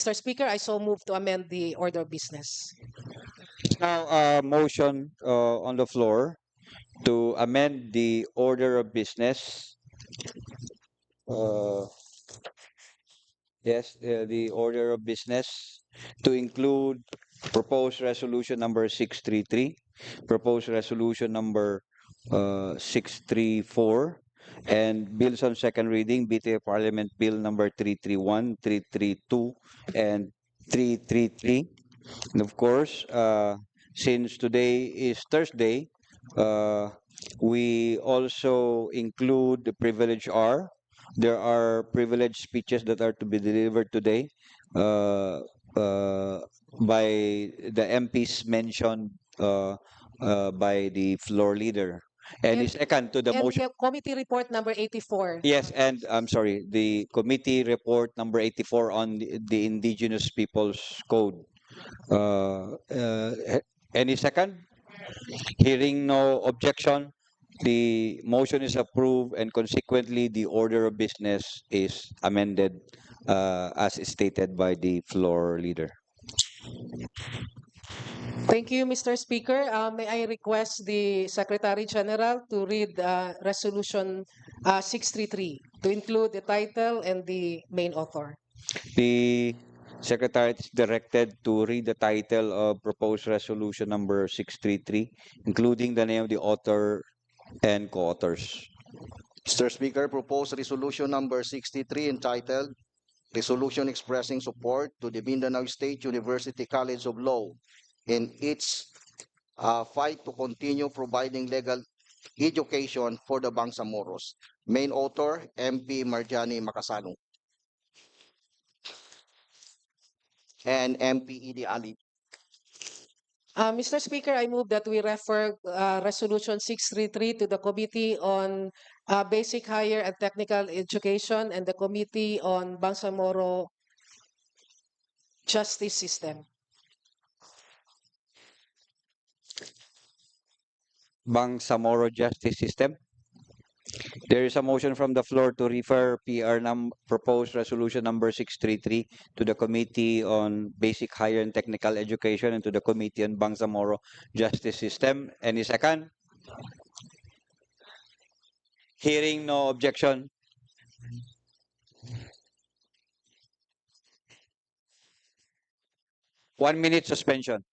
Mr. Speaker, I so move to amend the order of business. Now, motion on the floor to amend the order of business. Uh, yes, the order of business to include proposed resolution number 633, proposed resolution number 634, and bills on second reading, BTA Parliament Bill number 331, 332, and 333. And of course, since today is Thursday, uh, we also include the privilege R. There are privilege speeches that are to be delivered today uh, uh, by the MPs mentioned by the floor leader. And And, second to the motion. committee report number 84. Yes, and I'm sorry, the committee report number 84 on the Indigenous Peoples Code. Any second? Hearing no objection, the motion is approved and consequently the order of business is amended as stated by the floor leader. Thank you, Mr. Speaker. May I request the Secretary General to read Resolution 633 to include the title and the main author. The Secretary is directed to read the title of proposed resolution number 633, including the name of the author and co-authors. Mr. Speaker, proposed resolution number 63 entitled Resolution Expressing Support to the Mindanao State University College of Law in its fight to continue providing legal education for the Bangsamoros. Main author, MP Marjani Makasano and MP Idi Ali. Mr. Speaker, I move that we refer Resolution 633 to the Committee on Basic Higher and Technical Education and the Committee on Bangsamoro Justice System. Bangsamoro Justice System. There is a motion from the floor to refer proposed resolution number 633 to the Committee on Basic Higher and Technical Education and to the Committee on Bangsamoro Justice System. Any second? Hearing no objection. One minute suspension.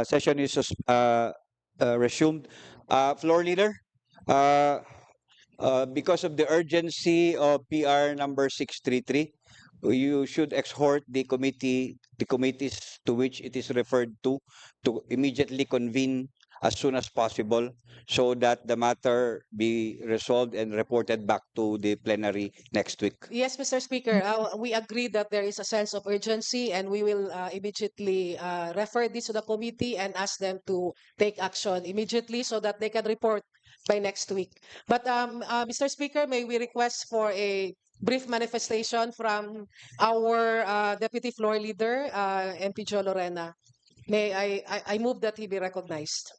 Session is resumed. Floor leader, uh, because of the urgency of PR number 633, you should exhort the committees to which it is referred to immediately convene as soon as possible so that the matter be resolved and reported back to the plenary next week. Yes, Mr. Speaker, we agree that there is a sense of urgency and we will immediately refer this to the committee and ask them to take action immediately so that they can report by next week. But Mr. Speaker, may we request for a brief manifestation from our Deputy Floor Leader, MP Jo Lorena. I move that he be recognized.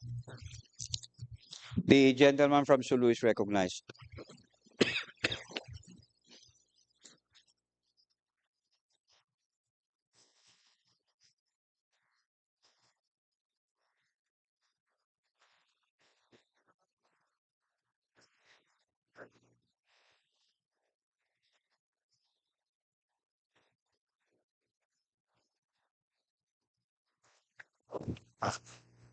The gentleman from Sulu is recognized.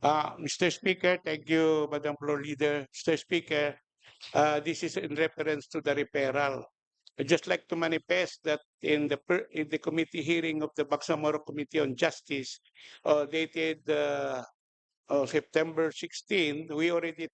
Mr. Speaker, thank you, Madam Floor Leader. Mr. Speaker, this is in reference to the referral. I'd just like to manifest that in the committee hearing of the Bangsamoro Committee on Justice, dated September 16, we already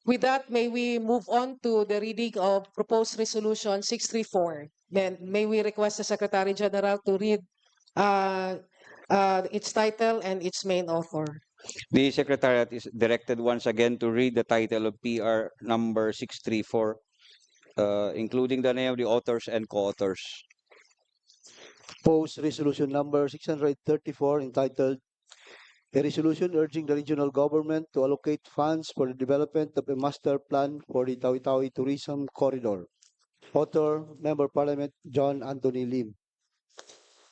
With that, may we move on to the reading of proposed resolution 634. Then may we request the Secretary General to read uh, its title and its main author. The Secretariat is directed once again to read the title of PR number 634, including the name of the authors and co-authors. Proposed resolution number 634 entitled A Resolution Urging the Regional Government to Allocate Funds for the Development of a Master Plan for the Tawi-Tawi Tourism Corridor. Author, Member Parliament John Anthony Lim.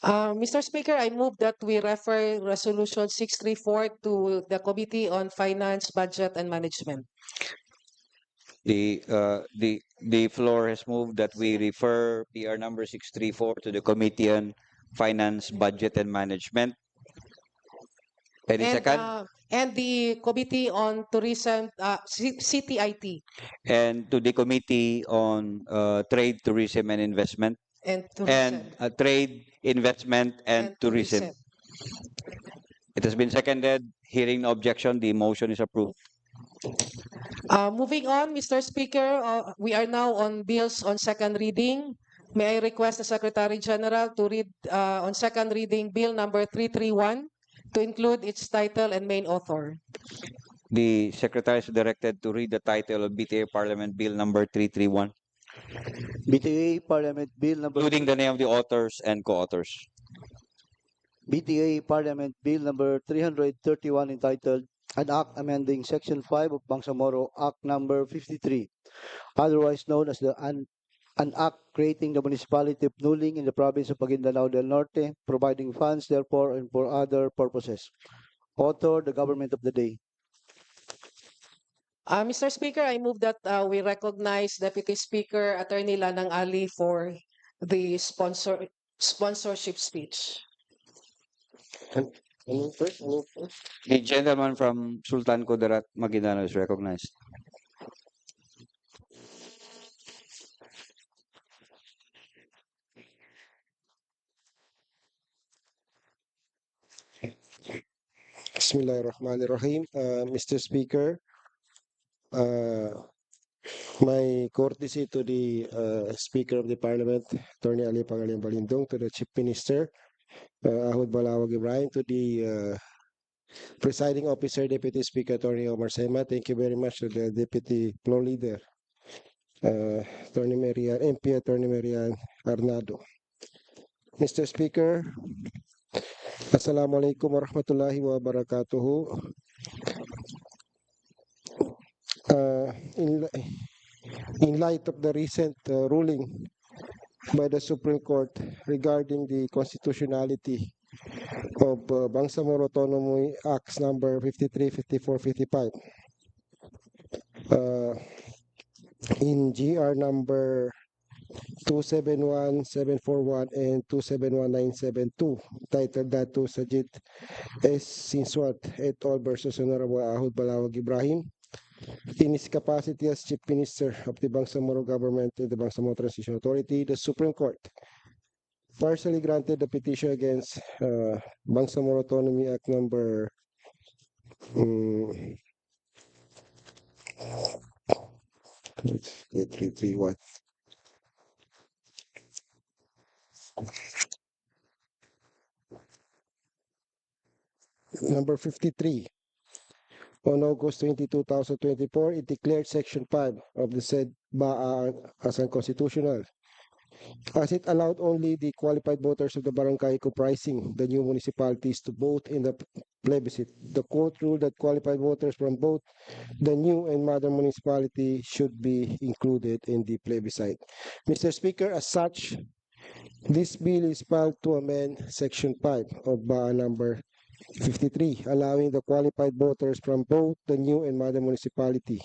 Mr. Speaker, I move that we refer Resolution 634 to the Committee on Finance, Budget, and Management. The floor has moved that we refer PR number 634 to the Committee on Finance, Budget, and Management. Any second? And the Committee on Tourism, CTIT And to the Committee on Trade, Tourism, and Investment. and Tourism. And Trade, Investment, and Tourism. It has been seconded. Hearing no objection, the motion is approved. Moving on, Mr. Speaker, we are now on bills on second reading. May I request the Secretary General to read on second reading Bill number 331 to include its title and main author. The Secretary is directed to read the title of BTA Parliament Bill number 331, BTA Parliament Bill number including the name of the authors and co-authors. BTA Parliament Bill number 331 entitled An Act Amending Section 5 of Bangsamoro Act number 53, otherwise known as an Act creating the municipality of Nuling in the province of Maguindanao del Norte, providing funds therefore and for other purposes. Author, the government of the day. Mr. Speaker, I move that we recognize Deputy Speaker Attorney Lanang Ali for the sponsorship speech. The gentleman from Sultan Kudarat, Maguindanao is recognized. Bismillahirrahmanirrahim. Mr. Speaker, my courtesy to the Speaker of the Parliament, Attorney Ali Pangalian Balindong, to the Chief Minister, Ahud Balawag Ibrahim, to the Presiding Officer, Deputy Speaker, Attorney Omar Sema. Thank you very much to the Deputy Floor Leader, Attorney Marian, MP Attorney Marian Arnado. Mr. Speaker, Assalamualaikum warahmatullahi wabarakatuh. In light of the recent ruling by the Supreme Court regarding the constitutionality of Bangsamoro Autonomy Acts number 53, 54, 55, in GR number 271741 and 271972, titled Datu Sajid S. Sinswat et al. Versus Honorable Ahud Balawag Ibrahim, in his capacity as Chief Minister of the Bangsamoro Government and the Bangsamoro Transition Authority, the Supreme Court partially granted the petition against Bangsamoro Autonomy Act number 331. Number 53, On August 20, 2024, it declared Section 5 of the said BAA as unconstitutional, as it allowed only the qualified voters of the barangay comprising the new municipalities to vote in the plebiscite. The court ruled that qualified voters from both the new and modern municipality should be included in the plebiscite. Mr. Speaker, as such, this bill is filed to amend Section 5 of BAA number 53, allowing the qualified voters from both the new and modern municipality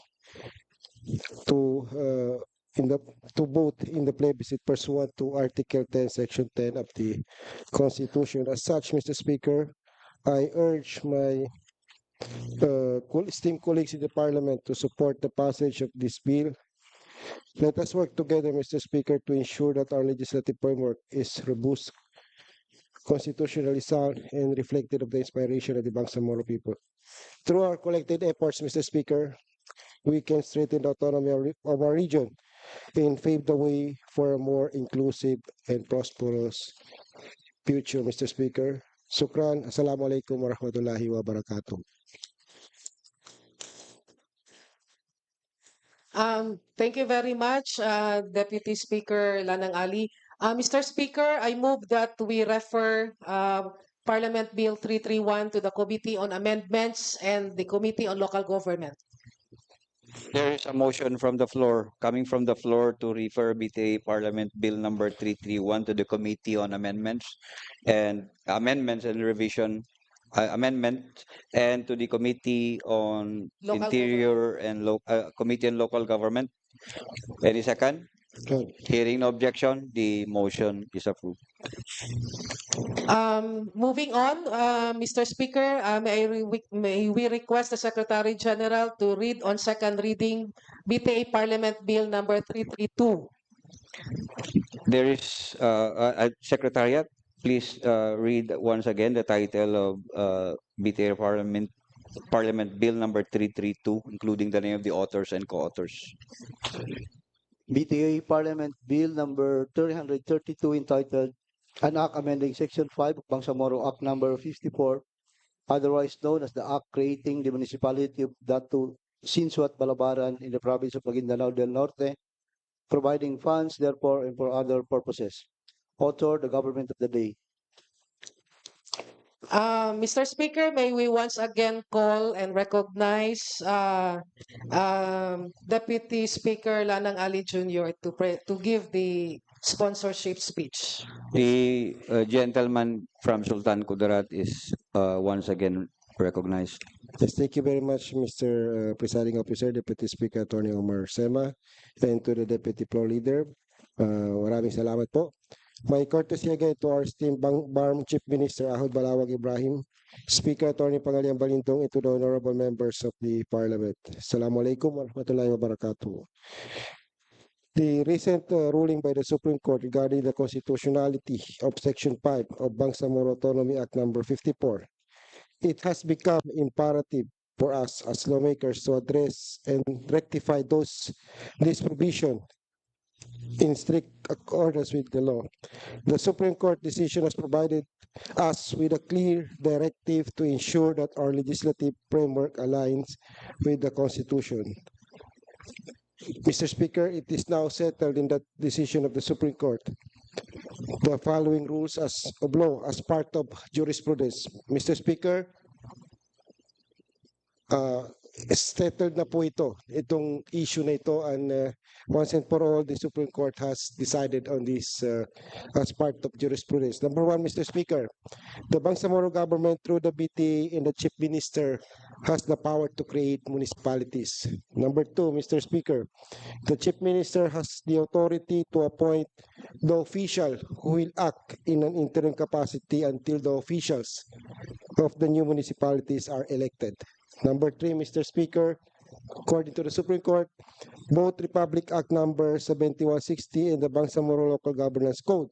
to to vote in the plebiscite pursuant to Article 10, Section 10 of the Constitution. As such, Mr. Speaker, I urge my esteemed colleagues in the Parliament to support the passage of this bill. Let us work together, Mr. Speaker, to ensure that our legislative framework is robust, constitutionally sound, and reflective of the inspiration of the Bangsamoro people. Through our collected efforts, Mr. Speaker, we can strengthen the autonomy of our region and pave the way for a more inclusive and prosperous future, Mr. Speaker. Shukran. Assalamualaikum warahmatullahi wabarakatuh. Thank you very much, Deputy Speaker Lanang Ali. Mr. Speaker, I move that we refer Parliament Bill 331 to the Committee on Amendments and the Committee on Local Government. There is a motion from the floor, coming from the floor, to refer BTA Parliament Bill number 331 to the Committee on Amendments and Revision Amendment, and to the Committee on Local Interior and Committee on Local Government. Any second? Hearing no objection, the motion is approved. Moving on, Mr. Speaker, may we request the Secretary General to read on second reading BTA Parliament Bill number 332. There is Secretariat, please read once again the title of BTA Parliament Bill number 332, including the name of the authors and co-authors. BTA Parliament Bill number 332 entitled An Act Amending Section 5 of Bangsamoro Act number 54, otherwise known as the Act Creating the Municipality of Datu Sinsuat Balabaran in the province of Maguindanao del Norte, providing funds therefore and for other purposes. Author, the government of the day. Mr. Speaker, may we once again call and recognize Deputy Speaker Lanang Ali Jr. to give the sponsorship speech. The gentleman from Sultan Kudarat is once again recognized. Yes, thank you very much, Mr. Presiding Officer, Deputy Speaker Attorney Omar Sema, and to the Deputy Floor Leader. Maraming salamat po. My courtesy again to our esteemed BARM Chief Minister Ahod Balawag Ibrahim, Speaker Attorney Pangaliang Balintong, and to the honorable members of the Parliament. Assalamualaikum warahmatullahi wabarakatuh. The recent ruling by the Supreme Court regarding the constitutionality of Section 5 of Bangsamoro Autonomy Act number 54, it has become imperative for us as lawmakers to address and rectify this provision in strict accordance with the law. The Supreme Court decision has provided us with a clear directive to ensure that our legislative framework aligns with the Constitution. Mr. Speaker, it is now settled in that decision of the Supreme Court the following rules of law as part of jurisprudence. Mr. Speaker, settled na po itong issue na ito, and once and for all, the Supreme Court has decided on this as part of jurisprudence. Number one, Mr. Speaker, the Bangsamoro government through the BTA and the Chief Minister has the power to create municipalities. Number two, Mr. Speaker, the Chief Minister has the authority to appoint the official who will act in an interim capacity until the officials of the new municipalities are elected. Number three, Mr. Speaker, according to the Supreme Court, both Republic Act number 7160 and the Bangsamoro Local Governance Code,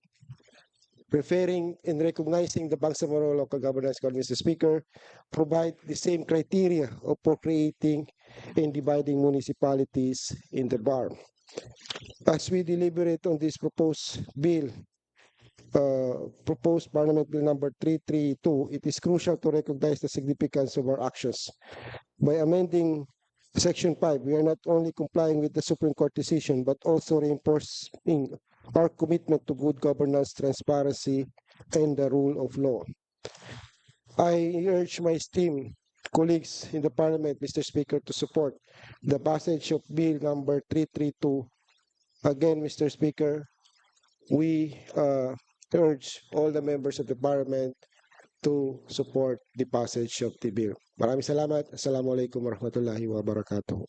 referring and recognizing the Bangsamoro Local Governance Code, Mr. Speaker, provide the same criteria for creating and dividing municipalities in the BARM. As we deliberate on this proposed bill, proposed Parliament Bill number 332, it is crucial to recognize the significance of our actions. By amending Section 5, we are not only complying with the Supreme Court decision, but also reinforcing our commitment to good governance, transparency, and the rule of law. I urge my esteemed colleagues in the Parliament, Mr. Speaker, to support the passage of Bill number 332. Again, Mr. Speaker, we urge all the members of the Parliament to support the passage of the bill. Maraming salamat. Assalamualaikum warahmatullahi wabarakatuh.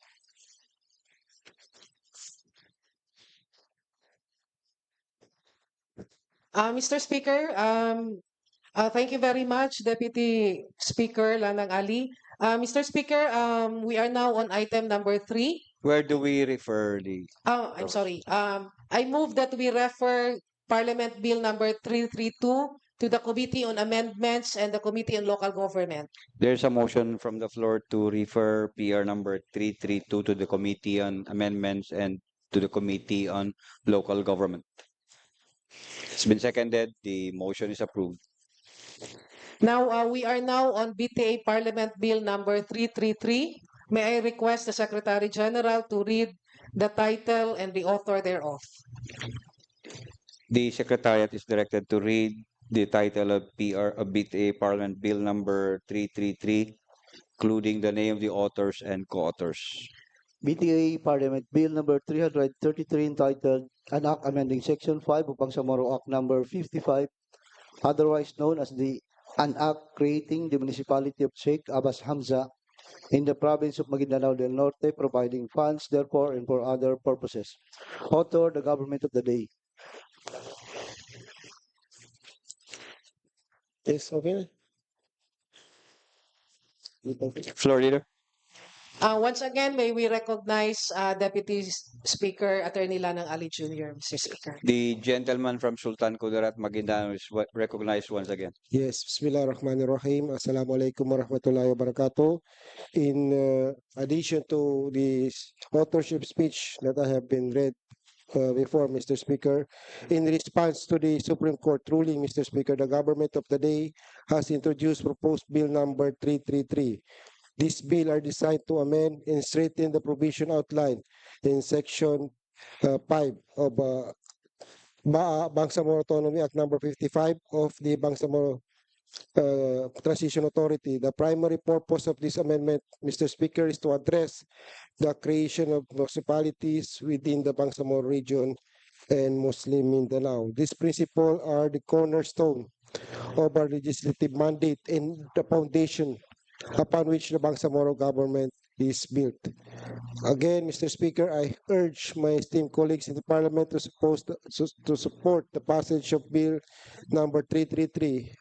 Mr. Speaker, thank you very much, Deputy Speaker Lanang Ali. Mr. Speaker, we are now on item number 3. Where do we refer the? I'm sorry. I move that we refer Parliament Bill number 332 to the Committee on Amendments and the Committee on Local Government. There's a motion from the floor to refer PR number 332 to the Committee on Amendments and to the Committee on Local Government. It's been seconded. The motion is approved. Now, we are now on BTA Parliament Bill number 333. May I request the Secretary General to read the title and the author thereof. The Secretariat is directed to read the title of BTA Parliament Bill number 333, including the name of the authors and co-authors. BTA Parliament Bill number 333 entitled An Act amending Section 5 of Bangsamoro Act number 55, otherwise known as An Act creating the municipality of Sheikh Abbas Hamza in the province of Maguindanao del Norte, providing funds therefore and for other purposes. Author, the government of the day. Yes, okay. Floor leader. Once again, may we recognize Deputy Speaker Attorney Lanang Ali Jr., Mr. Speaker. The gentleman from Sultan Kudarat, Maguindanao is recognized once again. Yes, Bismillahirrahmanirrahim. Assalamualaikum warahmatullahi wabarakatuh. In addition to the authorship speech that I have been read before, Mr. Speaker, in response to the Supreme Court ruling, Mr. Speaker, the government of the day has introduced proposed bill number 333. This bill are designed to amend and strengthen the provision outlined in Section 5 of Bangsamoro Autonomy Act number 55 of the Bangsamoro Transition Authority. The primary purpose of this amendment, Mr. Speaker, is to address the creation of municipalities within the Bangsamoro region and Muslim Mindanao. These principles are the cornerstone of our legislative mandate and the foundation upon which the Bangsamoro government is built. Again, Mr. Speaker, I urge my esteemed colleagues in the Parliament to support the passage of Bill number 333.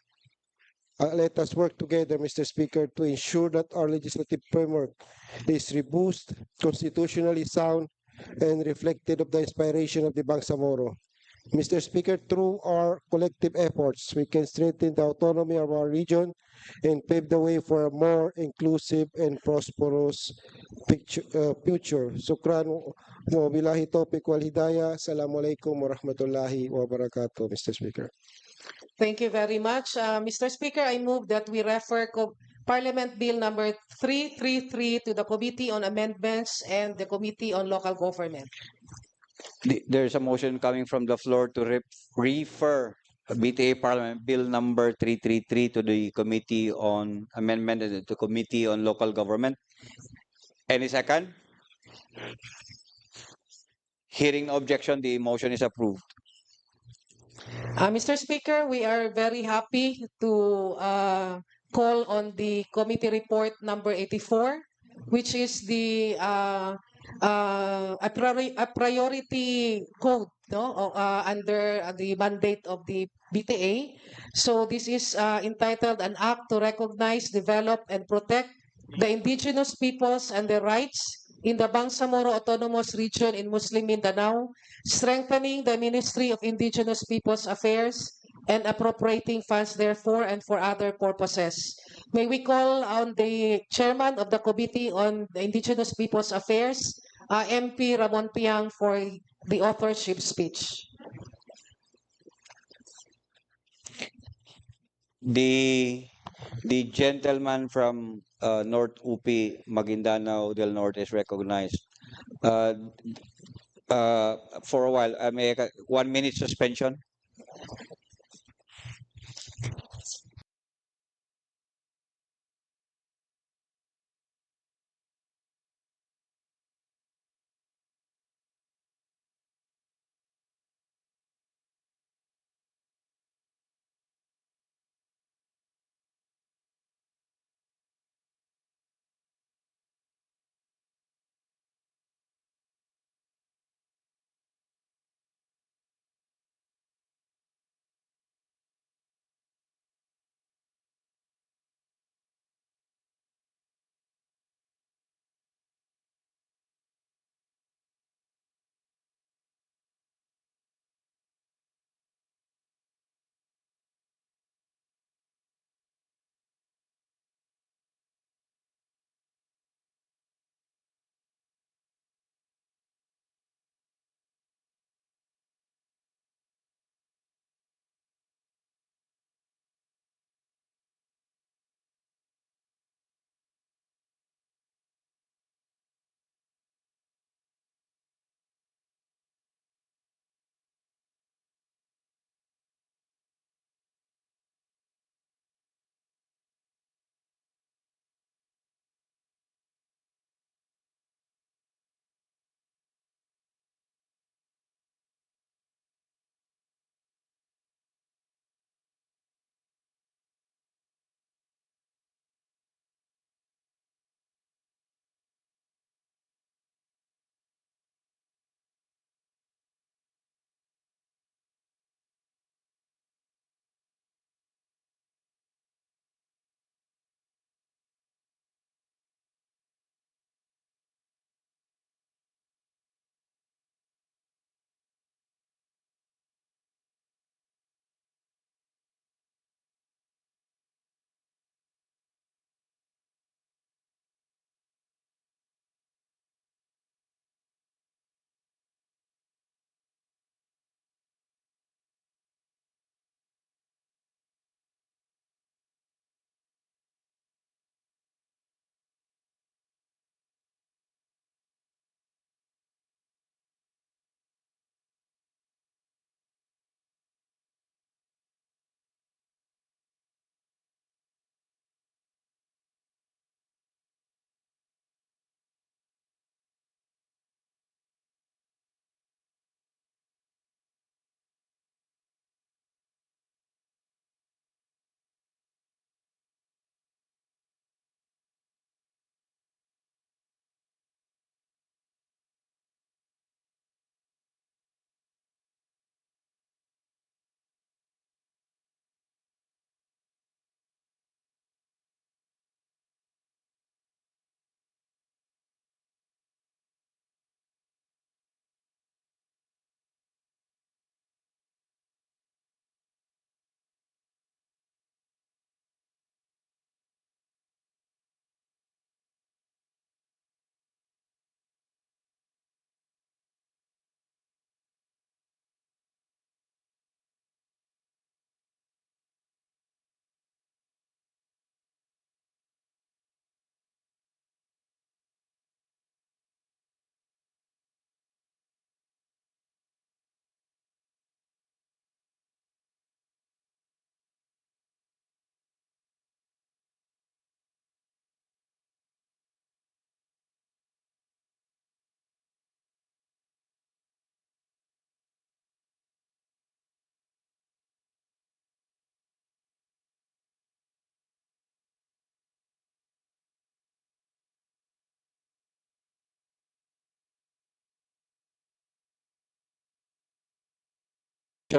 Let us work together, Mr. Speaker, to ensure that our legislative framework is robust, constitutionally sound, and reflective of the inspiration of the Bangsamoro. Mr. Speaker, through our collective efforts, we can strengthen the autonomy of our region and pave the way for a more inclusive and prosperous future. Sukran mo bilahi taufiq wal hidayah. Assalamualaikum warahmatullahi wabarakatuh, Mr. Speaker. Thank you very much. Mr. Speaker, I move that we refer Parliament Bill number 333 to the Committee on Amendments and the Committee on Local Government. There's a motion coming from the floor to refer BTA Parliament Bill number 333 to the Committee on Amendment and the Committee on Local Government. Any second? Hearing no objection, the motion is approved. Mr. Speaker, we are very happy to call on the committee report number 84, which is the a priority code, no, under the mandate of the BTA. So this is entitled An Act to Recognize, Develop, and Protect the Indigenous Peoples and Their Rights in the Bangsamoro Autonomous Region in Muslim Mindanao, strengthening the Ministry of Indigenous Peoples Affairs, and appropriating funds therefore and for other purposes. May we call on the chairman of the Committee on the Indigenous Peoples Affairs, MP Ramon Piang, for the authorship speech. The The gentleman from North UP, Maguindanao del Norte is recognized. Uh, for a while, I may 1 minute suspension.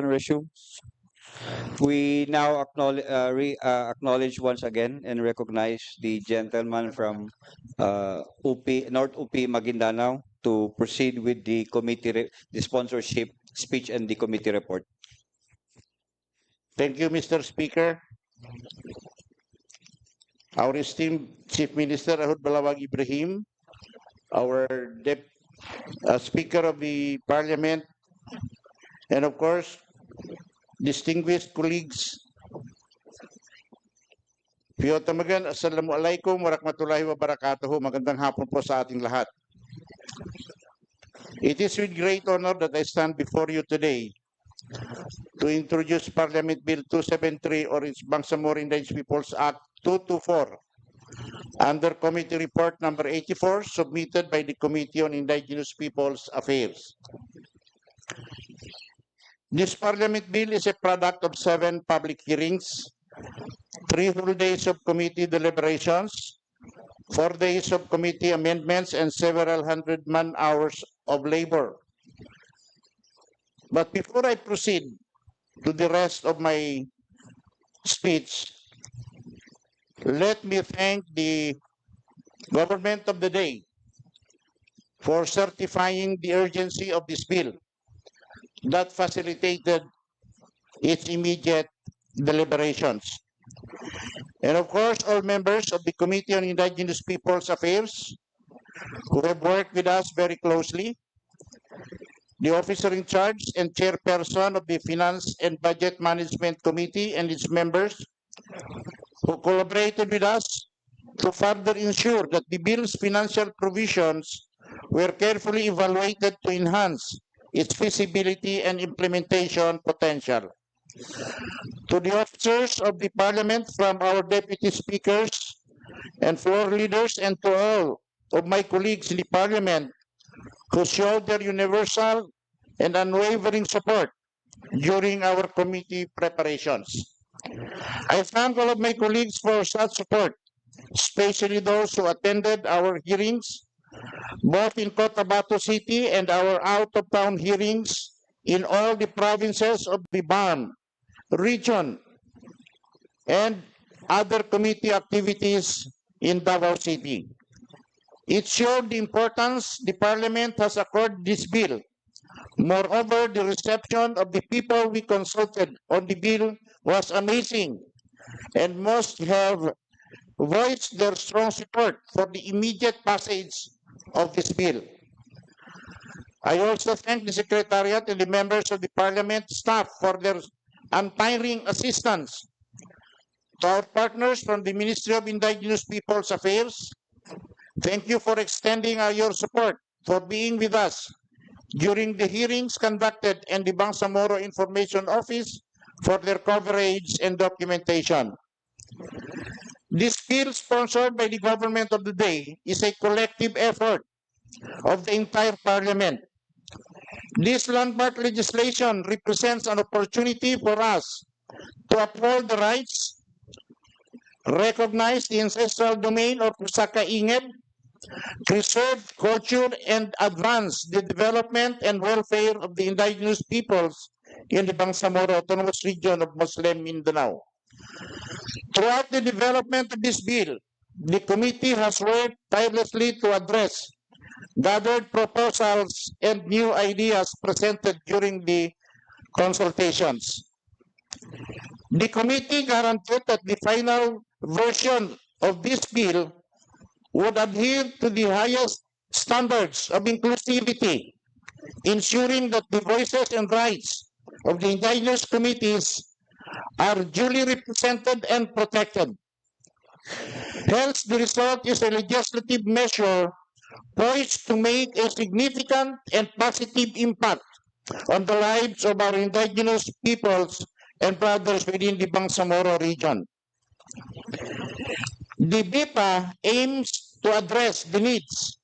Resume. We now acknowledge once again and recognize the gentleman from North UP, Maguindanao to proceed with the the sponsorship speech and the committee report. Thank you, Mr. Speaker. Our esteemed Chief Minister Ahud Balawag Ibrahim, our Speaker of the Parliament, and of course, distinguished colleagues Piyotamagan, Assalamualaikum warahmatullahi wabarakatuh. Magandang hapon po sa ating lahat. It is with great honor that I stand before you today to introduce Parliament Bill 273 or its Bangsamoro Indigenous Peoples Act 224 under Committee Report number 84 submitted by the Committee on Indigenous Peoples Affairs. This Parliament Bill is a product of 7 public hearings, 3 full days of committee deliberations, 4 days of committee amendments, and several hundred man-hours of labor. But before I proceed to the rest of my speech, let me thank the government of the day for certifying the urgency of this bill that facilitated its immediate deliberations. And of course, all members of the Committee on Indigenous Peoples Affairs who have worked with us very closely, the officer in charge and chairperson of the Finance and Budget Management Committee and its members who collaborated with us to further ensure that the bill's financial provisions were carefully evaluated to enhance its feasibility and implementation potential. To the officers of the Parliament, from our deputy speakers and floor leaders, and to all of my colleagues in the Parliament who showed their universal and unwavering support during our committee preparations. I thank all of my colleagues for such support, especially those who attended our hearings, both in Cotabato City and our out-of-town hearings in all the provinces of the BAM region and other committee activities in Davao City. It showed the importance the Parliament has accorded this bill. Moreover, the reception of the people we consulted on the bill was amazing, and most have voiced their strong support for the immediate passage of this bill. I also thank the Secretariat and the members of the Parliament staff for their untiring assistance. To our partners from the Ministry of Indigenous Peoples Affairs, thank you for extending your support, for being with us during the hearings conducted, and the Bangsamoro Information Office for their coverage and documentation. This bill, sponsored by the government of the day, is a collective effort of the entire Parliament. This landmark legislation represents an opportunity for us to uphold the rights, recognize the ancestral domain of Pusaka-Inged, preserve culture, and advance the development and welfare of the indigenous peoples in the Bangsamoro Autonomous Region of Muslim Mindanao. Throughout the development of this bill, the committee has worked tirelessly to address gathered proposals and new ideas presented during the consultations. The committee guaranteed that the final version of this bill would adhere to the highest standards of inclusivity, ensuring that the voices and rights of the indigenous communities are duly represented and protected. Hence, the result is a legislative measure poised to make a significant and positive impact on the lives of our indigenous peoples and brothers within the Bangsamoro region. The BTA aims to address the needs,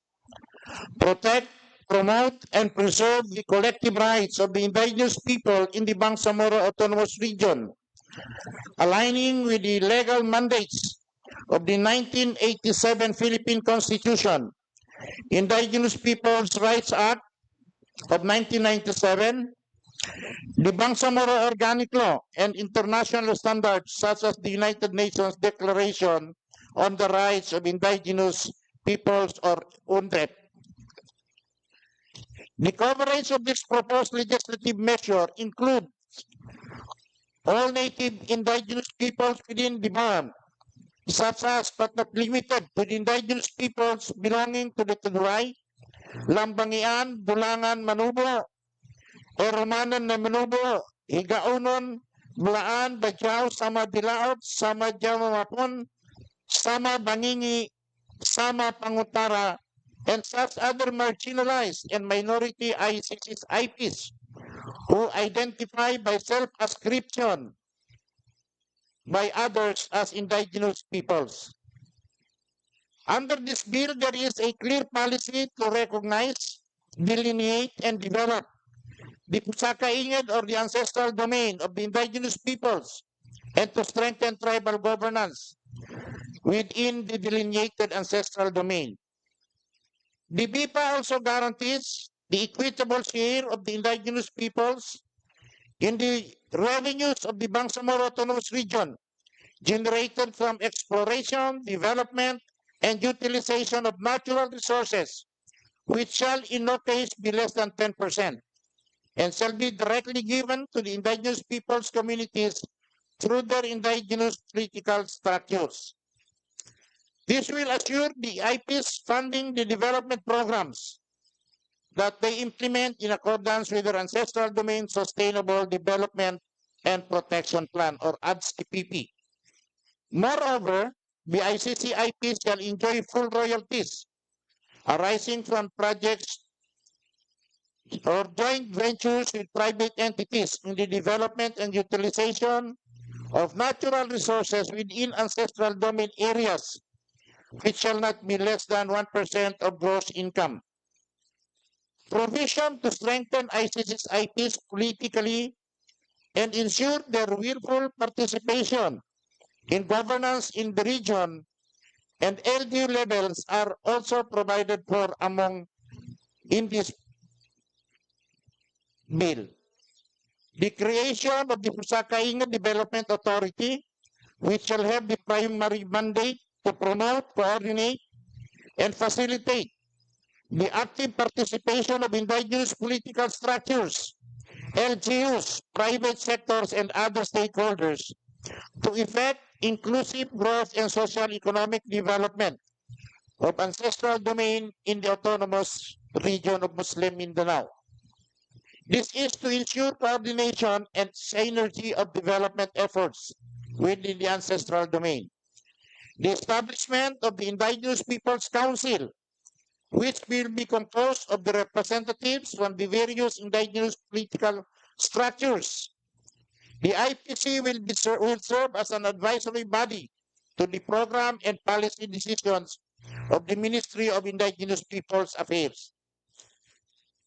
protect, promote, and preserve the collective rights of the indigenous people in the Bangsamoro Autonomous Region, aligning with the legal mandates of the 1987 Philippine Constitution, Indigenous Peoples' Rights Act of 1997, the Bangsamoro Organic Law, and international standards such as the United Nations Declaration on the Rights of Indigenous Peoples, or UNDREP. The coverage of this proposed legislative measure includes all native indigenous peoples within the BAM, such as but not limited to the indigenous peoples belonging to the Tunuray, Lambangian, Bulangan, Manubo, Oromanan na Manubo, Higaunon, Bulaan, Bajau, Sama Dilaot, Sama Jamamapon, Sama Bangingi, Sama Pangutara, and such other marginalized and minority ICC's IPs who identify by self-ascription by others as indigenous peoples. Under this bill, there is a clear policy to recognize, delineate, and develop the Pusaka-Inged or the ancestral domain of the indigenous peoples and to strengthen tribal governance within the delineated ancestral domain. The BIPA also guarantees the equitable share of the indigenous peoples in the revenues of the Bangsamoro Autonomous Region generated from exploration, development, and utilization of natural resources, which shall in no case be less than 10%, and shall be directly given to the indigenous peoples' communities through their indigenous political structures. This will assure the IPs funding the development programs that they implement in accordance with their ancestral domain sustainable development and protection plan or ADS-TPP. Moreover, the ICC IPs shall enjoy full royalties arising from projects or joint ventures with private entities in the development and utilization of natural resources within ancestral domain areas, which shall not be less than 1% of gross income. Provision to strengthen ICC's IPs politically and ensure their willful participation in governance in the region and LGU levels are also provided for among in this bill. The creation of the Pusaka-Inged Development Authority, which shall have the primary mandate to promote, coordinate, and facilitate the active participation of indigenous political structures, LGUs, private sectors, and other stakeholders to effect inclusive growth and social economic development of ancestral domain in the autonomous region of Muslim Mindanao. This is to ensure coordination and synergy of development efforts within the ancestral domain. The establishment of the Indigenous Peoples Council, which will be composed of the representatives from the various indigenous political structures. The IPC will serve as an advisory body to the program and policy decisions of the Ministry of Indigenous Peoples Affairs.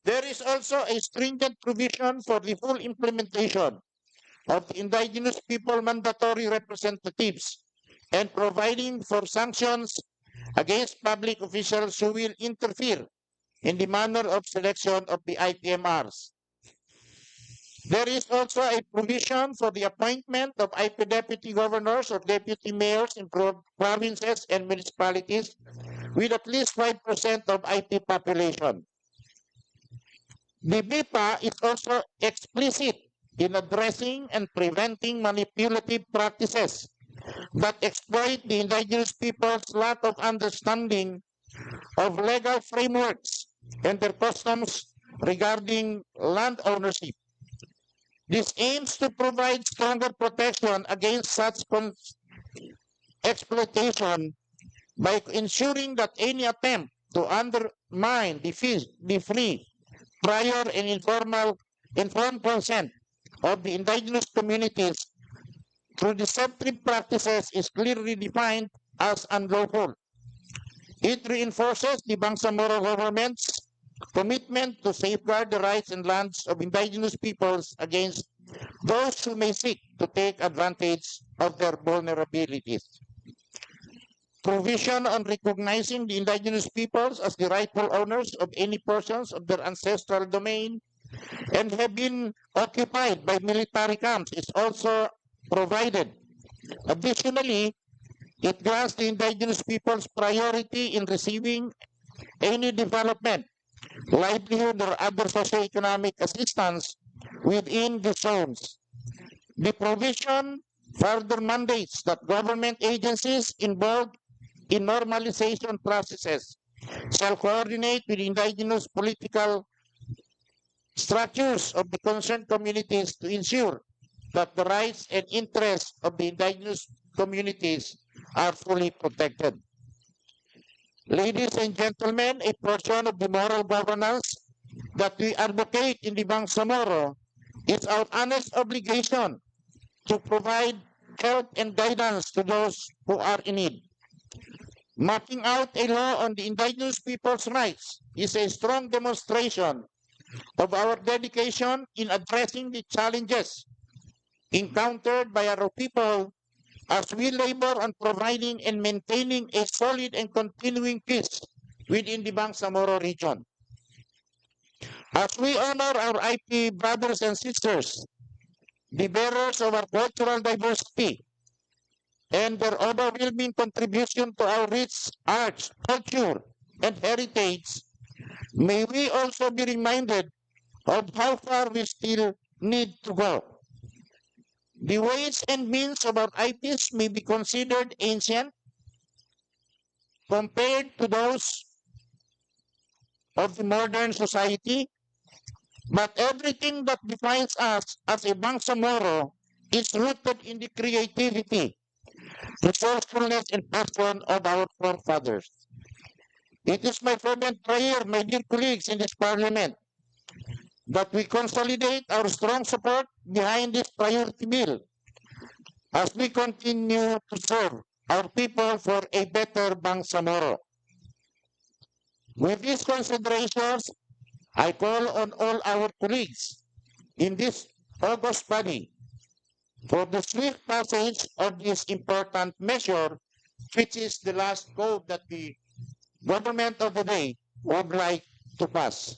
There is also a stringent provision for the full implementation of the indigenous people mandatory representatives and providing for sanctions against public officials who will interfere in the manner of selection of the IPMRs. There is also a provision for the appointment of IP deputy governors or deputy mayors in provinces and municipalities with at least 5% of IP population. The BIPA is also explicit in addressing and preventing manipulative practices that exploit the indigenous people's lack of understanding of legal frameworks and their customs regarding land ownership. This aims to provide stronger protection against such exploitation by ensuring that any attempt to undermine the free, prior, and informed consent of the indigenous communities through deceptive practices is clearly defined as unlawful. It reinforces the Bangsamoro government's commitment to safeguard the rights and lands of indigenous peoples against those who may seek to take advantage of their vulnerabilities. Provision on recognizing the indigenous peoples as the rightful owners of any portions of their ancestral domain and have been occupied by military camps is also provided. Additionally, it grants the indigenous peoples priority in receiving any development, livelihood, or other socioeconomic assistance within the zones. The provision further mandates that government agencies involved in normalization processes shall coordinate with indigenous political structures of the concerned communities to ensure that the rights and interests of the indigenous communities are fully protected. Ladies and gentlemen, a portion of the moral governance that we advocate in the Bangsamoro is our honest obligation to provide help and guidance to those who are in need. Mapping out a law on the indigenous people's rights is a strong demonstration of our dedication in addressing the challenges encountered by our people as we labor on providing and maintaining a solid and continuing peace within the Bangsamoro region. As we honor our IP brothers and sisters, the bearers of our cultural diversity, and their overwhelming contribution to our rich arts, culture, and heritage, may we also be reminded of how far we still need to go. The ways and means of our IPs may be considered ancient compared to those of the modern society, but everything that defines us as a Bangsamoro is rooted in the creativity, resourcefulness, and passion of our forefathers. It is my fervent prayer, my dear colleagues in this parliament, that we consolidate our strong support behind this priority bill as we continue to serve our people for a better Bangsamoro. With these considerations, I call on all our colleagues in this august body for the swift passage of this important measure, which is the last code that the government of the day would like to pass.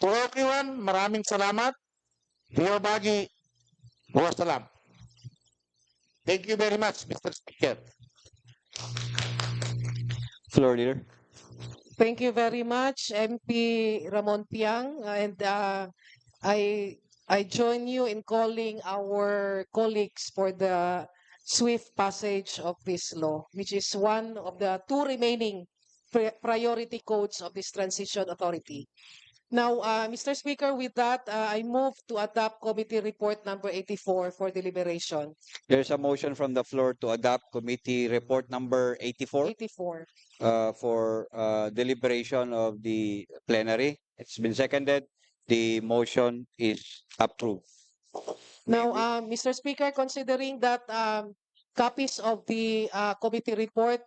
To everyone, maraming salamat. Bagi wassalam. Thank you very much, Mr. Speaker. Floor leader. Thank you very much, MP Ramon Piang. And I join you in calling our colleagues for the swift passage of this law, which is one of the two remaining priority codes of this transition authority. Now, Mr. Speaker, with that, I move to adopt committee report number 84 for deliberation. There's a motion from the floor to adopt committee report number 84 84. For deliberation of the plenary. It's been seconded. The motion is approved. Now, Mr. Speaker, considering that copies of the committee report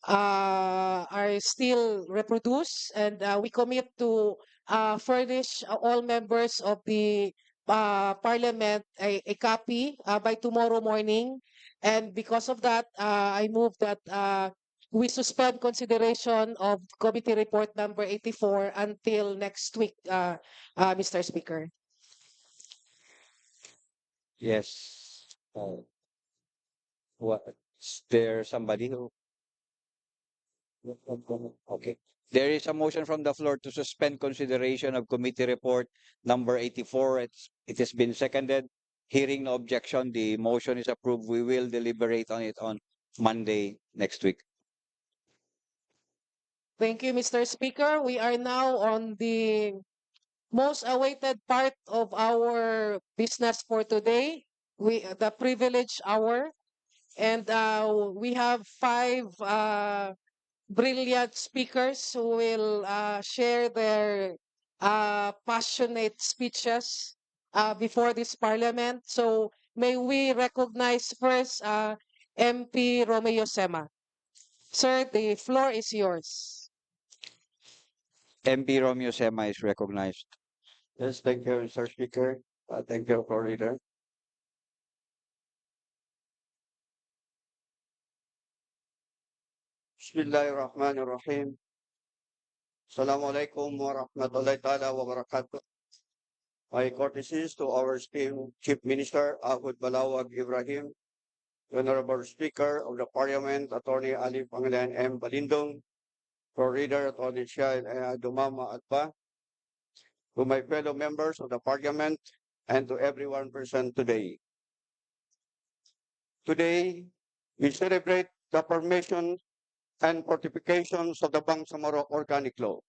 are still reproduced, and we commit to furnish all members of the Parliament a copy by tomorrow morning. And because of that, I move that we suspend consideration of committee report number 84 until next week, Mr. Speaker. Yes. What? Is there somebody who? Okay. There is a motion from the floor to suspend consideration of committee report number 84. It has been seconded. Hearing no objection, the motion is approved. We will deliberate on it on Monday next week. Thank you, Mr. Speaker. We are now on the most awaited part of our business for today, the privilege hour. And we have five brilliant speakers who will share their passionate speeches before this parliament. So may we recognize first MP Romeo Sema. Sir, the floor is yours. MP Romeo Sema is recognized. Yes, thank you, Mr. Speaker. Thank you, Floor Leader. Bismillahirrahmanirrahim. Assalamualaikum warahmatullahi ta'ala wabarakatuh. My courtesies to our esteemed Chief Minister Ahud Balawag Ibrahim, Honorable Speaker of the Parliament, Attorney Ali Pangilinan M. Balindong, Floor Leader Attorney Shah Dumama Atpa, to my fellow members of the Parliament, and to everyone present today. Today, we celebrate the formation and fortifications of the Bangsamoro Organic Law.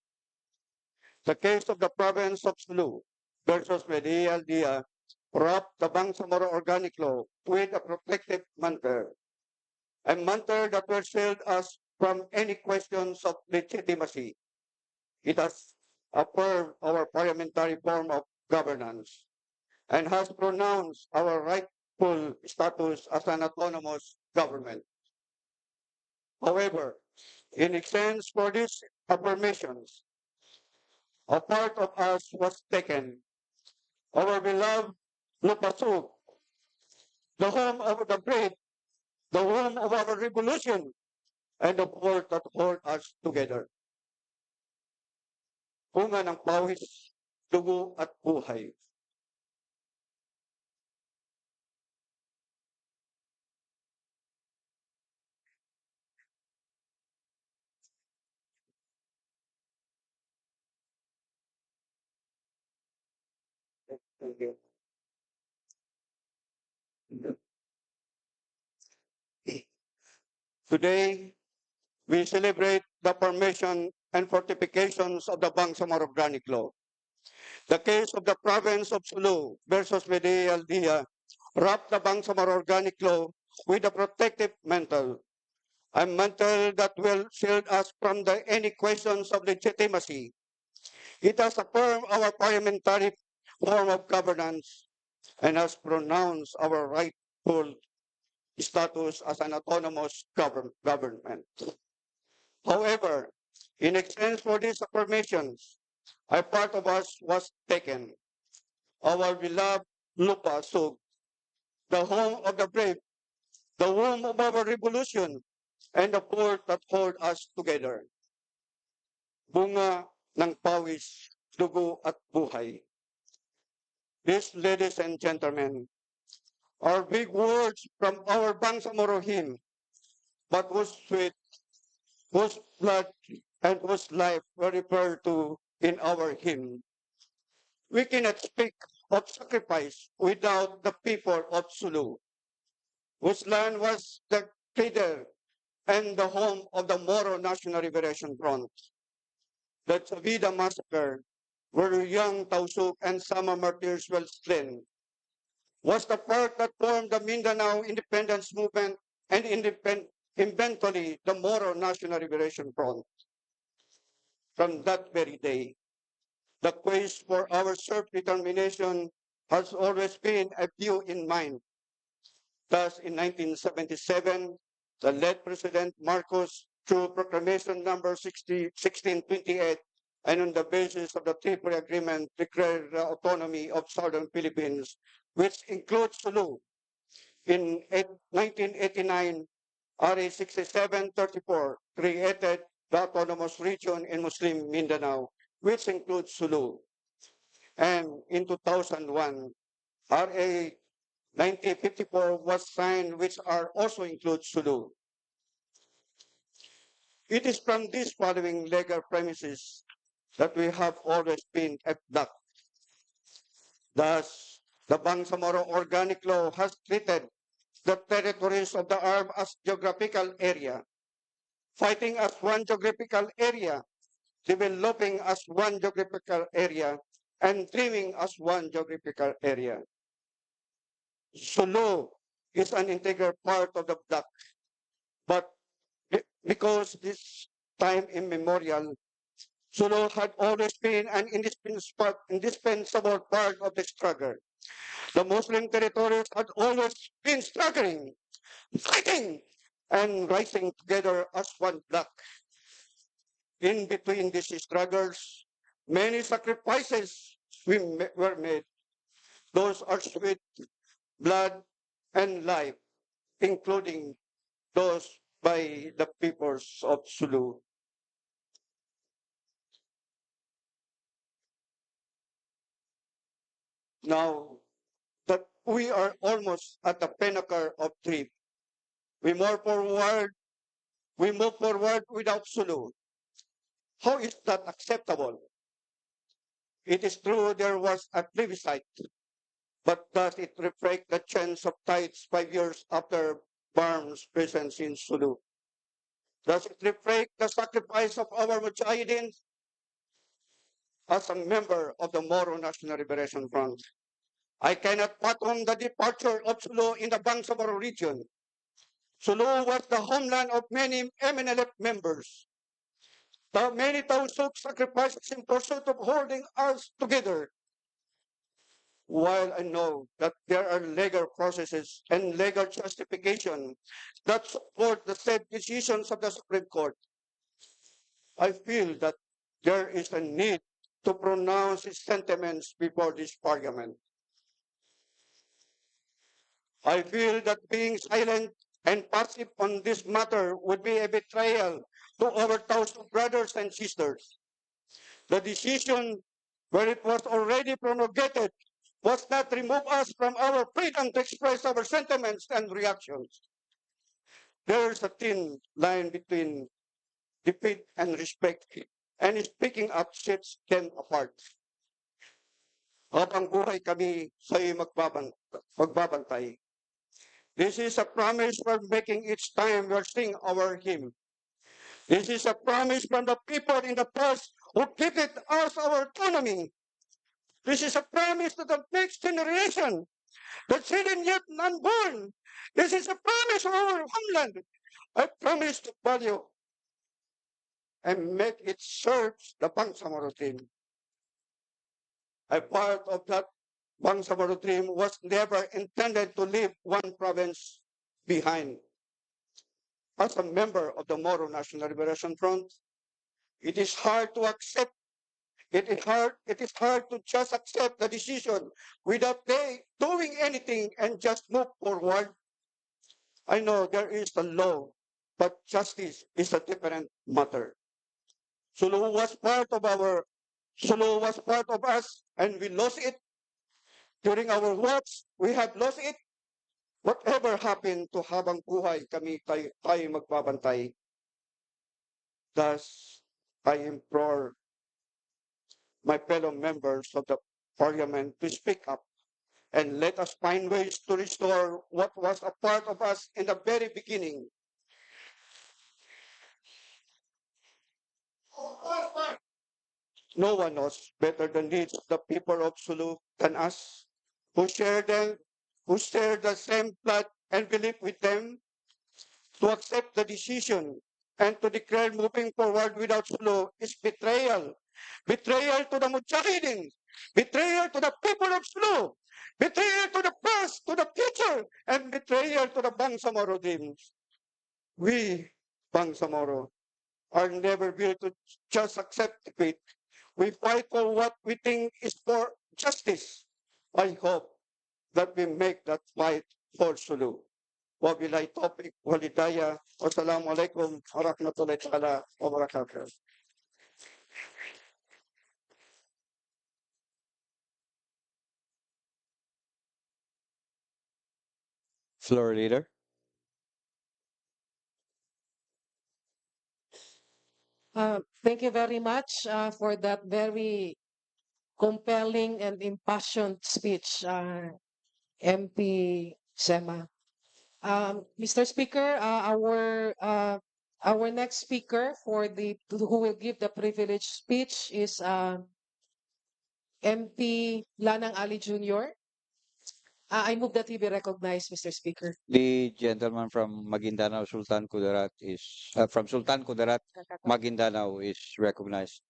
The case of the province of Sulu versus BTA wrap the Bangsamoro Organic Law with a protective mantle, a mantle that will shield us from any questions of legitimacy. It has affirmed our parliamentary form of governance and has pronounced our rightful status as an autonomous government. However, in exchange for these affirmations, a part of us was taken, our beloved Lupasug, the home of the brave, the home of our revolution, and the port that hold us together. Bunga ng pawis, dugo at buhay. Thank you. Today, we celebrate the formation and fortifications of the Bangsamoro Organic Law. The case of the province of Sulu versus BTA Aldea wrapped the Bangsamoro Organic Law with a protective mantle, a mantle that will shield us from any questions of legitimacy. It has affirmed our parliamentary form of governance and has pronounced our rightful status as an autonomous government. However, in exchange for these affirmations, a part of us was taken. Our beloved Lupa Sug, the home of the brave, the home of our revolution, and the port that hold us together. Bunga ng pawis, dugo at buhay. These, ladies and gentlemen, are big words from our Bangsamoro hymn, but whose sweat, whose blood, and whose life were referred to in our hymn. We cannot speak of sacrifice without the people of Sulu, whose land was the cradle and the home of the Moro National Liberation Front. The Chavida massacre, where young Tausug and Sama martyrs were slain, was the part that formed the Mindanao independence movement and eventually the Moro National Liberation Front. From that very day, the quest for our self-determination has always been a view in mind. Thus, in 1977, the late President Marcos, through Proclamation number 1628, and on the basis of the Tripoli Agreement, declared the autonomy of Southern Philippines, which includes Sulu. In 1989, RA 6734 created the autonomous region in Muslim Mindanao, which includes Sulu. And in 2001, RA 1954 was signed, which are also includes Sulu. It is from these following legal premises that we have always been abducted. Thus, the Bangsamoro Organic Law has treated the territories of the arm as geographical area, fighting as one geographical area, developing as one geographical area, and dreaming as one geographical area. Sulu is an integral part of the block, but because this time immemorial, Sulu had always been an indispensable part of the struggle. The Muslim territories had always been struggling, fighting, and rising together as one block. In between these struggles, many sacrifices were made. Those are sweat, blood, and life, including those by the peoples of Sulu. Now that we are almost at the pinnacle of trip, we move forward without Sulu. How is that acceptable? It is true there was a plebiscite, but does it reflect the change of tides 5 years after Barnes' presence in Sulu? Does it reflect the sacrifice of our Mujahideen as a member of the Moro National Liberation Front? I cannot fathom the departure of Sulu in the Bangsamoro region. Sulu was the homeland of many MNLF members. The many Tausug sacrifices in pursuit of holding us together. While I know that there are legal processes and legal justification that support the said decisions of the Supreme Court, I feel that there is a need to pronounce its sentiments before this Parliament. I feel that being silent and passive on this matter would be a betrayal to our Tausug brothers and sisters. The decision, where it was already promulgated, was not remove us from our freedom to express our sentiments and reactions. There is a thin line between defeat and respect, and speaking up sets them apart. Habang buhay kami sa iyo magbabantay. This is a promise we're making each time we're singing our hymn. This is a promise from the people in the past who gifted us our autonomy. This is a promise to the next generation, the children yet unborn. This is a promise of our homeland. I promise to value and make it serve the Bangsamoro team. A part of that Bangsamoro dream was never intended to leave one province behind. As a member of the Moro National Liberation Front, it is hard to accept. It is hard to just accept the decision without they doing anything and just move forward. I know there is a law, but justice is a different matter. Sulu was part of us, and we lost it. During our works, we have lost it. Whatever happened to habang buhay kami tayo magbabantay. Thus, I implore my fellow members of the Parliament to speak up and let us find ways to restore what was a part of us in the very beginning. No one knows better the needs of the people of Sulu than us, who share the same blood and belief with them. To accept the decision and to declare moving forward without Sulu is betrayal. Betrayal to the Mujahideen, betrayal to the people of Sulu, betrayal to the past, to the future, and betrayal to the Bangsamoro dreams. We, Bangsamoro, are never built to just accept defeat. We fight for what we think is for justice. I hope that we make that fight for Sulu. Wabillahi taufiq walhidayah. Wassalamualaikum warahmatullahi taala wabarakatuh. Floor leader. Thank you very much for that very compelling and impassioned speech, MP Sema. Mr. Speaker, our next speaker who will give the privileged speech is MP Lanang Ali Jr. I move that he be recognized, Mr. Speaker. The gentleman from Maguindanao, Sultan Kudarat, Maguindanao is recognized.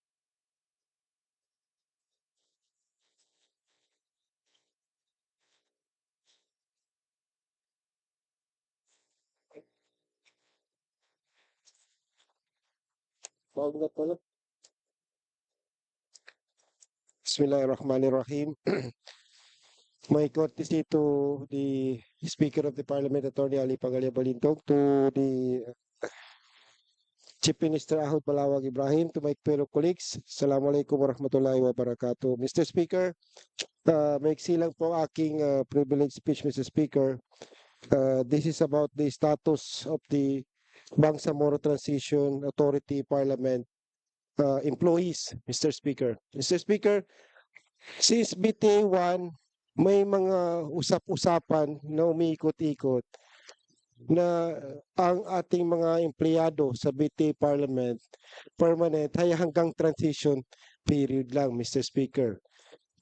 Bismillahirrahmanirrahim. My courtesy to the Speaker of the Parliament, Attorney Ali Balintong, to the Chief Minister Ahud Balawag Ibrahim, to my fellow colleagues. Assalamualaikum warahmatullahi wabarakatuh. Mr. Speaker, maiksi lang po aking privilege speech, Mr. Speaker. This is about the status of the Bangsamoro Transition Authority Parliament employees, Mr. Speaker. Mr. Speaker, since BTA 1, may mga usap-usapan na umiikot-ikot na ang ating mga empleyado sa BTA Parliament permanent ay hanggang transition period lang, Mr. Speaker.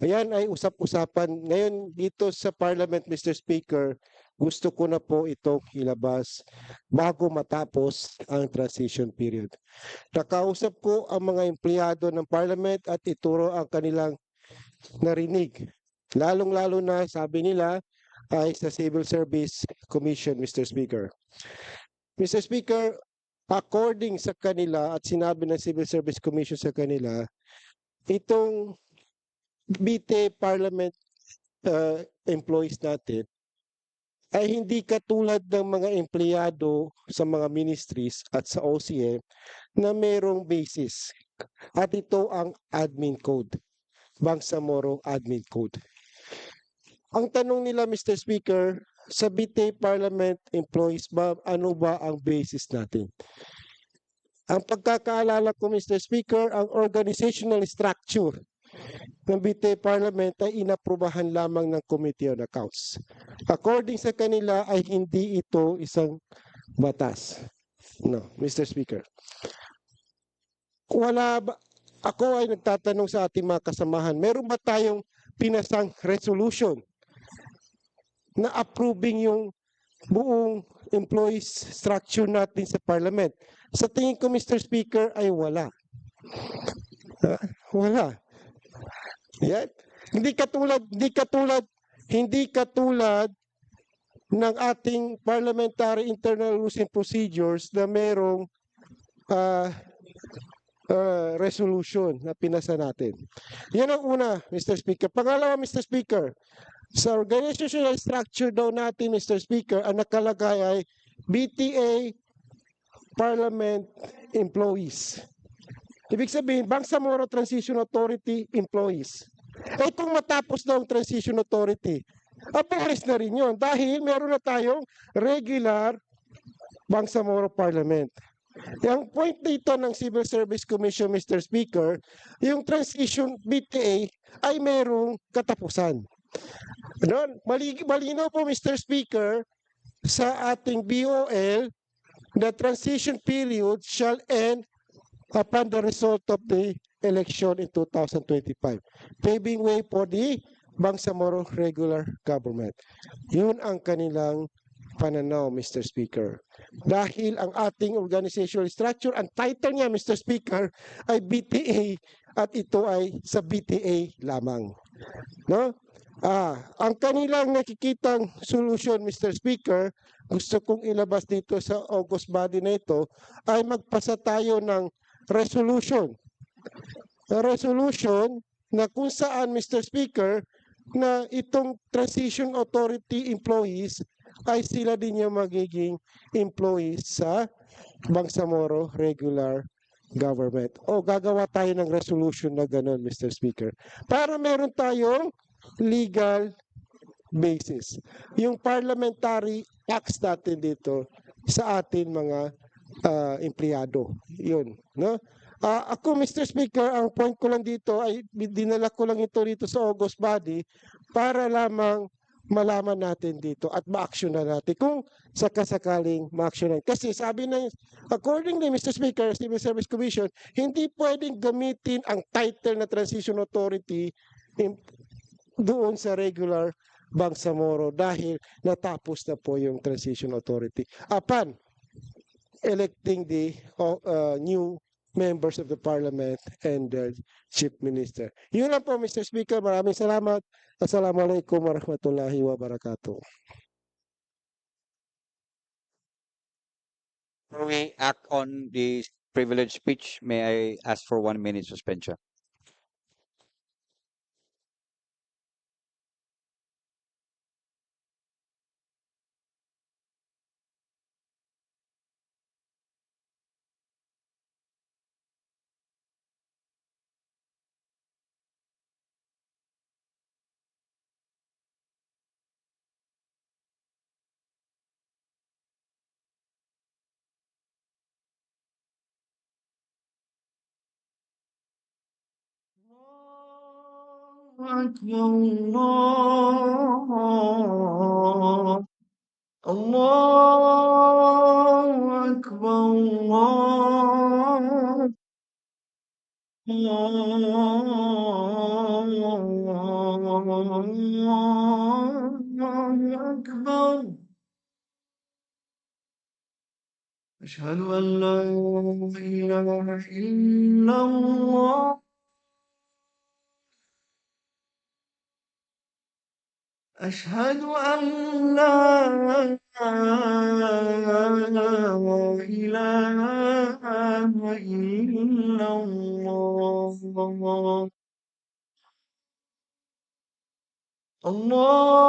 Ayan ay usap-usapan. Ngayon dito sa Parliament, Mr. Speaker, gusto ko na po itong ilabas bago matapos ang transition period. Nakausap ko ang mga empleyado ng Parliament at ituro ang kanilang narinig. Lalong-lalo na sabi nila ay sa Civil Service Commission, Mr. Speaker. Mr. Speaker, according sa kanila at sinabi ng Civil Service Commission sa kanila, itong BTA Parliament employees natin ay hindi katulad ng mga empleyado sa mga ministries at sa OCM na mayroong basis. At ito ang admin code, Bangsamoro admin code. Ang tanong nila, Mr. Speaker, sa BTA Parliament employees ba, ano ba ang basis natin? Ang pagkakaalala ko, Mr. Speaker, ang organizational structure ng BTA Parliament ay inaprubahan lamang ng Committee on Accounts. According sa kanila ay hindi ito isang batas. No, Mr. Speaker. Ako ay nagtatanong sa ating mga kasamahan, meron ba tayong pinasang resolution na approving yung buong employees structure natin sa Parliament? Sa tingin ko, Mr. Speaker, ay wala. Wala. Yan. Hindi katulad ng ating parliamentary internal rules and procedures na merong resolution na pinasa natin. Yan ang una, Mr. Speaker. Pangalawa, Mr. Speaker, sa organizational structure daw natin, Mr. Speaker, ang nakalagay ay BTA Parliament employees. Ibig sabihin, Bangsamoro Transition Authority employees. Eh kung matapos daw ang Transition Authority, apalis na rin yun dahil meron na tayong regular Bangsamoro Parliament. Yung point dito ng Civil Service Commission, Mr. Speaker, yung transition BTA ay merong katapusan. Malinaw po, Mr. Speaker, sa ating BOL, the transition period shall end upon the result of the election in 2025, paving way for the Bangsamoro regular government. Yun ang kanilang pananaw, Mr. Speaker. Dahil ang ating organizational structure, ang title niya, Mr. Speaker, ay BTA at ito ay sa BTA lamang. No? Ang kanilang nakikitang solution, Mr. Speaker, gusto kong ilabas dito sa August body na ito, ay magpasa tayo ng resolution. A resolution na kung saan, Mr. Speaker, na itong transition authority employees ay sila din yung magiging employees sa Bangsamoro regular government. O gagawa tayo ng resolution na gano'n, Mr. Speaker, para meron tayong legal basis. Yung parliamentary acts natin dito sa atin mga empleyado. Yun, no? Ako, Mr. Speaker, ang point ko lang dito ay dinala ko lang ito dito sa August body para lamang malaman natin dito at ma-action na natin kung sakasakaling ma-action na. Kasi sabi na, accordingly, Mr. Speaker, Civil Service Commission, hindi pwedeng gamitin ang title na Transition Authority doon sa regular Bangsamoro dahil natapos na po yung Transition Authority upon electing the new members of the Parliament and the Chief Minister. Yun lang po, Mr. Speaker. Maraming salamat. Assalamualaikum warahmatullahi wabarakatuh. Before we act on the privilege speech, may I ask for 1 minute suspension? الله أكبر الله الله أكبر أشهد أن لا إله إلا الله أشهد أن لا إله إلا الله الله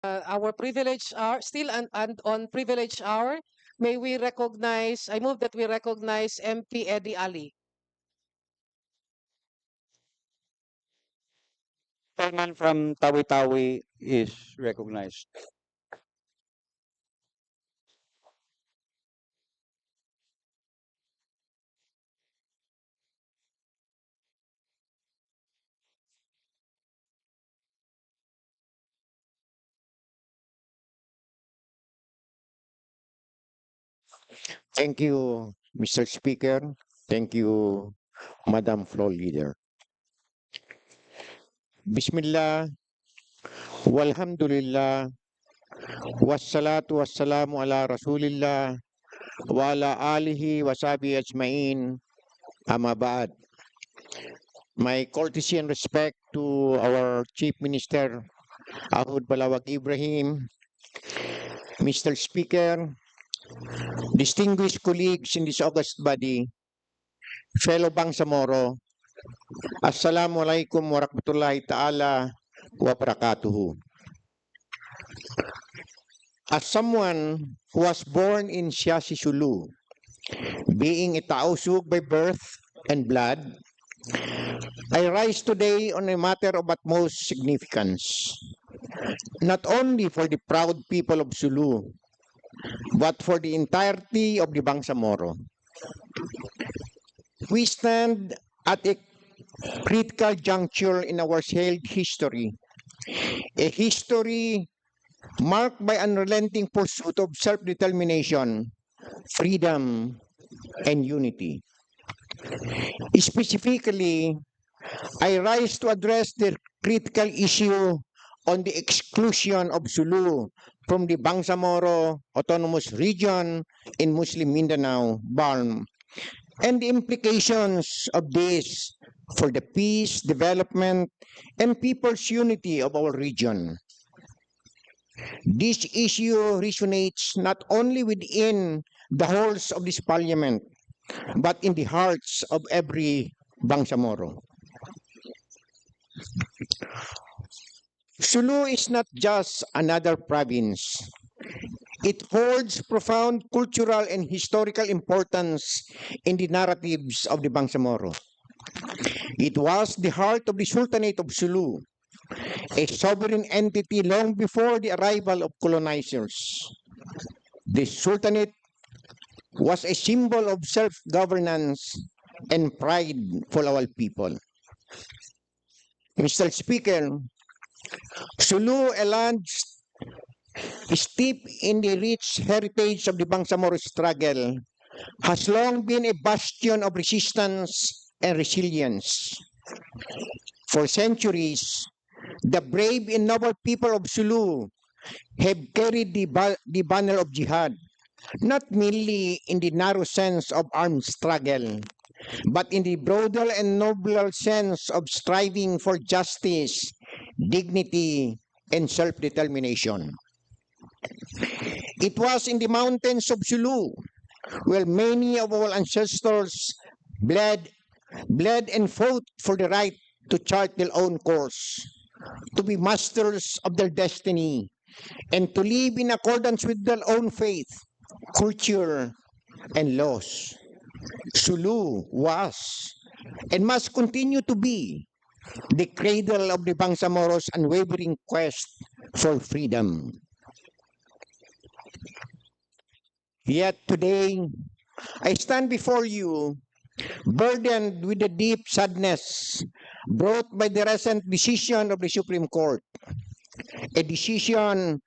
Our privilege hour, still and on privilege hour, may we recognize, I move that we recognize MP Eddie Ali. Chairman from Tawi-Tawi is recognized. Thank you, Mr. Speaker. Thank you, Madam Floor Leader. Bismillah, walhamdulillah, wassalatu wassalamu ala rasulillah, وعلى آله وصحبه أجمعين أما بعد. My courtesy and respect to our Chief Minister Ahud Balawag Ibrahim, Mr. Speaker, distinguished colleagues in this august body, fellow Bangsamoro, Assalamualaikum warahmatullahi ta'ala wa barakatuhu. As someone who was born in Siasi Sulu, being a Tausug by birth and blood, I rise today on a matter of utmost significance, not only for the proud people of Sulu, but for the entirety of the Bangsamoro. We stand at a critical juncture in our shared history, a history marked by unrelenting pursuit of self-determination, freedom, and unity. Specifically, I rise to address the critical issue on the exclusion of Sulu from the Bangsamoro Autonomous Region in Muslim Mindanao, BARM, and the implications of this for the peace, development, and people's unity of our region. This issue resonates not only within the halls of this parliament, but in the hearts of every Bangsamoro. Sulu is not just another province. It holds profound cultural and historical importance in the narratives of the Bangsamoro. It was the heart of the Sultanate of Sulu, a sovereign entity long before the arrival of colonizers. The Sultanate was a symbol of self-governance and pride for our people. Mr. Speaker, Sulu, a land steeped in the rich heritage of the Bangsamoro struggle, has long been a bastion of resistance and resilience. For centuries, the brave and noble people of Sulu have carried the banner of jihad, not merely in the narrow sense of armed struggle, but in the broader and nobler sense of striving for justice, dignity, and self-determination. It was in the mountains of Sulu where many of our ancestors bled and fought for the right to chart their own course, to be masters of their destiny, and to live in accordance with their own faith, culture, and laws. Sulu was and must continue to be the cradle of the Bangsamoro's unwavering quest for freedom. Yet today, I stand before you burdened with the deep sadness brought by the recent decision of the Supreme Court, a decision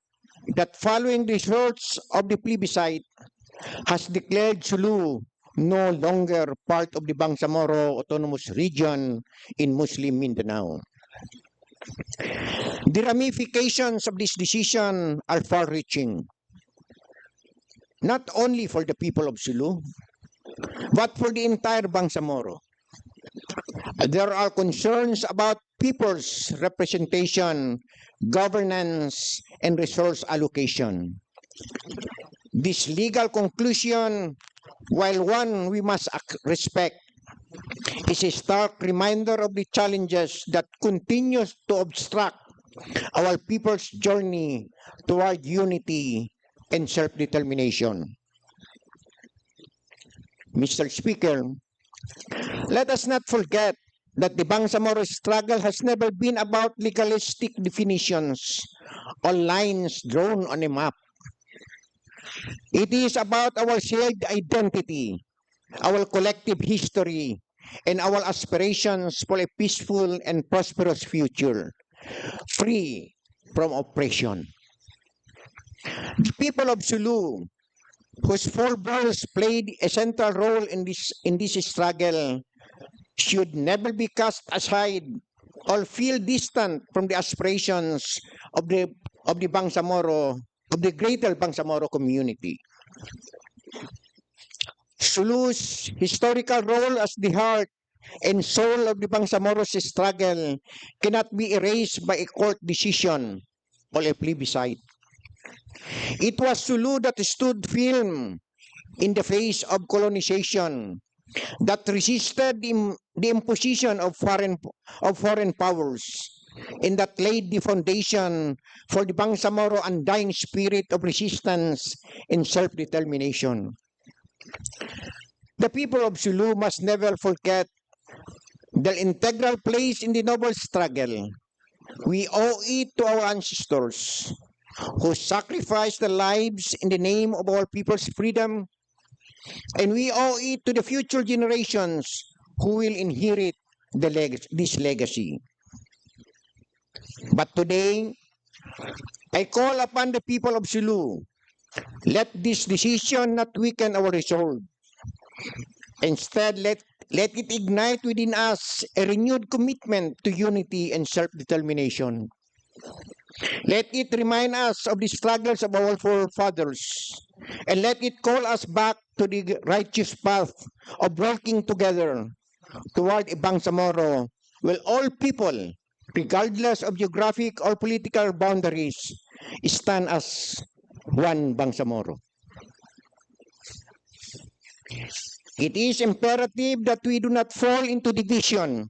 that following the results of the plebiscite has declared Sulu no longer part of the Bangsamoro Autonomous Region in Muslim Mindanao. The ramifications of this decision are far-reaching, not only for the people of Sulu, but for the entire Bangsamoro. There are concerns about people's representation, governance, and resource allocation. This legal conclusion, while one we must respect, is a stark reminder of the challenges that continues to obstruct our people's journey toward unity and self-determination. Mr. Speaker, let us not forget that the Bangsamoro struggle has never been about legalistic definitions or lines drawn on a map. It is about our shared identity, our collective history, and our aspirations for a peaceful and prosperous future, free from oppression. The people of Sulu, whose forebears played a central role in this struggle, should never be cast aside or feel distant from the aspirations of the Bangsamoro, of the greater Bangsamoro community. Sulu's historical role as the heart and soul of the Bangsamoro's struggle cannot be erased by a court decision or a plebiscite. It was Sulu that stood firm in the face of colonization, that resisted the imposition of foreign powers, and that laid the foundation for the Bangsamoro undying spirit of resistance and self-determination. The people of Sulu must never forget their integral place in the noble struggle. We owe it to our ancestors who sacrificed their lives in the name of our people's freedom, and we owe it to the future generations who will inherit this legacy. But today, I call upon the people of Sulu, let this decision not weaken our resolve. Instead, let it ignite within us a renewed commitment to unity and self-determination. Let it remind us of the struggles of our forefathers, and let it call us back to the righteous path of working together toward a Bangsamoro where all people, regardless of geographic or political boundaries, stand as one Bangsamoro. It is imperative that we do not fall into division,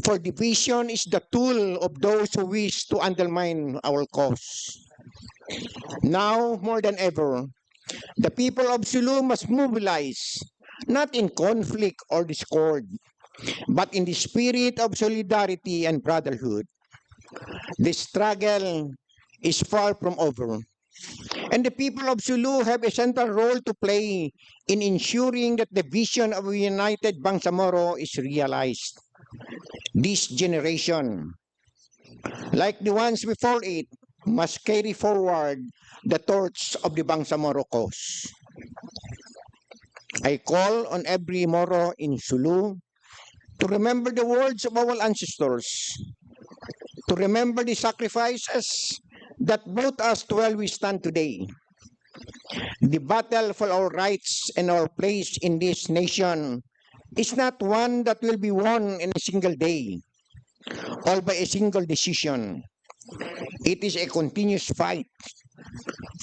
for division is the tool of those who wish to undermine our cause. Now, more than ever, the people of Sulu must mobilize, not in conflict or discord, but in the spirit of solidarity and brotherhood. The struggle is far from over, and the people of Sulu have a central role to play in ensuring that the vision of a united Bangsamoro is realized. This generation, like the ones before it, must carry forward the torch of the Bangsamoro cause. I call on every Moro in Sulu to remember the words of our ancestors, to remember the sacrifices that brought us to where we stand today. The battle for our rights and our place in this nation is not one that will be won in a single day or by a single decision. It is a continuous fight,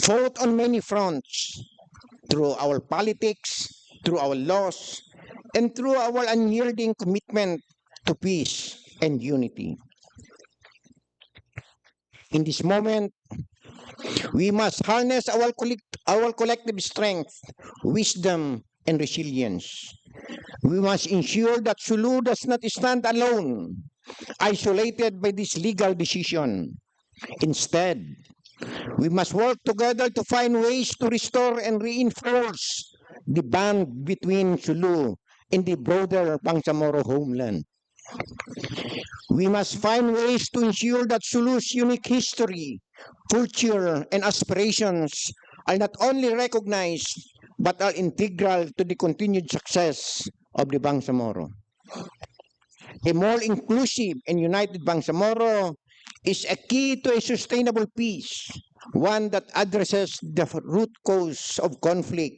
fought on many fronts, through our politics, through our laws, and through our unyielding commitment to peace and unity. In this moment, we must harness our collective strength, wisdom, and resilience. We must ensure that Sulu does not stand alone, isolated by this legal decision. Instead, we must work together to find ways to restore and reinforce the bond between Sulu and the broader Bangsamoro homeland. We must find ways to ensure that Sulu's unique history, culture, and aspirations are not only recognized but are integral to the continued success of the Bangsamoro. A more inclusive and united Bangsamoro is a key to a sustainable peace, one that addresses the root cause of conflict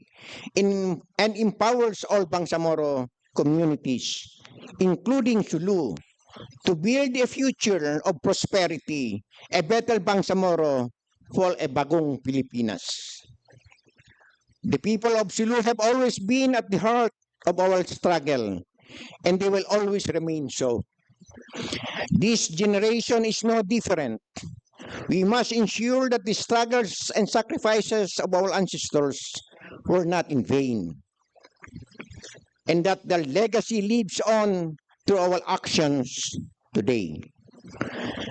and empowers all Bangsamoro communities, including Sulu, to build a future of prosperity, a better Bangsamoro for a bagong Pilipinas. The people of Sulu have always been at the heart of our struggle, and they will always remain so. This generation is no different. We must ensure that the struggles and sacrifices of our ancestors were not in vain, and that their legacy lives on through our actions today.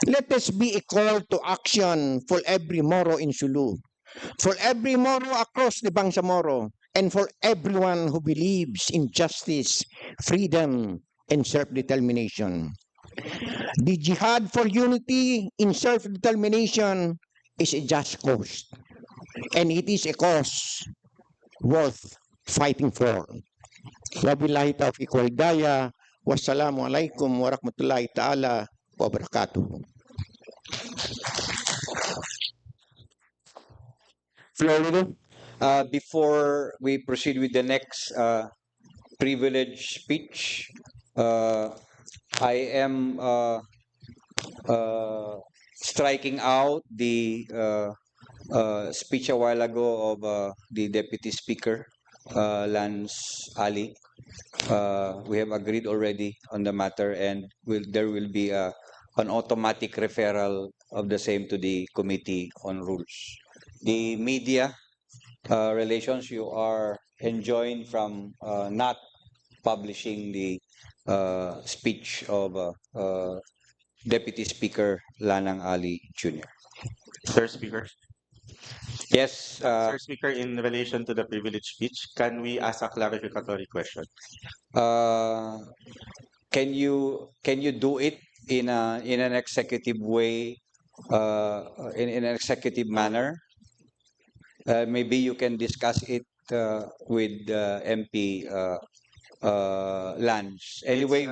Let us be a call to action for every Moro in Sulu, for every Moro across the Bangsamoro, and for everyone who believes in justice, freedom, and self-determination. The jihad for unity in self-determination is a just cause, and it is a cause worth fighting for. Wabillahi taufiq wal hidayah. Wassalamu alaikum warahmatullahi ta'ala wabarakatuh. Floor leader. Before we proceed with the next privilege speech, I am striking out the speech a while ago of the Deputy Speaker, Lance Ali. We have agreed already on the matter, and there will be an automatic referral of the same to the Committee on Rules. The media relations, you are enjoined from not publishing the speech of Deputy Speaker Lanang Ali Jr. Sir Speaker. Yes, Sir Speaker, in relation to the privilege speech, can we ask a clarificatory question? can you do it in an executive way, in an executive manner? Maybe you can discuss it with MP Lance. Anyway,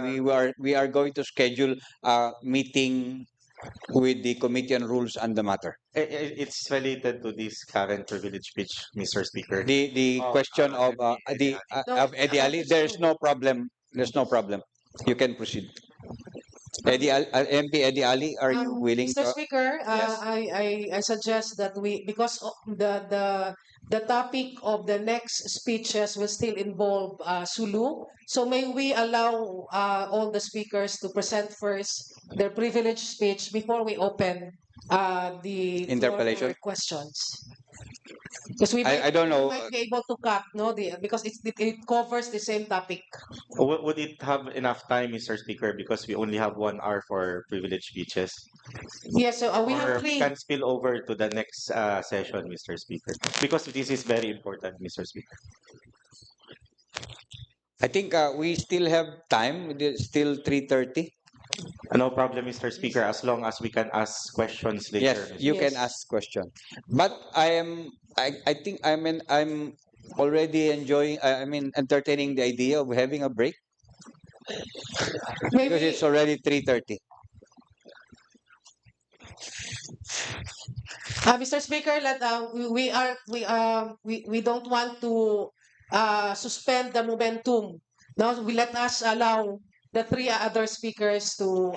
we are going to schedule a meeting with the Committee on Rules on the matter. It's related to this current privilege speech, Mr. Speaker. The question of Eddie Ali, there's no problem. There's no problem. You can proceed. MP Eddie Ali, are you willing Mr. to? Speaker, Yes. I suggest that because the topic of the next speeches will still involve Sulu. So may we allow all the speakers to present first their privileged speech before we open the floor Interpolation? for questions. Because we might, I don't know. we might be able to cut, no, because it covers the same topic. Would it have enough time, Mr. Speaker, because we only have 1 hour for privilege speeches? Yes, so we have Or three. can spill over to the next session, Mr. Speaker, because this is very important, Mr. Speaker. I think we still have time. It's still 3:30. No problem, Mr. Speaker, as long as we can ask questions later. Yes, Mr. you can Yes. ask question. But I think I'm already enjoying. I mean, entertaining the idea of having a break because Maybe it's already 3:30. Mr. Speaker, we don't want to suspend the momentum. Now we let us allow the three other speakers to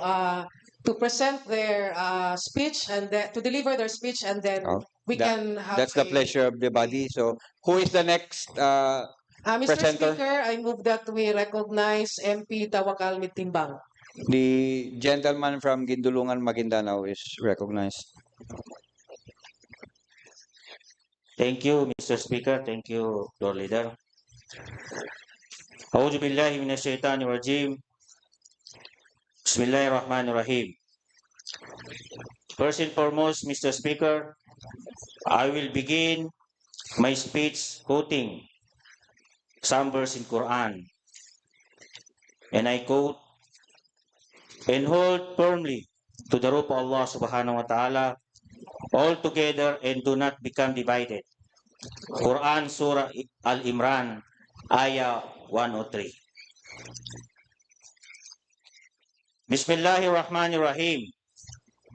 present their speech and to deliver their speech, and then Oh, we that- can have That's the pleasure of the body. So, who is the next Mr. presenter? Speaker, I move that we recognize MP Tawakal Mitimbang. The gentleman from Gindulungan, Maguindanao is recognized. Thank you, Mr. Speaker. Thank you, Lord Leader. A'udhu billahi minasyaitanir rajim. Bismillahirrahmanirrahim. First and foremost, Mr. Speaker, I will begin my speech quoting some verse in Quran. And I quote, "And hold firmly to the rope of Allah subhanahu wa ta'ala all together and do not become divided." Quran Surah Al-Imran, Ayah 103. Bismillahirrahmanirrahim.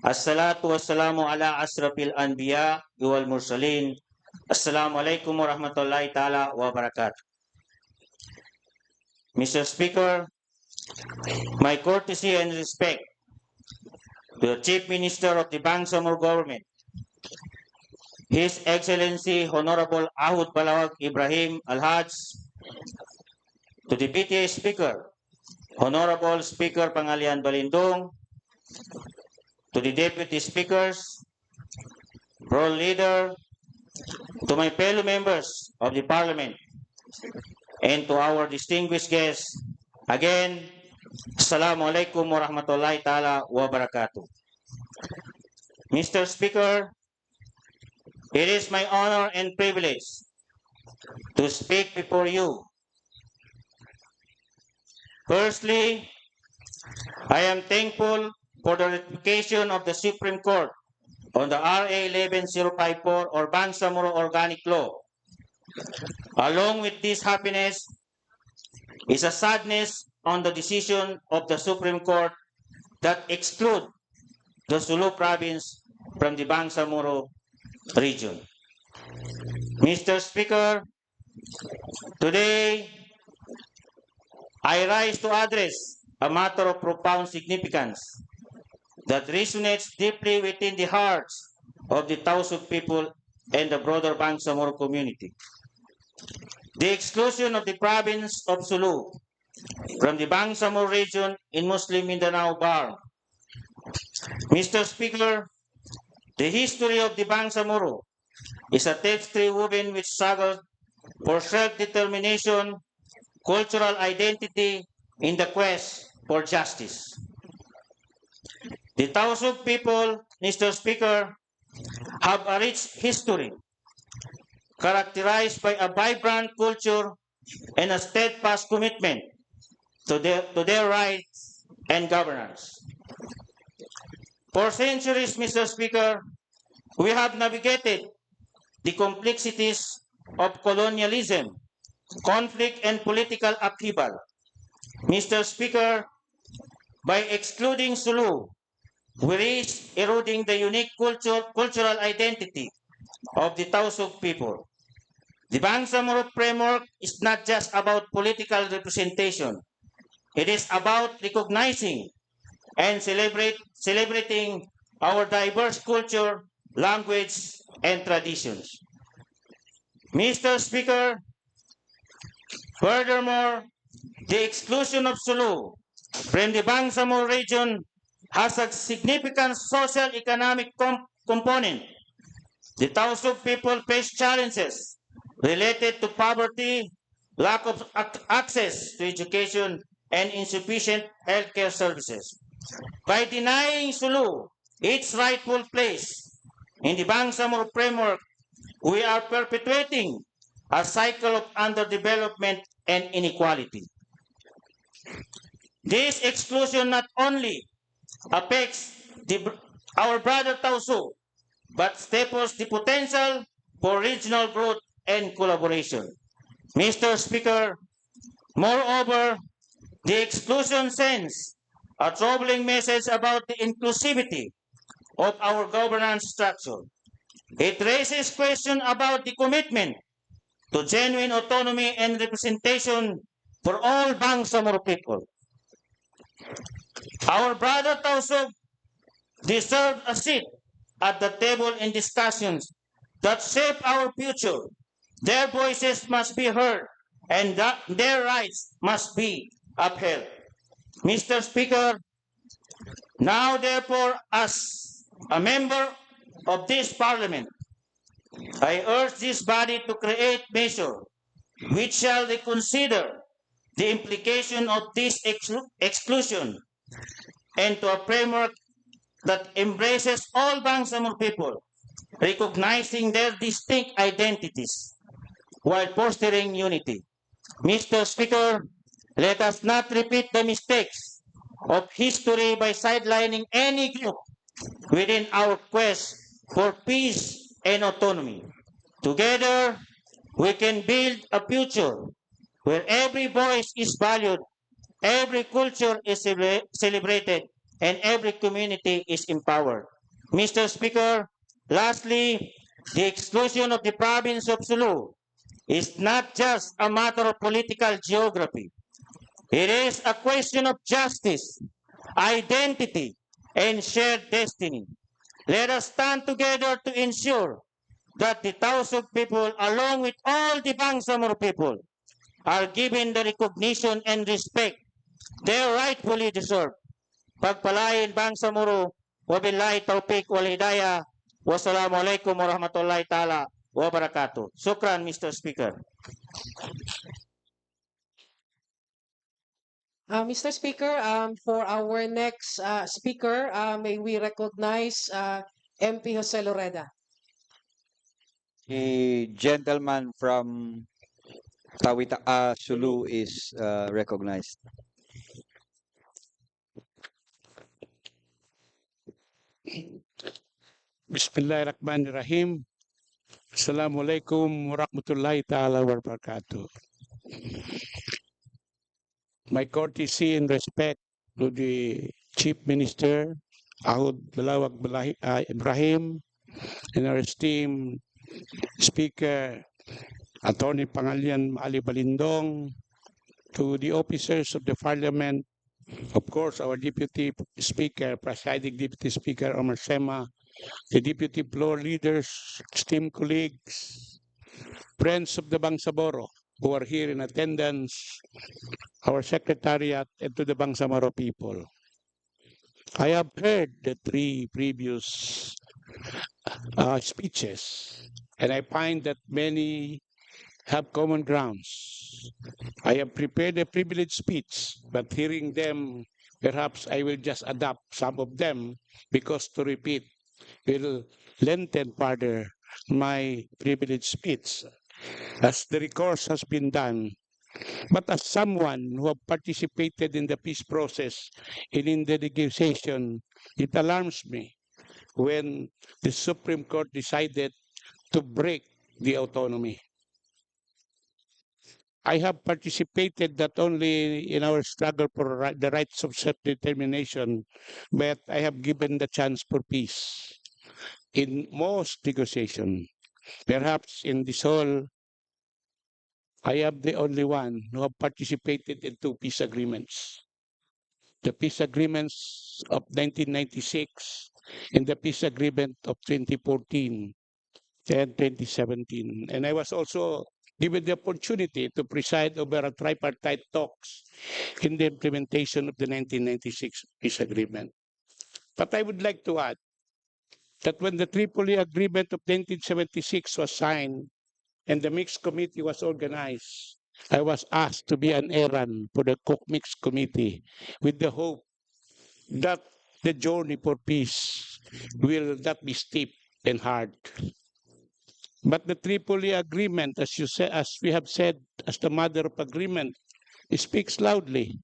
Assalatu wassalamu ala asrafil anbiya wal mursalin. Assalamualaikum warahmatullahi ta'ala wabarakatuh. Mr. Speaker, my courtesy and respect to the Chief Minister of the Bangsamoro government, His Excellency Honorable Ahud Balawag Ibrahim Al-Haj, to the BTA Speaker, Honorable Speaker Pangalian Balindong, to the Deputy Speakers, World Leader, to my fellow members of the Parliament, and to our distinguished guests, again, Assalamu alaikum warahmatullahi ta'ala wabarakatuh. Mr. Speaker, it is my honor and privilege to speak before you. Firstly, I am thankful for the ratification of the Supreme Court on the RA 11054 or Bangsamoro Organic Law. Along with this happiness is a sadness on the decision of the Supreme Court that exclude the Sulu province from the Bangsamoro region. Mr. Speaker, today I rise to address a matter of profound significance that resonates deeply within the hearts of the Tausug people and the broader Bangsamoro community. The exclusion of the province of Sulu from the Bangsamoro region in Muslim Mindanao Bar. Mr. Speaker, the history of the Bangsamoro is a tapestry woven with struggle for self-determination, cultural identity, in the quest for justice. The Tausug people, Mr. Speaker, have a rich history characterized by a vibrant culture and a steadfast commitment to their rights and governance. For centuries, Mr. Speaker, we have navigated the complexities of colonialism, conflict, and political upheaval. Mr. Speaker, by excluding Sulu, we risk eroding the unique cultural identity of the Tausug people. The Bangsamoro framework is not just about political representation. It is about recognizing and celebrating our diverse culture, language, and traditions. Mr. Speaker, furthermore, the exclusion of Sulu from the Bangsamoro region has a significant social economic component. The Tausug people face challenges related to poverty, lack of access to education, and insufficient healthcare services. By denying Sulu its rightful place in the Bangsamoro framework, we are perpetuating a cycle of underdevelopment and inequality. This exclusion not only affects our brother Tausug, but stifles the potential for regional growth and collaboration. Mr. Speaker, moreover, the exclusion sends a troubling message about the inclusivity of our governance structure. It raises questions about the commitment to genuine autonomy and representation for all Bangsamoro people. Our brother Tausug deserve a seat at the table in discussions that shape our future. Their voices must be heard and their rights must be upheld. Mr. Speaker, now therefore as a member of this Parliament, I urge this body to create measures which shall reconsider the implication of this exclusion and to a framework that embraces all Bangsamoro people, recognizing their distinct identities while fostering unity. Mr. Speaker, let us not repeat the mistakes of history by sidelining any group within our quest for peace and autonomy. Together, we can build a future where every voice is valued, every culture is celebrated, and every community is empowered. Mr. Speaker, lastly, the exclusion of the province of Sulu is not just a matter of political geography. It is a question of justice, identity, and shared destiny. Let us stand together to ensure that the Tausug people, along with all the Bangsamoro people, are given the recognition and respect they rightfully deserve. Pagpalain Bangsamoro, wabillahi taufiq wal hidayah. Wassalamualaikum warahmatullahi taala wabarakatuh. Shukran, Mr. Speaker. Mr. Speaker, for our next speaker, may we recognize MP Jose Loreda. The gentleman from Sulu is recognized. Bismillahirrahmanirrahim. Assalamualaikum warahmatullahi ta'ala wabarakatuh. My courtesy and respect to the Chief Minister, Ahud Balawag Ibrahim, and our esteemed Speaker, Attorney Pangalian Ali Balindong, to the officers of the Parliament, of course, our Deputy Speaker, Presiding Deputy Speaker Omar Sema, the Deputy Floor Leaders, esteemed colleagues, friends of the Bangsamoro who are here in attendance, our Secretariat, and to the Bangsamoro people. I have heard the three previous speeches, and I find that many have common grounds. I have prepared a privileged speech, but hearing them, perhaps I will just adapt some of them because to repeat will lengthen further my privileged speech as the recourse has been done. But as someone who have participated in the peace process and in the negotiation, it alarms me when the Supreme Court decided to break the autonomy. I have participated not only in our struggle for the rights of self-determination, but I have given the chance for peace in most negotiations. Perhaps in this whole, I am the only one who have participated in two peace agreements. The peace agreements of 1996 and the peace agreement of 2014 and 2017. And I was also given the opportunity to preside over a tripartite talks in the implementation of the 1996 peace agreement. But I would like to add that when the Tripoli Agreement of 1976 was signed and the mixed committee was organized, I was asked to be an errand for the Cook Mixed Committee with the hope that the journey for peace will not be steep and hard. But the Tripoli Agreement, as you say, as we have said, as the mother of agreement, speaks loudly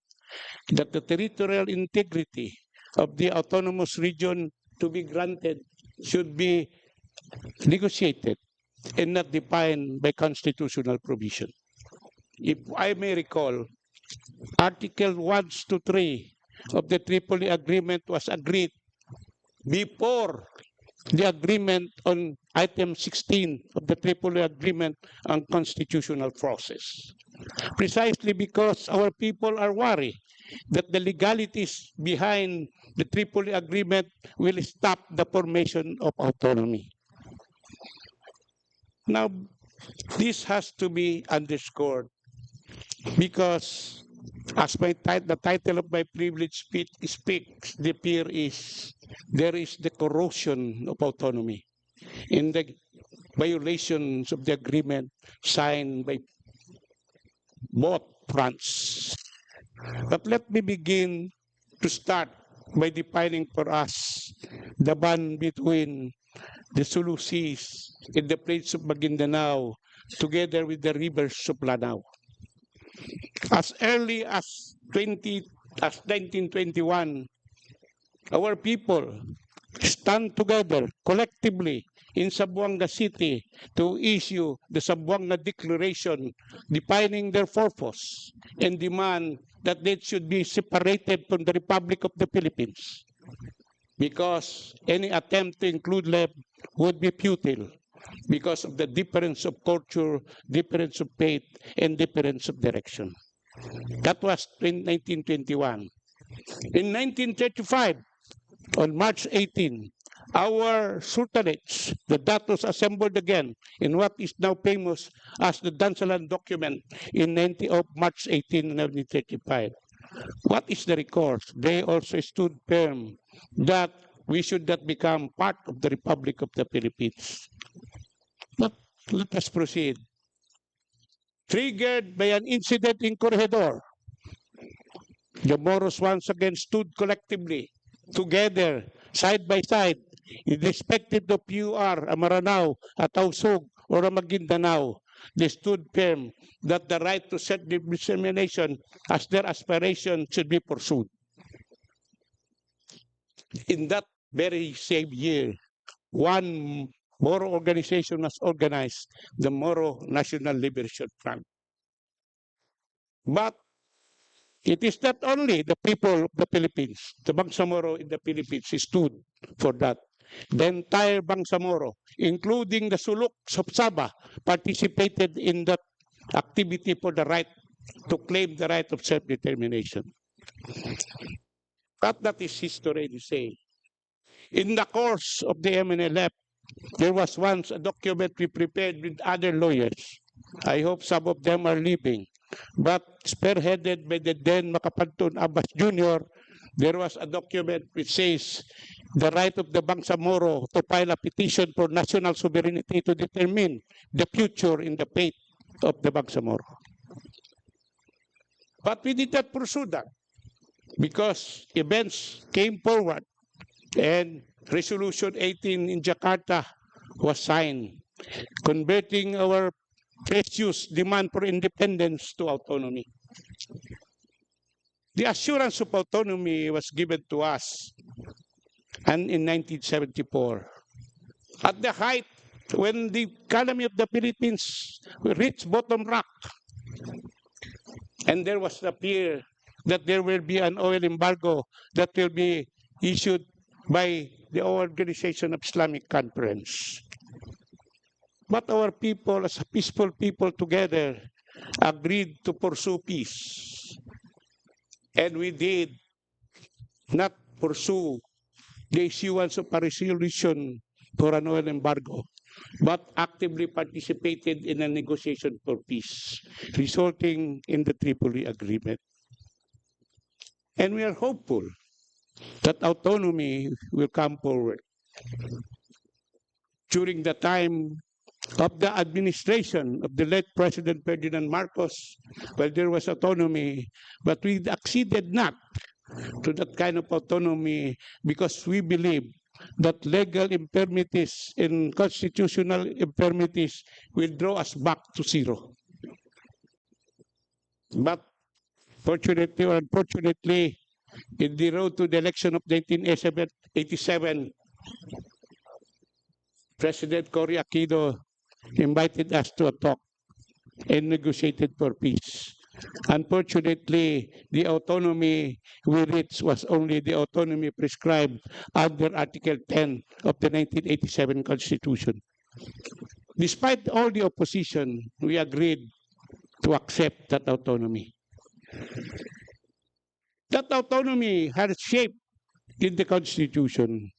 that the territorial integrity of the autonomous region to be granted should be negotiated and not defined by constitutional provision. If I may recall, Article 1 to 3 of the Tripoli Agreement was agreed before the agreement on item 16 of the Tripoli Agreement on constitutional process. Precisely because our people are worried that the legalities behind the Tripoli Agreement will stop the formation of autonomy. Now, this has to be underscored because as the title of my privilege speaks, the fear is there is the corrosion of autonomy in the violations of the agreement signed by both fronts. But let me begin to start by defining for us the bond between the Sulu Seas and the plains of Maguindanao together with the rivers of Lanao. As early as 1921, our people stand together collectively in Zamboanga City to issue the Zamboanga Declaration defining their purpose and demand that they should be separated from the Republic of the Philippines because any attempt to include them would be futile because of the difference of culture, difference of faith, and difference of direction. That was in 1921. In 1935, on March 18, our sultanates, the datos assembled again in what is now famous as the Dansalan document of March 18, 1935. What is the recourse? They also stood firm that we should not become part of the Republic of the Philippines. But let us proceed. Triggered by an incident in Corregidor, the Moros once again stood collectively, together, side by side, irrespective of you are a Maranao, a Tausug, or a Maguindanao. They stood firm that the right to self-determination as their aspiration should be pursued. In that very same year, one Moro organization was organized, the Moro National Liberation Front. But it is not only the people of the Philippines, the Bangsamoro in the Philippines stood for that. the entire Bangsamoro, including the Suluk of Sabah, participated in that activity for the right to claim the right of self-determination. But that is history, you say. In the course of the MNLF, there was once a document we prepared with other lawyers. I hope some of them are living. But spearheaded by the then Makapantun Abbas Jr., there was a document which says the right of the Bangsamoro to file a petition for national sovereignty to determine the future in the fate of the Bangsamoro. But we did not pursue that because events came forward and Resolution 18 in Jakarta was signed, converting our precious demand for independence to autonomy. The assurance of autonomy was given to us and in 1974. At the height, when the economy of the Philippines reached bottom rock, and there was the fear that there will be an oil embargo that will be issued by the Organization of Islamic Conference. But our people, as a peaceful people together, agreed to pursue peace. And we did not pursue the issuance of a resolution for an oil embargo, but actively participated in a negotiation for peace, resulting in the Tripoli Agreement. And we are hopeful that autonomy will come forward. During the time of the administration of the late President Ferdinand Marcos, well, there was autonomy, but we acceded not to that kind of autonomy because we believe that legal infirmities and constitutional infirmities will draw us back to zero. But fortunately or unfortunately, in the road to the election of 1987, President Cory Aquino invited us to a talk and negotiated for peace. Unfortunately, the autonomy we reached was only the autonomy prescribed under Article 10 of the 1987 Constitution. Despite all the opposition, we agreed to accept that autonomy. That autonomy has shape in the Constitution,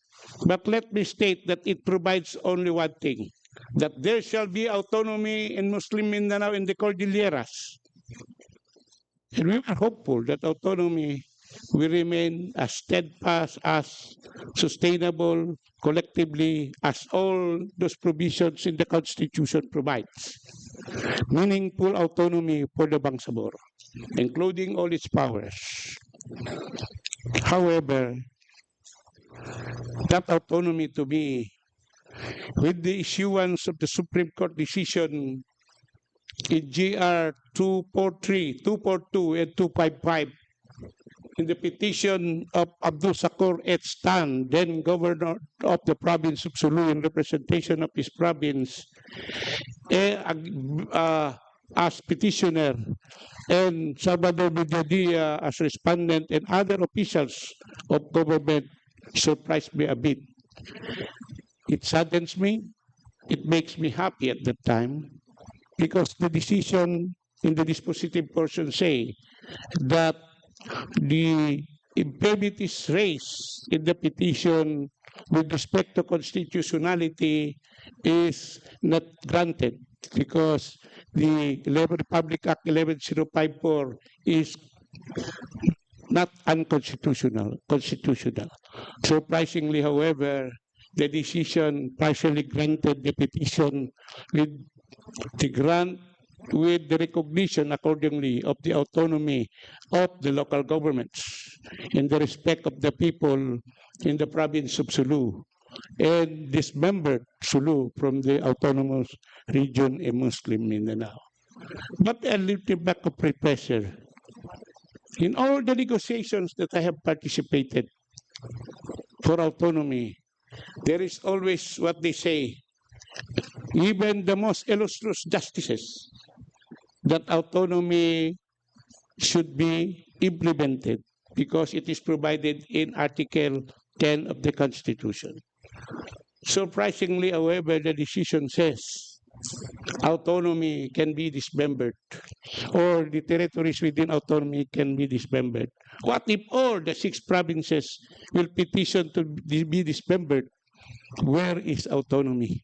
but let me state that it provides only one thing, that there shall be autonomy in Muslim Mindanao in the Cordilleras. And we are hopeful that autonomy will remain as steadfast, as sustainable, collectively, as all those provisions in the Constitution provides. Meaningful autonomy for the Bangsamoro, including all its powers. However, that autonomy to me, with the issuance of the Supreme Court decision in GR 243, 242, and 255, in the petition of Abdul Sakur H. Tan, then governor of the province of Sulu in representation of his province, as petitioner, and Salvador Mediadia as respondent, and other officials of government surprised me a bit. It saddens me. It makes me happy at that time because the decision in the dispositive portion say that the infirmities raised in the petition with respect to constitutionality is not granted because the Republic Act 11054 is not unconstitutional, constitutional. Surprisingly, however, the decision partially granted the petition with the grant with the recognition accordingly of the autonomy of the local governments in the respect of the people in the province of Sulu and dismembered Sulu from the autonomous region in Muslim Mindanao. But a little back of pressure. In all the negotiations that I have participated for autonomy, there is always what they say, even the most illustrious justices, that autonomy should be implemented because it is provided in Article 10 of the Constitution. Surprisingly, however, the decision says autonomy can be dismembered, or the territories within autonomy can be dismembered. What if all the 6 provinces will petition to be dismembered? Where is autonomy?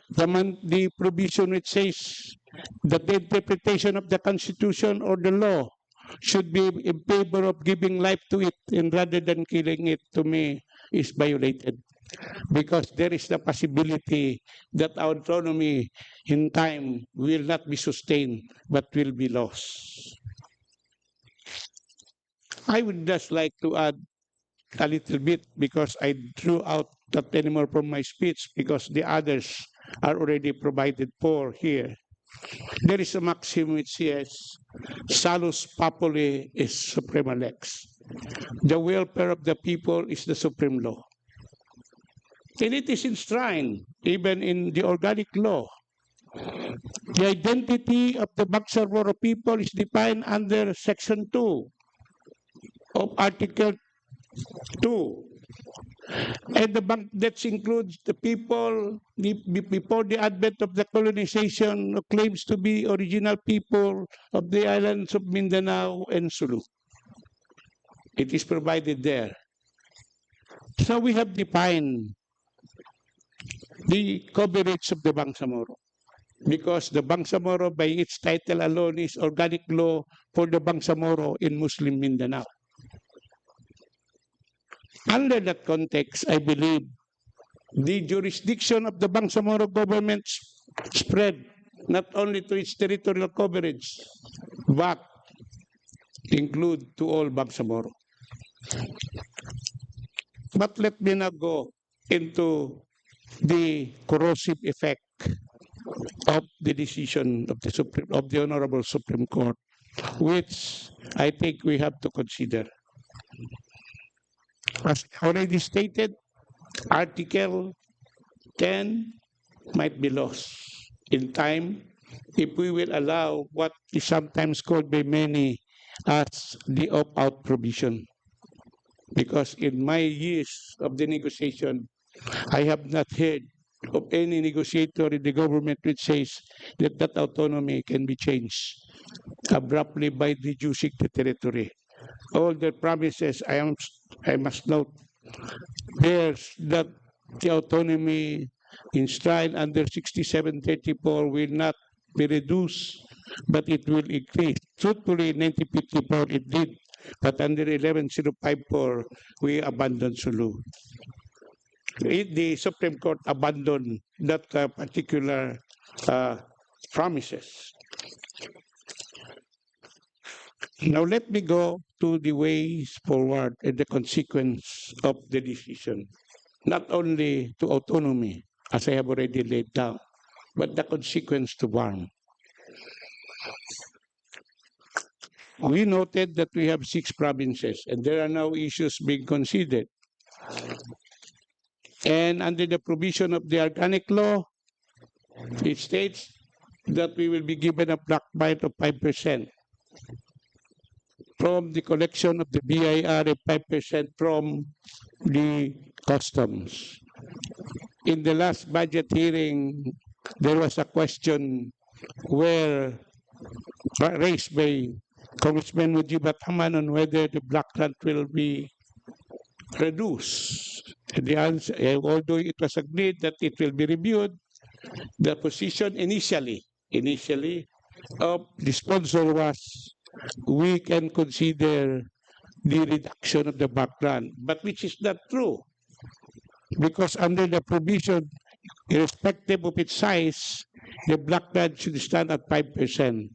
The provision which says that the interpretation of the Constitution or the law should be in favor of giving life to it and rather than killing it, to me, is violated. Because there is the possibility that autonomy in time will not be sustained but will be lost. I would just like to add a little bit because I drew out that anymore from my speech because the others are already provided for here. There is a maxim which says, salus populi is suprema lex. The welfare of the people is the supreme law. And it is enshrined even in the organic law. The identity of the Bangsamoro people is defined under Section 2 of Article 2. And that includes the people before the advent of the colonization who claims to be original people of the islands of Mindanao and Sulu. It is provided there. So we have defined the coverage of the Bangsamoro because the Bangsamoro by its title alone is organic law for the Bangsamoro in Muslim Mindanao. Under that context, I believe the jurisdiction of the Bangsamoro government spread not only to its territorial coverage, but include to all Bangsamoro. But let me now go into the corrosive effect of the decision of the Honorable Supreme Court, which I think we have to consider. As already stated, Article 10 might be lost in time if we will allow what is sometimes called by many as the opt-out provision. Because in my years of the negotiation, I have not heard of any negotiator in the government which says that that autonomy can be changed abruptly by reducing the territory. All the promises, I must note, there's that the autonomy enshrined under 6734 will not be reduced, but it will increase. Truthfully, in 1954 it did, but under 11054 we abandoned Sulu. The Supreme Court abandoned that particular promises. Now let me go to the ways forward and the consequence of the decision, not only to autonomy, as I have already laid down, but the consequence to BARM. We noted that we have 6 provinces, and there are now issues being considered. And under the provision of the organic law, it states that we will be given a black bite of 5% from the collection of the BIR and 5% from the customs. In the last budget hearing, there was a question raised by Congressman Mujibat Haman on whether the black rent will be reduced. The answer, although it was agreed that it will be reviewed, the position initially of the sponsor was we can consider the reduction of the background, but which is not true. Because under the provision, irrespective of its size, the black band should stand at 5%,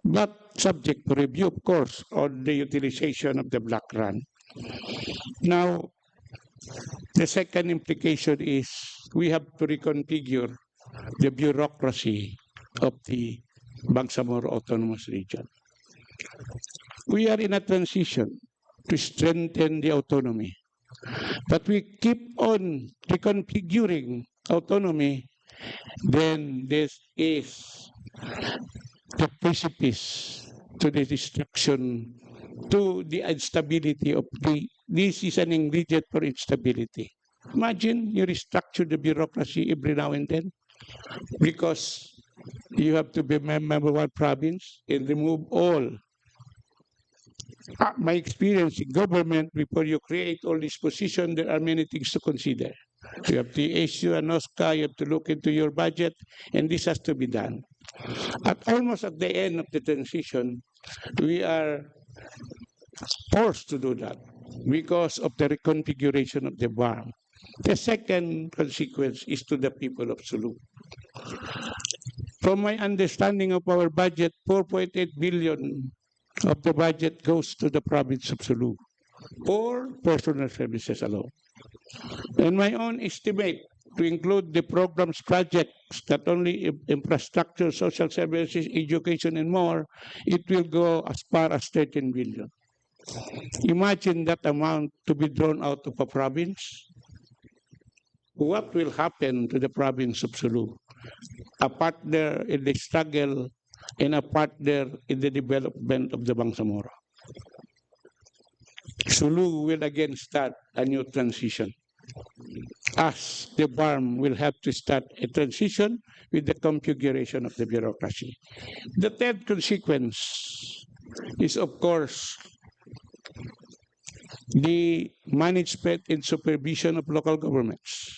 but subject to review, of course, on the utilization of the black run. Now, the second implication is we have to reconfigure the bureaucracy of the Bangsamoro Autonomous Region. We are in a transition to strengthen the autonomy, but we keep on reconfiguring autonomy, then this is the precipice to the destruction, to the instability of the this is an ingredient for instability. Imagine you restructure the bureaucracy every now and then because you have to be member one province and remove all. My experience in government, before you create all these positions, there are many things to consider. You have to issue an OSCA, you have to look into your budget, and this has to be done. Almost at the end of the transition, we are forced to do that because of the reconfiguration of the BARM. The second consequence is to the people of Sulu. From my understanding of our budget, 4.8 billion of the budget goes to the province of Sulu for personal services alone. And my own estimate to include the programs projects, not only infrastructure, social services, education, and more, it will go as far as 13 billion. Imagine that amount to be drawn out of a province. What will happen to the province of Sulu? A partner in the struggle and a partner in the development of the Bangsamoro. Sulu will again start a new transition, as the BARM will have to start a transition with the configuration of the bureaucracy. The third consequence is, of course, the management and supervision of local governments.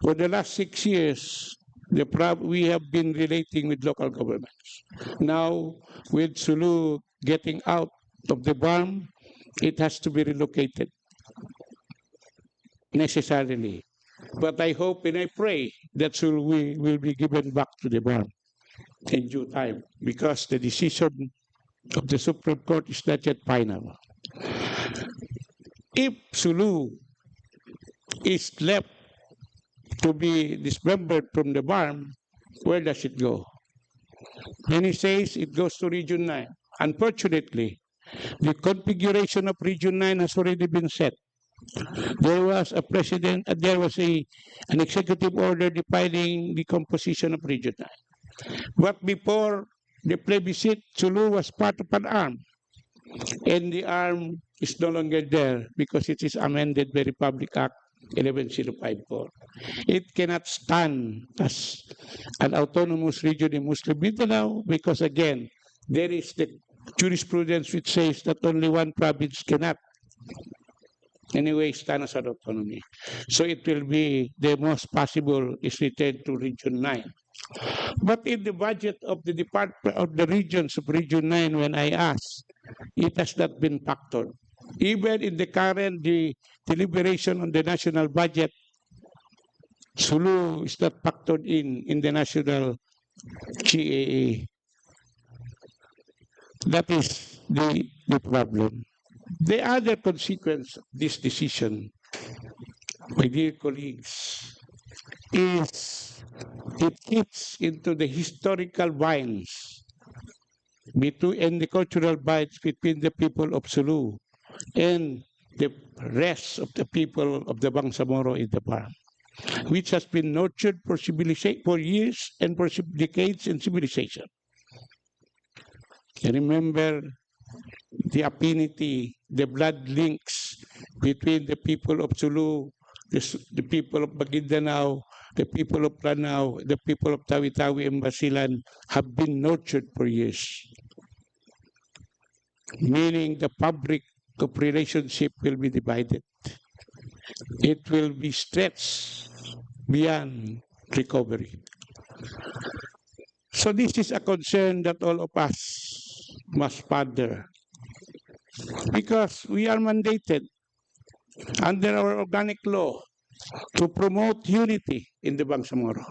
For the last 6 years, we have been relating with local governments. Now, with Sulu getting out of the BARM, it has to be relocated necessarily. But I hope and I pray that Sulu will be given back to the BARM in due time, because the decision of the Supreme Court is not yet final. If Sulu is left to be dismembered from the BARM, where does it go? Many says it goes to Region 9. Unfortunately, the configuration of Region 9 has already been set. There was an executive order defining the composition of Region 9. But before the plebiscite, Sulu was part of an arm. And the arm is no longer there because it is amended by Republic Act 11054. It cannot stand as an autonomous region in Muslim Mindanao because, again, there is the jurisprudence which says that only one province cannot anyway stand as an autonomy. So it will be the most possible is returned to Region 9. But in the budget of the department of the regions of Region 9, when I asked, it has not been factored. Even in the current deliberation on the national budget, Sulu is not factored in the national GAA. That is the problem. The other consequence of this decision, my dear colleagues, is it hits into the historical binds and the cultural binds between the people of Sulu and the rest of the people of the Bangsamoro in the BARM, which has been nurtured for years and for decades in civilization. I remember the affinity, the blood links between the people of Sulu, the people of Maguindanao, the people of Lanao, the people of Tawi-Tawi and Basilan have been nurtured for years. Meaning the fabric of relationship will be divided. It will be stretched beyond recovery. So this is a concern that all of us must ponder, because we are mandated under our organic law to promote unity in the Bangsamoro.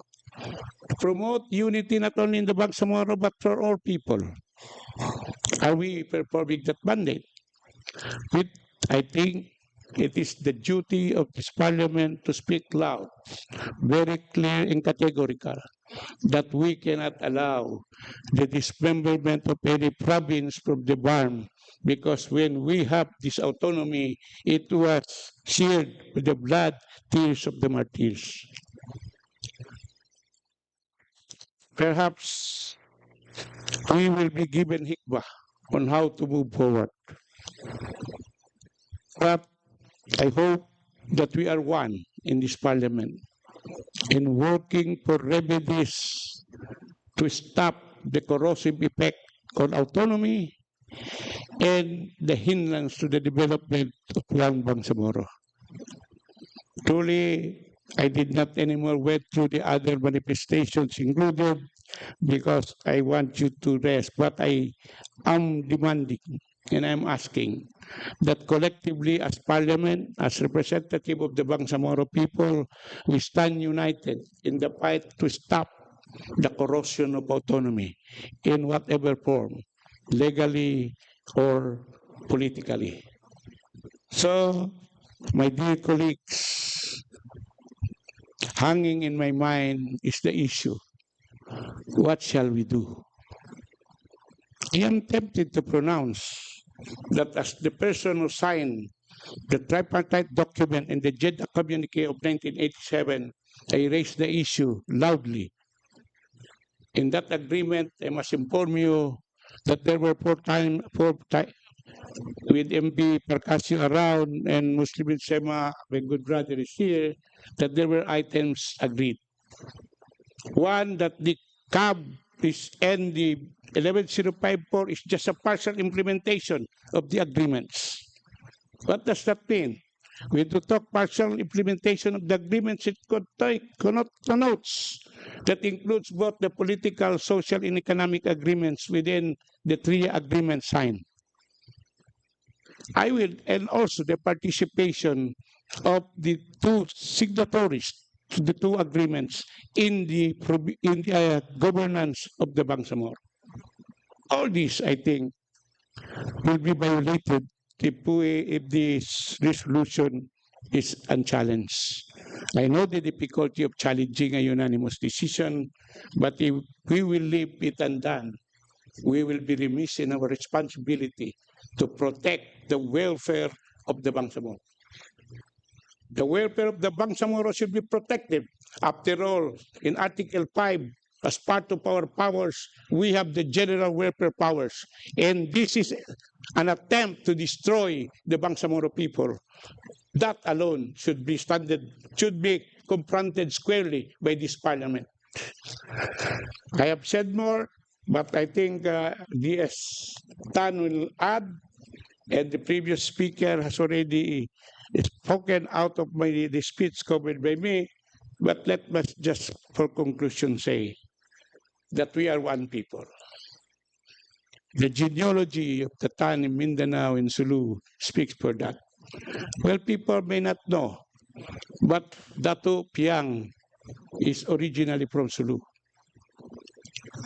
To promote unity not only in the Bangsamoro but for all people. Are we performing that mandate? I think it is the duty of this parliament to speak loud, very clear and categorical, that we cannot allow the dismemberment of any province from the BARM, because when we have this autonomy, it was sealed with the blood, tears of the martyrs. Perhaps we will be given hikmah on how to move forward. But I hope that we are one in this parliament in working for remedies to stop the corrosive effect on autonomy and the hindrance to the development of young Bangsamoro. Truly, I did not anymore went through the other manifestations included because I want you to rest. But I am demanding and I'm asking that collectively as parliament, as representative of the Bangsamoro people, we stand united in the fight to stop the corrosion of autonomy in whatever form, legally or politically. So, my dear colleagues, hanging in my mind is the issue. What shall we do? I am tempted to pronounce that as the person who signed the tripartite document in the Jeddah Communique of 1987, I raised the issue loudly. In that agreement, I must inform you that there were four times with MB Percasio around and Muslim Sema, my good brother is here, that there were items agreed. One, that the CAB is and the 11054 is just a partial implementation of the agreements. What does that mean? When to talk partial implementation of the agreements, it connotes that includes both the political, social, and economic agreements within the three agreements signed. I will, and also the participation of the two signatories to the two agreements in the governance of the Bangsamoro. All these, I think, will be violated if this resolution is unchallenged. I know the difficulty of challenging a unanimous decision, but if we will leave it undone, we will be remiss in our responsibility to protect the welfare of the Bangsamoro. The welfare of the Bangsamoro should be protected. After all, in Article 5, as part of our powers, we have the general welfare powers. And this is an attempt to destroy the Bangsamoro people. That alone should be confronted squarely by this parliament. I have said more, but I think DS Tan will add, and the previous speaker has already spoken out of the speech covered by me. But let us just, for conclusion, say that we are one people. The genealogy of the Tan in Mindanao and Sulu speaks for that. Well, people may not know, but Dato Piang is originally from Sulu.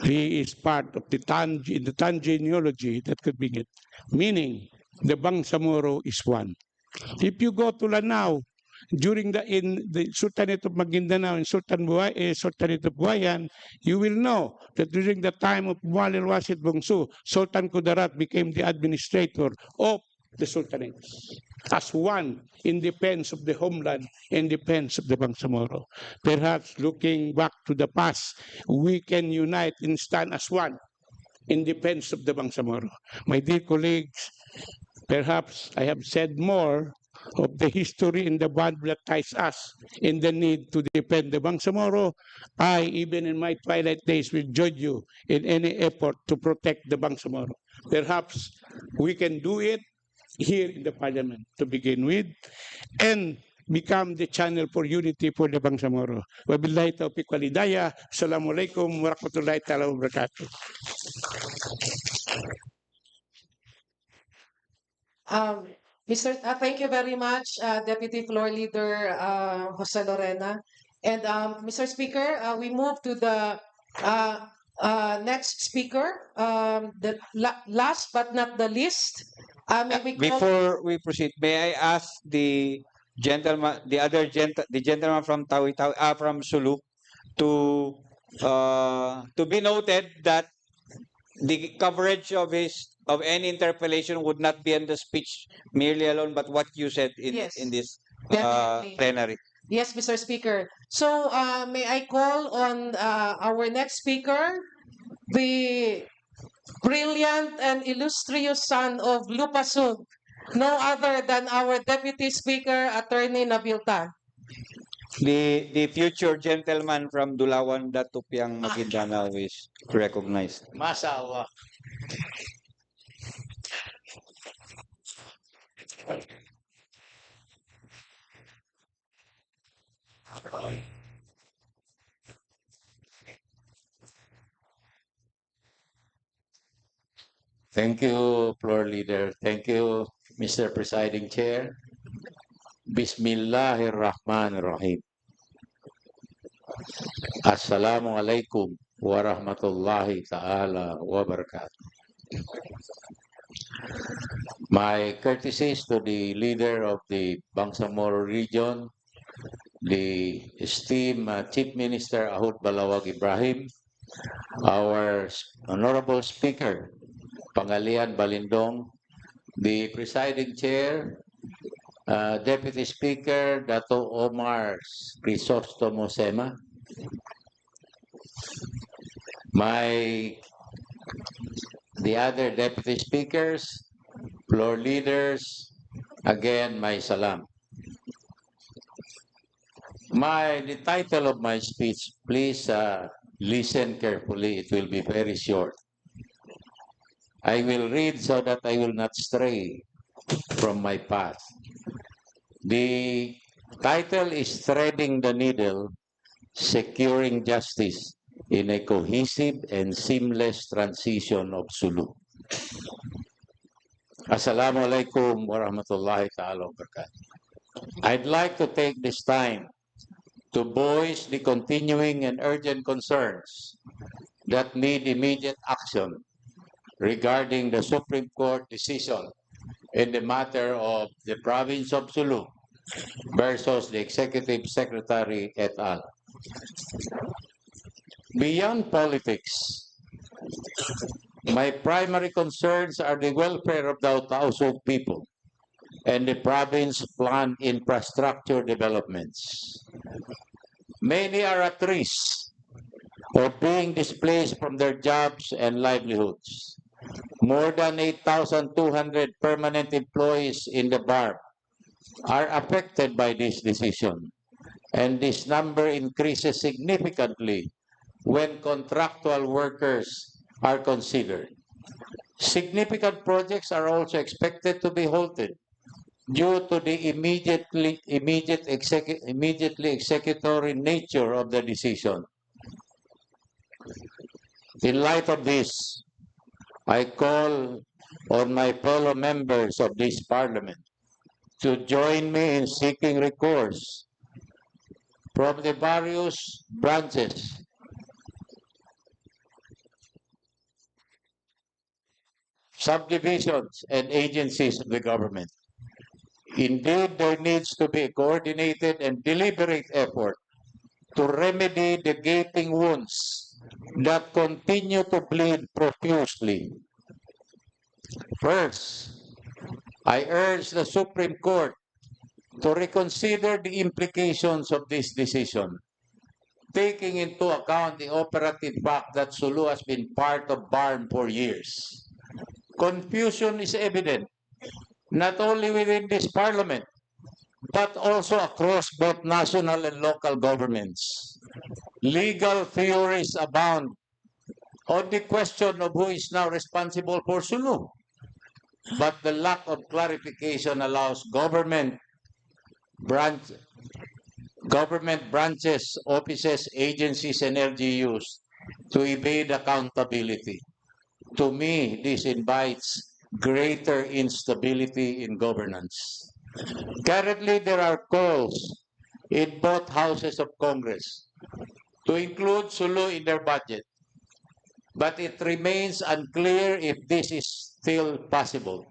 He is part of the Tan genealogy that could be it, meaning the Bangsamoro is one. If you go to Lanao, during in the Sultanate of Maguindanao and Sultanate of Buayan, you will know that during the time of Mualil Wasid Bongsu, Sultan Kudarat became the administrator of the Sultanates as one in defense of the homeland and defense of the Bangsamoro. Perhaps looking back to the past, we can unite and stand as one in defense of the Bangsamoro. My dear colleagues, perhaps I have said more of the history and the bond that ties us in the need to defend the Bangsamoro. I, even in my twilight days, will join you in any effort to protect the Bangsamoro. Perhaps we can do it here in the parliament to begin with and become the channel for unity for the Bangsamoro. Wabillahi taufiq walhidayah. Assalamualaikum warahmatullahi ta'ala wabarakatuh. Thank you very much, Deputy Floor Leader Jose Lorena. And Mr. Speaker, we move to the next speaker. Last but not the least, may we call... Before we proceed, may I ask the gentleman, the gentleman from tawi-tawi, from Sulu, to be noted that the coverage of any interpellation would not be in the speech merely alone, but what you said in Yes, this definitely. plenary. Yes, Mr. Speaker. So may I call on our next speaker, the brilliant and illustrious son of Lupasug, No other than our Deputy Speaker, Attorney Nabilta. The future gentleman from Dulawan, Datupiang, Maguindanao is recognized. Masawa. Thank you, Floor Leader. Thank you, Mr. Presiding Chair. Bismillahirrahmanirrahim. Assalamualaikum warahmatullahi ta'ala wabarakatuh. My courtesies to the leader of the Bangsamoro region, the esteemed Chief Minister Ahud Balawag Ibrahim, our Honorable Speaker, Pangalian Balindong, the presiding chair, Deputy Speaker Dato Omar Crisostomo Sema, the other deputy speakers, floor leaders, again, my salam. The title of my speech, please listen carefully. It will be very short. I will read so that I will not stray from my path. The title is Threading the Needle, Securing Justice in a Cohesive and Seamless Transition of Sulu. Assalamualaikum warahmatullahi ta'ala wabarakatuh. I'd like to take this time to voice the continuing and urgent concerns that need immediate action regarding the Supreme Court decision in the matter of the province of Sulu versus the Executive Secretary et al. Beyond politics, my primary concerns are the welfare of the Tausug people and the province planned infrastructure developments. Many are at risk of being displaced from their jobs and livelihoods. More than 8,200 permanent employees in the BARP are affected by this decision, and this number increases significantly when contractual workers are considered. Significant projects are also expected to be halted due to the immediately executory nature of the decision. In light of this, I call on my fellow members of this Parliament to join me in seeking recourse from the various branches subdivisions and agencies of the government. Indeed, there needs to be a coordinated and deliberate effort to remedy the gaping wounds that continue to bleed profusely. First, I urge the Supreme Court to reconsider the implications of this decision, taking into account the operative fact that Sulu has been part of BARM for years. Confusion is evident, not only within this parliament, but also across both national and local governments. Legal theories abound on the question of who is now responsible for Sulu, but the lack of clarification allows government branches, offices, agencies, and LGUs to evade accountability. To me, this invites greater instability in governance. Currently, there are calls in both houses of Congress to include Sulu in their budget, but it remains unclear if this is still possible.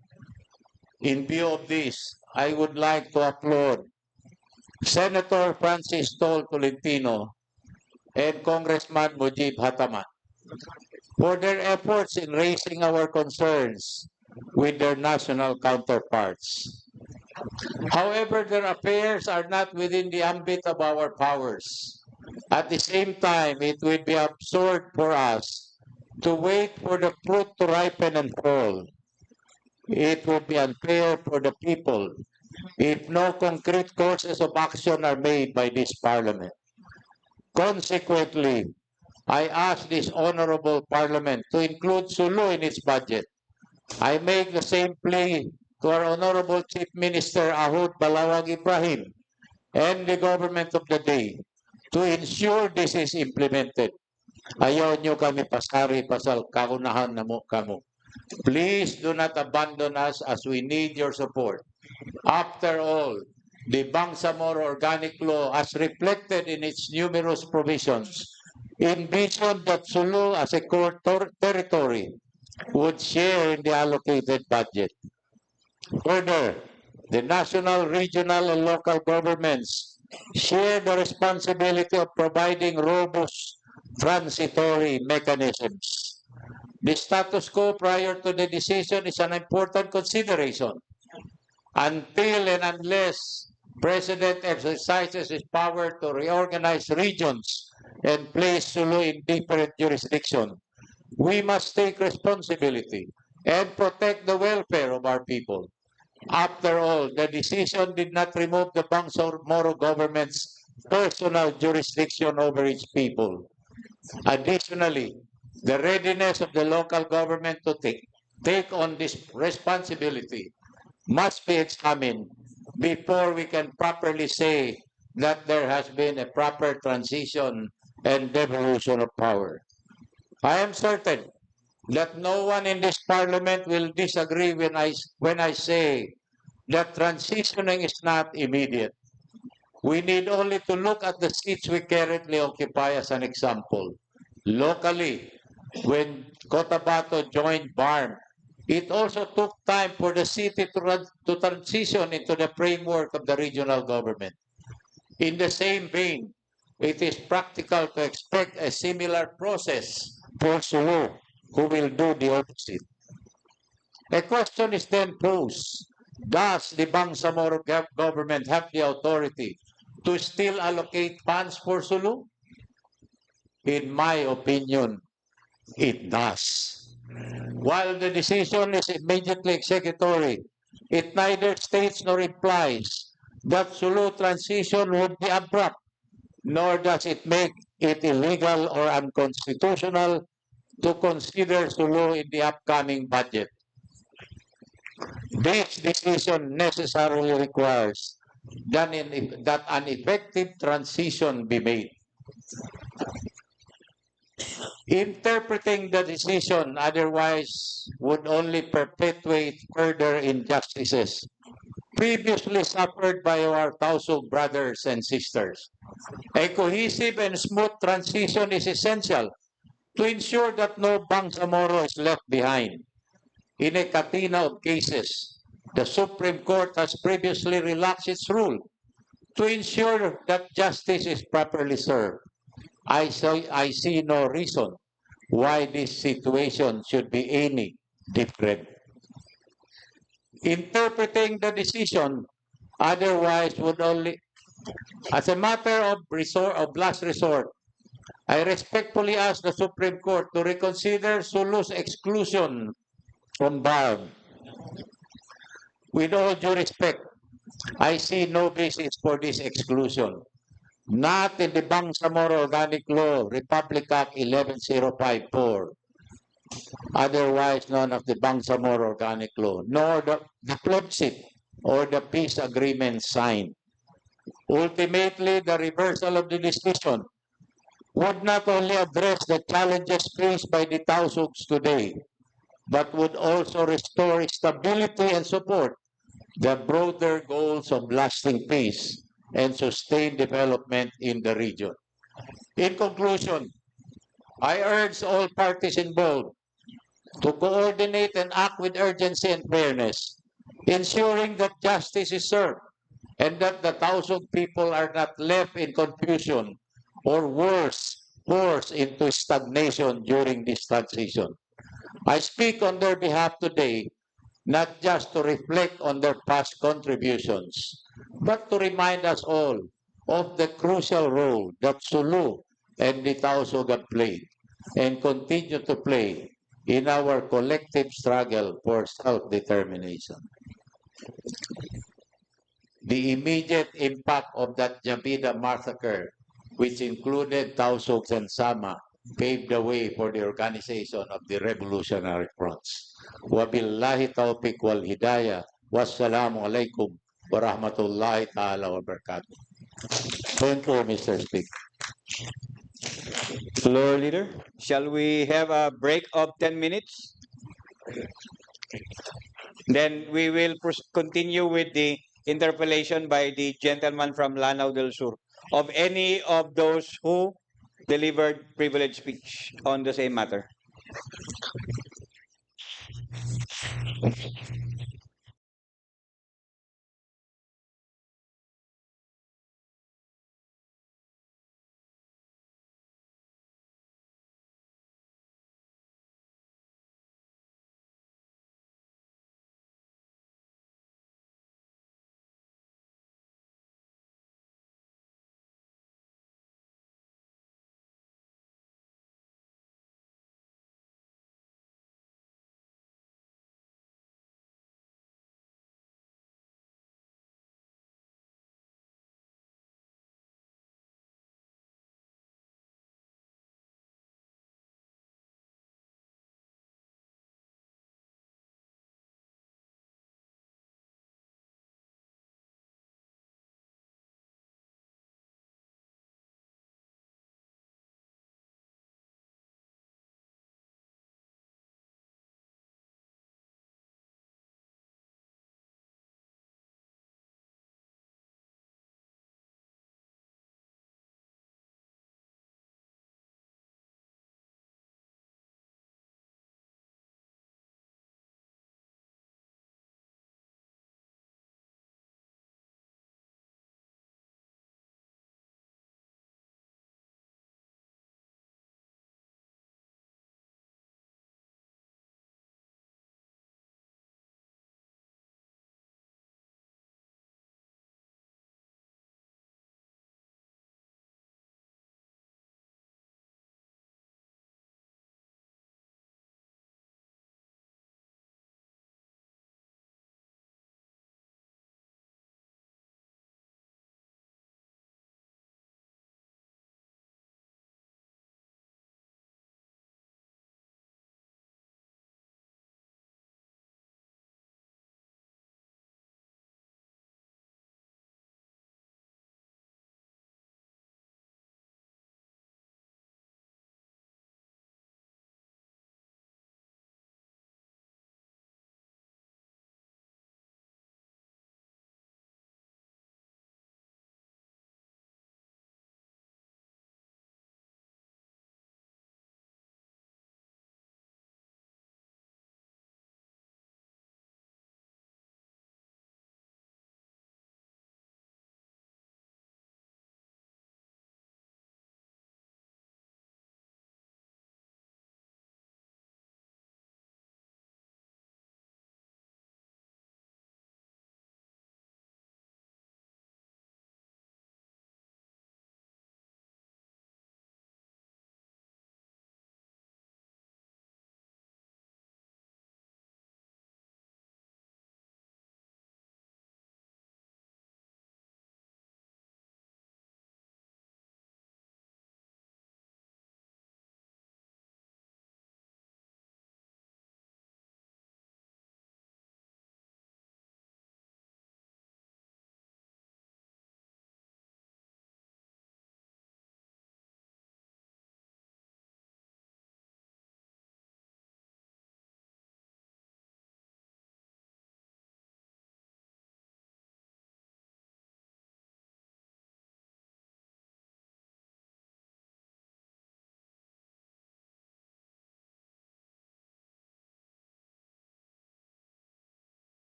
In view of this, I would like to applaud Senator Francis Tol Tolentino and Congressman Mujib Hataman for their efforts in raising our concerns with their national counterparts. However, their affairs are not within the ambit of our powers. At the same time, it would be absurd for us to wait for the fruit to ripen and fall. It would be unfair for the people if no concrete courses of action are made by this Parliament. Consequently, I ask this honorable Parliament to include Sulu in its budget. I make the same plea to our Honorable Chief Minister Ahud Balawag Ibrahim and the government of the day to ensure this is implemented. Ayaw nyo kami pasari pasal kaunahan na mo kamo. Please do not abandon us as we need your support. After all, the Bangsamoro Organic Law, as reflected in its numerous provisions, envisioned that Sulu as a core territory would share in the allocated budget. Further, the national, regional, and local governments share the responsibility of providing robust transitory mechanisms. The status quo prior to the decision is an important consideration. Until and unless President exercises his power to reorganize regions and place Sulu in different jurisdiction, we must take responsibility and protect the welfare of our people. After all, the decision did not remove the Bangsamoro government's personal jurisdiction over its people. Additionally, the readiness of the local government to take on this responsibility must be examined before we can properly say that there has been a proper transition and devolution of power. I am certain that no one in this parliament will disagree when I say that transitioning is not immediate. We need only to look at the seats we currently occupy as an example. Locally, when Cotabato joined BARM, it also took time for the city to transition into the framework of the regional government. In the same vein, it is practical to expect a similar process for Sulu, who will do the opposite. A question is then posed, does the Bangsamoro government have the authority to still allocate funds for Sulu? In my opinion, it does. While the decision is immediately executory, it neither states nor implies that Sulu transition would be abrupt, nor does it make it illegal or unconstitutional to consider Sulu in the upcoming budget. This decision necessarily requires that an effective transition be made. Interpreting the decision otherwise would only perpetuate further injustices previously suffered by our Tausug brothers and sisters. A cohesive and smooth transition is essential to ensure that no Bangsamoro is left behind. In a katina of cases, the Supreme Court has previously relaxed its rule to ensure that justice is properly served. I see no reason why this situation should be any different. Interpreting the decision otherwise would only, as a matter of last resort, I respectfully ask the Supreme Court to reconsider Sulu's exclusion from BARM. With all due respect, I see no basis for this exclusion. Not in the Bangsamoro Organic Law, Republic Act 11054, otherwise known as the Bangsamoro Organic Law, nor the plebiscite or the peace agreement signed. Ultimately, the reversal of the decision would not only address the challenges faced by the Tausugs today, but would also restore stability and support the broader goals of lasting peace and sustained development in the region. In conclusion, I urge all parties involved to coordinate and act with urgency and fairness, ensuring that justice is served and that the Tausug people are not left in confusion or worse, forced into stagnation during this transition. I speak on their behalf today, not just to reflect on their past contributions, but to remind us all of the crucial role that Sulu and the Tausug have played and continue to play in our collective struggle for self-determination. The immediate impact of that Jabida massacre, which included Tausug and Sama, paved the way for the organization of the revolutionary fronts. Wabillahi taufiq wal hidayah. Wassalamu alaikum wa rahmatullahi ta'ala wa barakatuh. Thank you, Mr. Speaker. Floor leader, shall we have a break of 10 minutes? Then we will continue with the interpellation by the gentleman from Lanao del Sur of any of those who delivered privilege speech on the same matter.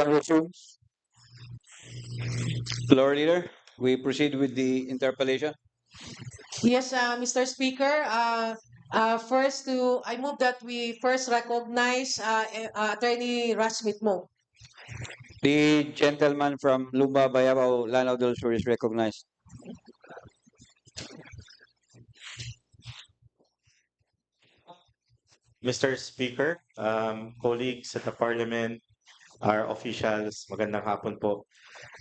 resumes. Floor leader, we proceed with the interpellation. Yes, Mr. Speaker. I move that we first recognize Attorney Rasmit Mo. The gentleman from Lumba Bayabao, Lanao del Sur is recognized. Mr. Speaker, colleagues at the Parliament, our officials, magandang hapon po.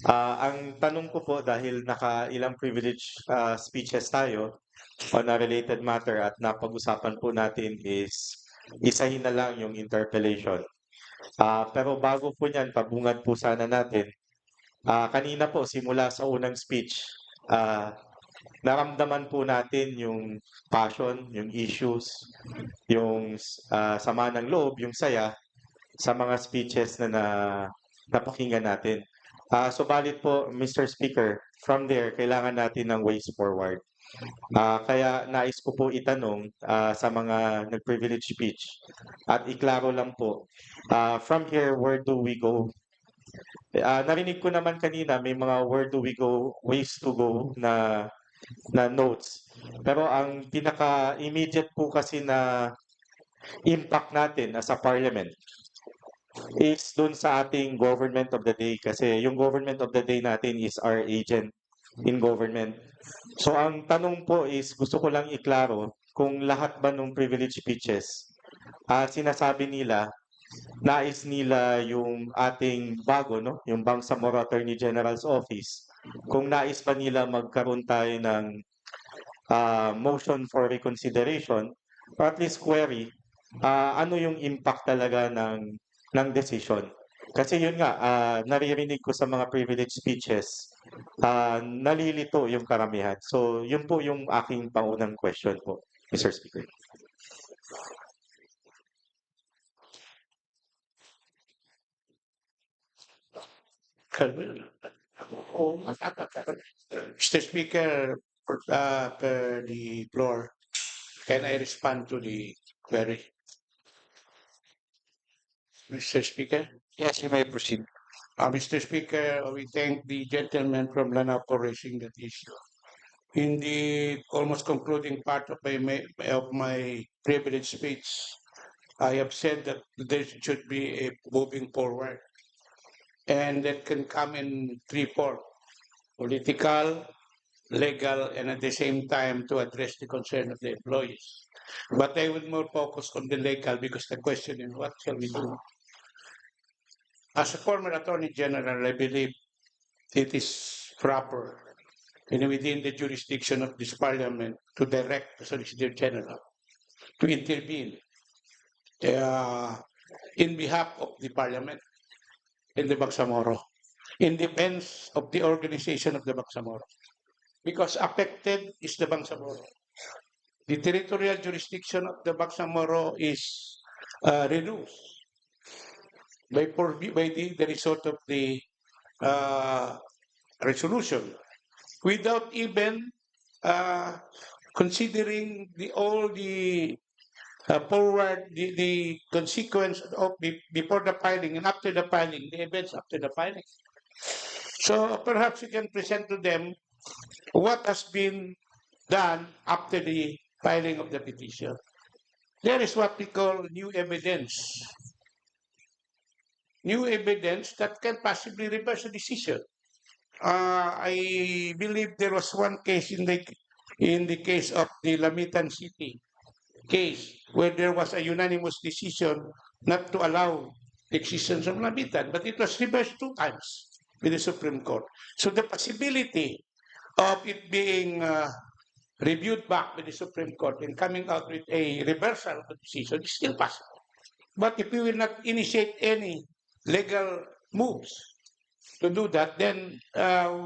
Ang tanong ko po dahil ilang privilege speeches tayo on a related matter at napag-usapan po natin is isahin na lang yung interpellation. Pero bago po niyan, pabungad po sana natin. Kanina po, simula sa unang speech, naramdaman po natin yung passion, yung issues, yung sama ng loob, yung saya sa mga speeches na napakinggan natin. Subalit po, Mr. Speaker, from there, kailangan natin ng ways forward. Kaya nais ko po itanong sa mga nag-privilege speech at iklaro lang po, from here, where do we go? Narinig ko naman kanina may mga where do we go, ways to go na notes. Pero ang pinaka-immediate po kasi na impact natin as a parliament is dun sa ating government of the day kasi yung government of the day natin is our agent in government. So ang tanong po is gusto ko lang iklaro kung lahat ba ng privilege speeches sinasabi nila nais nila yung ating bago, no? Yung Bangsamoro Attorney General's Office. Kung nais pa nila magkaroon tayo ng motion for reconsideration or at least query, ano yung impact talaga ng decision. Kasi yun nga, naririnig ko sa mga privilege speeches, nalilito yung karamihan. So yun po yung aking pangunang question po, Mr. Speaker. Mr. Speaker, per the floor, can I respond to the query? Mr. Speaker? Yes, you may proceed. Mr. Speaker, we thank the gentleman from Lanao for raising that issue. In the almost concluding part of my privilege speech, I have said that there should be a moving forward, and that can come in three forms: political, legal, and at the same time to address the concern of the employees. But I would more focus on the legal because the question is what shall we do? As a former Attorney General, I believe it is proper and within the jurisdiction of this Parliament to direct the Solicitor General to intervene in behalf of the Parliament in the Bangsamoro, in defense of the organization of the Bangsamoro, because affected is the Bangsamoro. The territorial jurisdiction of the Bangsamoro is reduced by the result of the resolution without even considering all the forward the consequence of before the filing and after the filing, the events after the filing. So perhaps we can present to them what has been done after the filing of the petition. There is what we call new evidence. New evidence that can possibly reverse a decision. I believe there was one case in the case of the Lamitan City case where there was a unanimous decision not to allow the existence of Lamitan, but it was reversed 2 times with the Supreme Court. So the possibility of it being reviewed back with the Supreme Court and coming out with a reversal of the decision is still possible. But if we will not initiate any legal moves to do that, then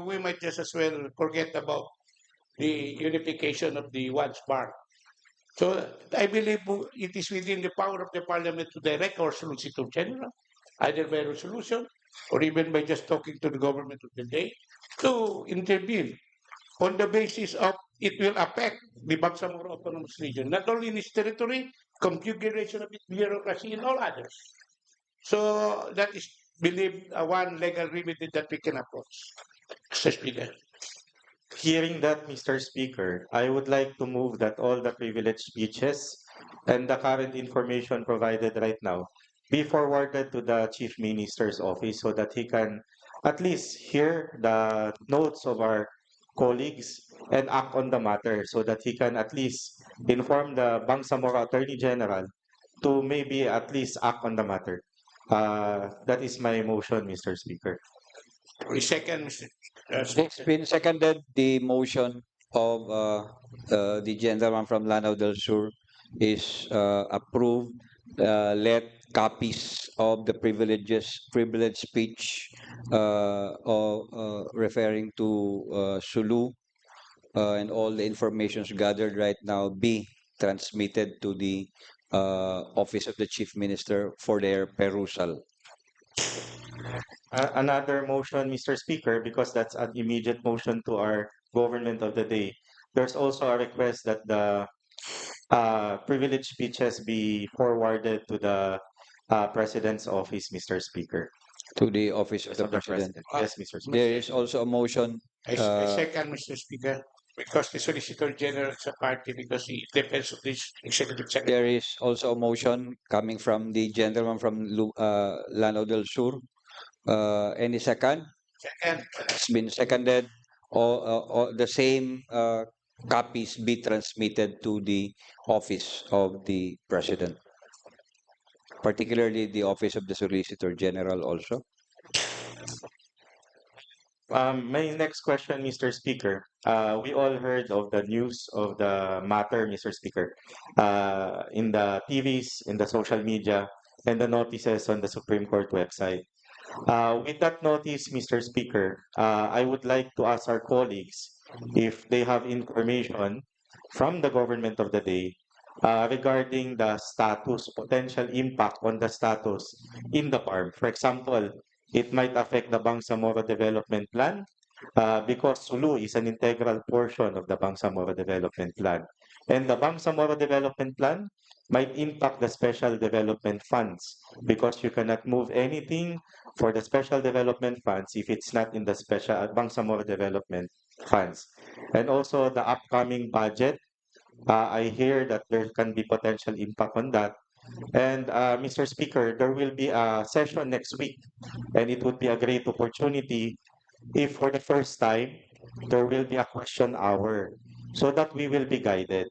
we might just as well forget about the unification of the once bar. So I believe it is within the power of the Parliament to direct our Solicitor General, either by resolution or even by just talking to the government of the day, to intervene on the basis of it will affect the Bangsamoro Autonomous Region, not only in its territory, configuration of its bureaucracy, and all others. So that is believe one legal remedy that we can approach. Mr. Speaker. Hearing that, Mr. Speaker, I would like to move that all the privileged speeches and the current information provided right now be forwarded to the Chief Minister's office so that he can at least hear the notes of our colleagues and act on the matter so that he can at least inform the Bangsamoro Attorney General to maybe at least act on the matter. That is my motion, Mr. Speaker. We second, Mr. It's been seconded, the motion of the gentleman from Lanao del Sur is approved. Let copies of the privileged speech referring to Sulu and all the information gathered right now be transmitted to the Office of the Chief Minister for their perusal. Another motion, Mr. Speaker, because that's an immediate motion to our government of the day. There's also a request that the privileged speeches be forwarded to the President's office, Mr. Speaker. To the Office of the President. Yes, Mr. Speaker. There is also a motion. I second, Mr. Speaker, because the Solicitor General is a party because it depends on this Executive Secretary. There is also a motion coming from the gentleman from Lanao del Sur. Any second? Second. It's been seconded. The same copies be transmitted to the Office of the President, particularly the Office of the Solicitor General also. My next question, Mr. Speaker. We all heard of the news of the matter, Mr. Speaker, in the TVs, in the social media, and the notices on the Supreme Court website. With that notice, Mr. Speaker, I would like to ask our colleagues if they have information from the government of the day regarding the status, potential impact on the status in the farm. For example, it might affect the Bangsamoro Development Plan because Sulu is an integral portion of the Bangsamoro Development Plan. And the Bangsamoro Development Plan might impact the special development funds because you cannot move anything for the special development funds if it's not in the special Bangsamoro Development Funds. And also the upcoming budget, I hear that there can be potential impact on that. And Mr. Speaker, there will be a session next week, and it would be a great opportunity if for the first time there will be a question hour so that we will be guided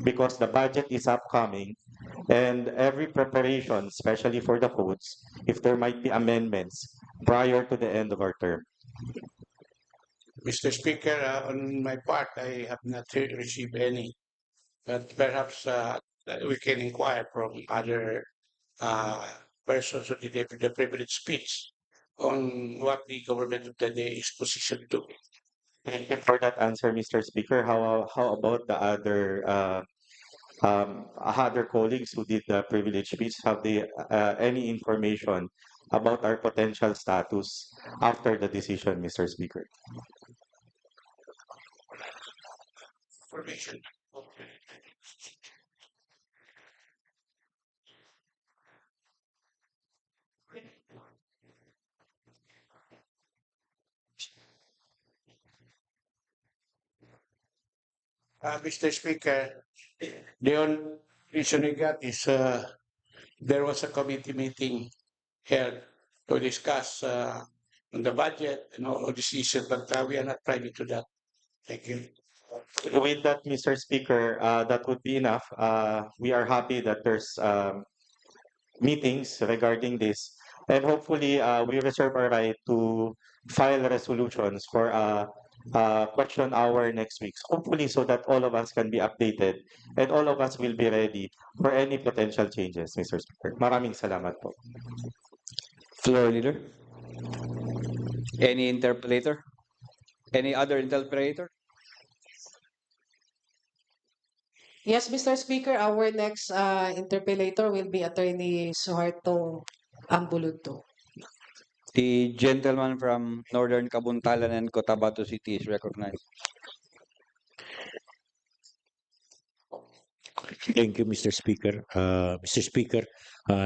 because the budget is upcoming and every preparation, especially for the codes, if there might be amendments prior to the end of our term. Mr. Speaker, on my part, I have not received any, but perhaps we can inquire from other persons who did the privilege speech on what the government of the day is positioned to. Thank you for that answer, Mr. Speaker. How about the other colleagues who did the privilege speech? Have they any information about our potential status after the decision, Mr. Speaker? Information. Mr. Speaker, the only reason we got is there was a committee meeting held to discuss on the budget and all these issues, but we are not privy to that. Thank you. With that, Mr. Speaker, that would be enough. We are happy that there's meetings regarding this. And hopefully, we reserve our right to file resolutions for a question hour next week. Hopefully, so that all of us can be updated and all of us will be ready for any potential changes, Mr. Speaker. Maraming salamat po. Floor leader. Any interpolator? Any other interpolator? Yes, Mr. Speaker, our next interpellator will be Attorney Suharto Ambuluto. The gentleman from Northern Kabuntalan and Cotabato City is recognized. Thank you, Mr. Speaker. Mr. Speaker,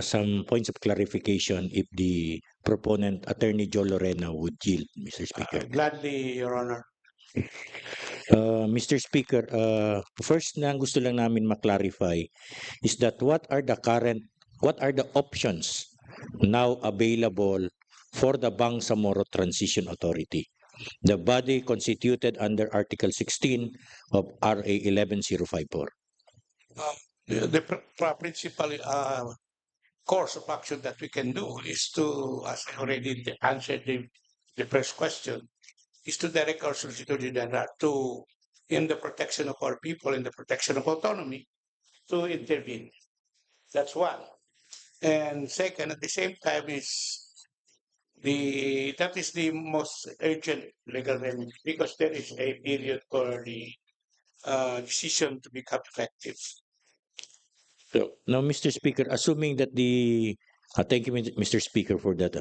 some points of clarification if the proponent, Attorney Joe Lorena, would yield, Mr. Speaker. Gladly, Your Honor. Mr. Speaker, first na gusto lang namin ma-clarify is that what are the options now available for the Bangsamoro Transition Authority, the body constituted under Article 16 of RA 11054? The principal course of action that we can do is to, as I already answered the first question, is to direct our Solicitor General to, in the protection of our people, in the protection of autonomy, to intervene. That's one. And second, at the same time, that is the most urgent legal remedy because there is a period for the decision to become effective. So, now, Mr. Speaker, assuming that thank you, Mr. Speaker, for that.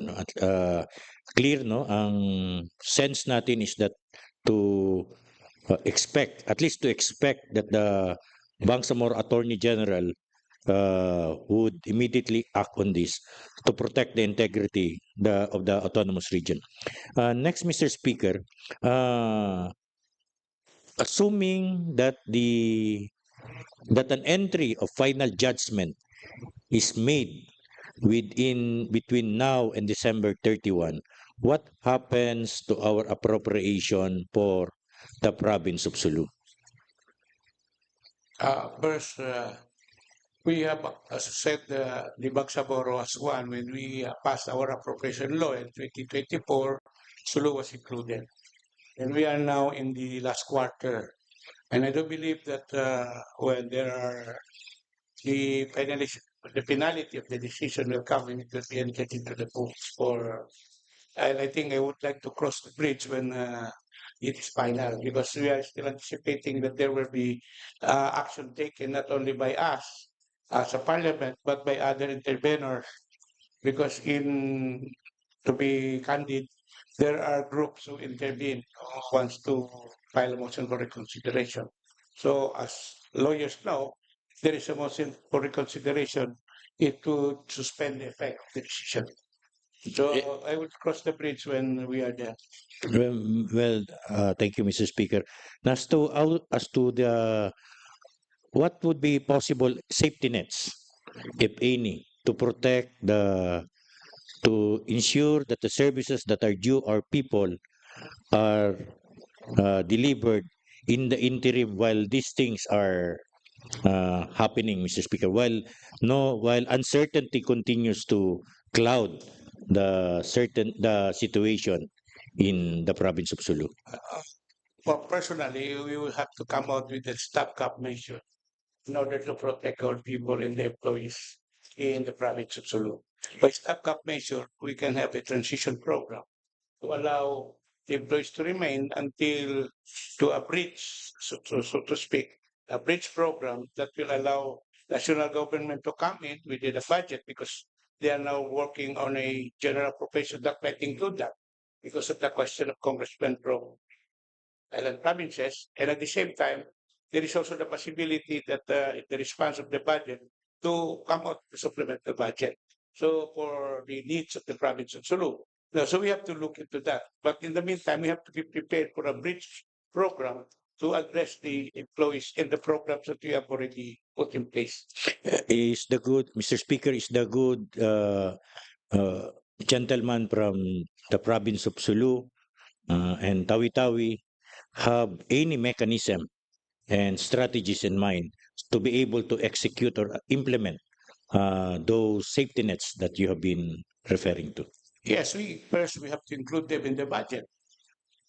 Clear, no? Ang sense natin is that to expect that the Bangsamoro Attorney General would immediately act on this to protect the integrity of the autonomous region. Next, Mr. Speaker, assuming that an entry of final judgment is made between now and December 31, what happens to our appropriation for the province of Sulu? First, we have, as I said, the Bangsamoro as one. When we passed our appropriation law in 2024, Sulu was included. And we are now in the last quarter. And I do believe that when there are the finality of the decision will come and it will be entered into the books and I think I would like to cross the bridge when it is final because we are still anticipating that there will be action taken not only by us as a parliament but by other intervenors because to be candid, there are groups who intervene who wants to file a motion for reconsideration. So as lawyers know, there is a motion for reconsideration, it would suspend the effect of the decision. So I will cross the bridge when we are there. Well, thank you, Mr. Speaker. As to what would be possible safety nets, if any, to ensure that the services that are due our people are delivered in the interim while these things are happening, Mr. Speaker, while uncertainty continues to cloud the situation in the province of Sulu? Well, personally, we will have to come out with a stopgap measure in order to protect our people and the employees in the province of Sulu. By stopgap measure, we can have a transition program to allow the employees to remain until to a bridge, so to speak, a bridge program that will allow national government to come in within a budget because they are now working on a general profession that might include that because of the question of Congressman from island provinces. And at the same time, there is also the possibility that in the response of the budget to come out with supplemental budget. So for the needs of the province of Sulu. Now, so we have to look into that. But in the meantime, we have to be prepared for a bridge program to address the employees in the programs that we have already put in place. Mr. Speaker, is the good gentleman from the province of Sulu and tawi-tawi have any mechanism and strategies in mind to be able to execute or implement those safety nets that you have been referring to? Yes, we have to include them in the budget.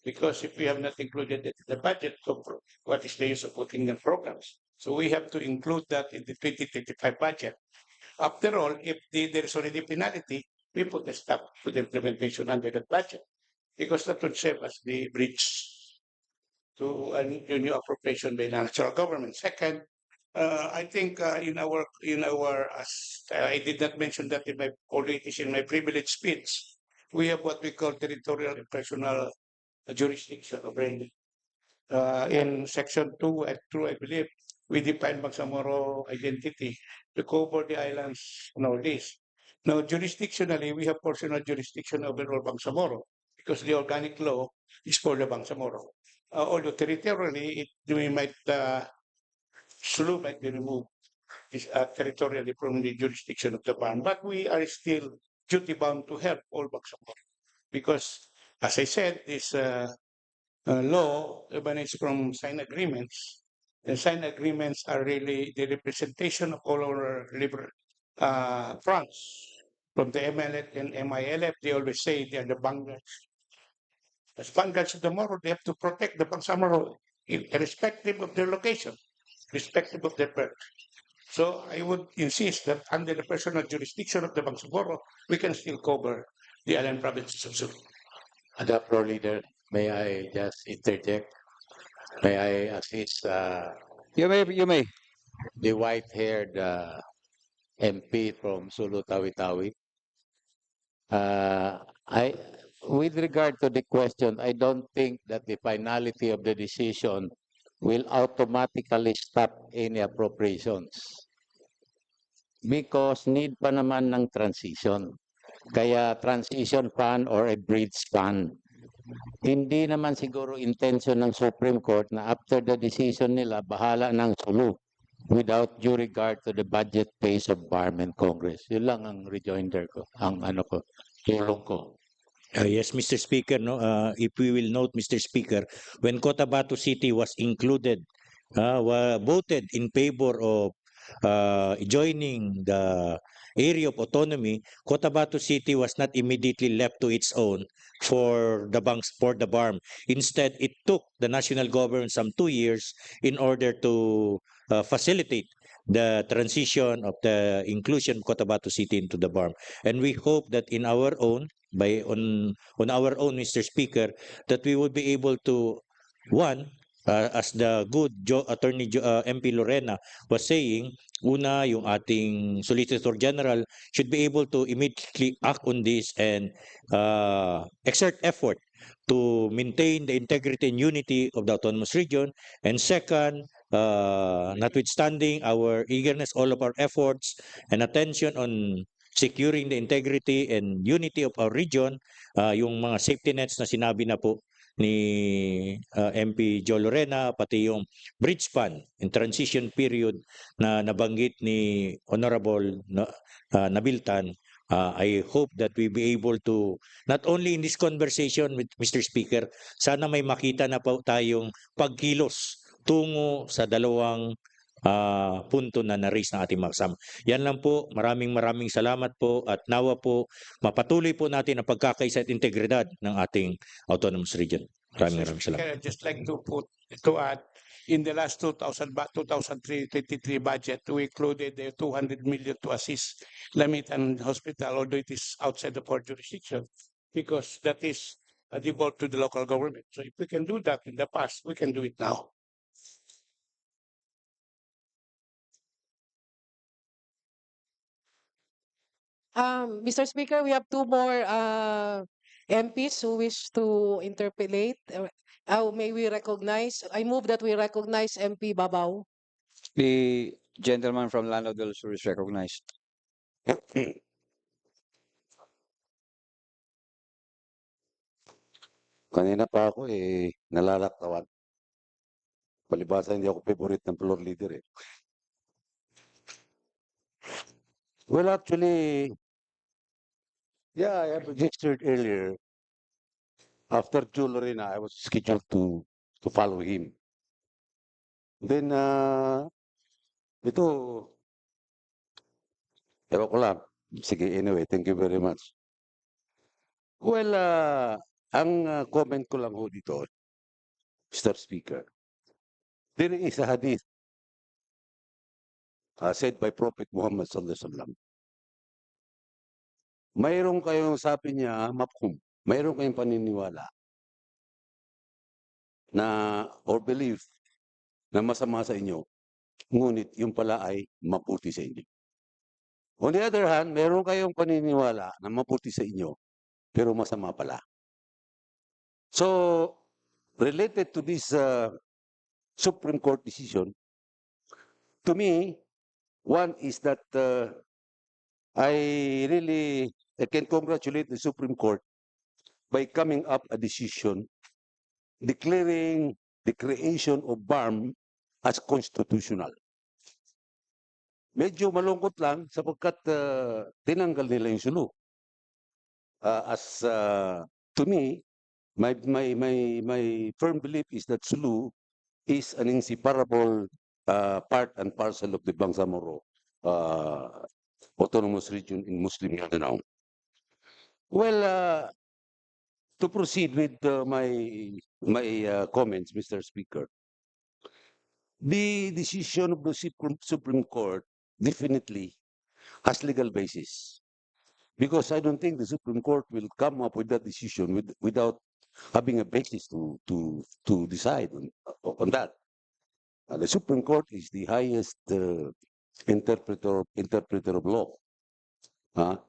Because if we have not included it in the budget, so what is the use of putting the programs? So we have to include that in the 2025 budget. After all, if there is already penalty, we put a stop to the implementation under that budget because that would serve as the bridge to a new appropriation by the national government. Second, I think in our as I did not mention that in my in my privilege speech, we have what we call territorial and personal jurisdiction already. In section 2 and 2, I believe, we define Bangsamoro identity to cover the islands nowadays. Now, jurisdictionally, we have personal jurisdiction over all Bangsamoro because the organic law is for the Bangsamoro. Although territorially, we might, Sulu might be removed territorially from the jurisdiction of the BAN, but we are still duty bound to help all Bangsamoro because, as I said, this law emanates from signed agreements. And signed agreements are really the representation of all our liberal fronts. From the MLF and MILF, they always say they are the vanguards. As vanguards of tomorrow, they have to protect the Bangsamoro irrespective of their location, respective of their birth. So I would insist that under the personal jurisdiction of the Bangsamoro, we can still cover the island provinces of Sulu. Floor Leader, may I just interject? May I assist You may. the white-haired MP from Sulu Tawi-Tawi? I, with regard to the question, I don't think that the finality of the decision will automatically stop any appropriations because need pa naman ng transition. Kaya transition fund or a bridge fund. Hindi naman siguro intention ng Supreme Court na after the decision nila, bahala ng Sulu without due regard to the budget phase of Parliament Congress. Yun lang ang rejoinder ko, ang ano ko, tulong ko. Yes, Mr. Speaker, no, if we will note, Mr. Speaker, when Cotabato City was included, voted in favor of joining the area of autonomy, Cotabato City was not immediately left to its own for the BARM. Instead, it took the national government some 2 years in order to facilitate the transition of the inclusion of Cotabato City into the BARM. And we hope that in our own, on our own, Mr. Speaker, that we will be able to, one, as the good MP Lorena was saying, una, yung ating Solicitor General should be able to immediately act on this and exert effort to maintain the integrity and unity of the autonomous region. And second, notwithstanding our eagerness, all of our efforts and attention on securing the integrity and unity of our region, yung mga safety nets na sinabi na po ni MP Jo Lorena, pati yung bridge fund in transition period na nabanggit ni Honorable Nabiltan, I hope that we be able to, not only in this conversation with Mr. Speaker, sana may makita na po tayong pagkilos tungo sa dalawang punto na na-raise ng ating mga kasama. Yan lang po. Maraming salamat po at nawa po mapatuloy po natin ang pagkakaisa at integridad ng ating autonomous region. Maraming salamat. I'd just like to add, in the last 2023 budget, we included the 200 million to assist Lamitan Hospital, although it is outside of our jurisdiction, because that is devolved to the local government. So if we can do that in the past, we can do it now. Mr. Speaker, we have two more MPs who wish to interpolate. May we recognize? I move that we recognize MP Babaw. The gentleman from Lanao del Sur is recognized. Kanina pa ako nalalaktawan. Palibasa hindi ako favorite ng floor leader eh. Well, actually, yeah, I have registered earlier. After Joe Lorena, I was scheduled to follow him. Then, ito, ewan ko lang. Sige, anyway, thank you very much. Well, ang comment ko lang ho dito, Mr. Speaker, there is a hadith said by Prophet Muhammad sallallahu alaihi wasallam. Mayroon kayong, sabi niya, mafhum, mayroon kayong paniniwala na or belief na masama sa inyo, ngunit yung pala ay mabuti sa inyo. On the other hand, mayroon kayong paniniwala na mabuti sa inyo, pero masama pala. So, related to this Supreme Court decision, to me, one is that I can congratulate the Supreme Court by coming up a decision declaring the creation of BARM as constitutional. Medyo malungkot lang sapagkat tinanggal nila yung Sulu. To me, my firm belief is that Sulu is an inseparable part and parcel of the Bangsamoro autonomous region in Muslim Mindanao. Well, to proceed with my comments, Mr. Speaker, the decision of the Supreme Court definitely has legal basis, because I don't think the Supreme Court will come up with that decision without having a basis to decide on that. The Supreme Court is the highest interpreter of law.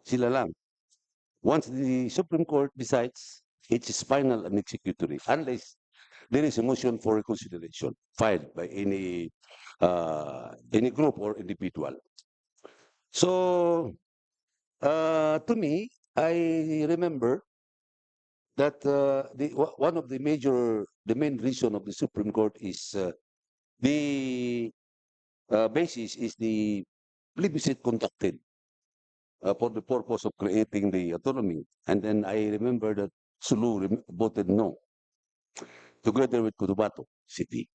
Sila lang. Once the Supreme Court decides, it is final and executory, unless there is a motion for reconsideration filed by any group or individual. So, to me, I remember that one of the main reason of the Supreme Court is the basis is the plebiscite conducted for the purpose of creating the autonomy. And then I remember that Sulu voted no, together with Cotabato City.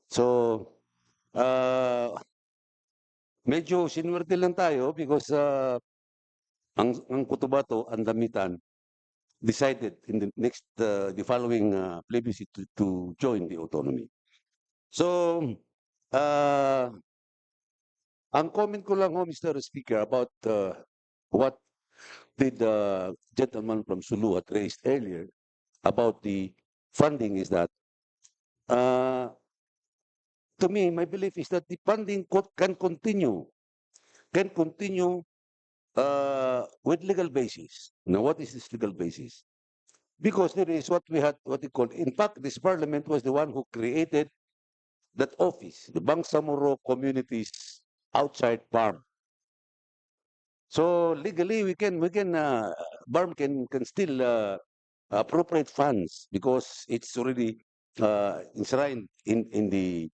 So, medyo sinwerte lang tayo because ang Cotabato, ang Damitan, decided in the following plebiscite to join the autonomy. So, ang comment ko lang Mr. Speaker, about what did the gentleman from Sulu had raised earlier about the funding is that, to me, my belief is that the funding can continue with legal basis. Now, what is this legal basis? Because there is what we call, in fact, this parliament was the one who created that office, the Bangsamoro Communities Outside Farm. So legally, BARM can still appropriate funds because it's already enshrined in the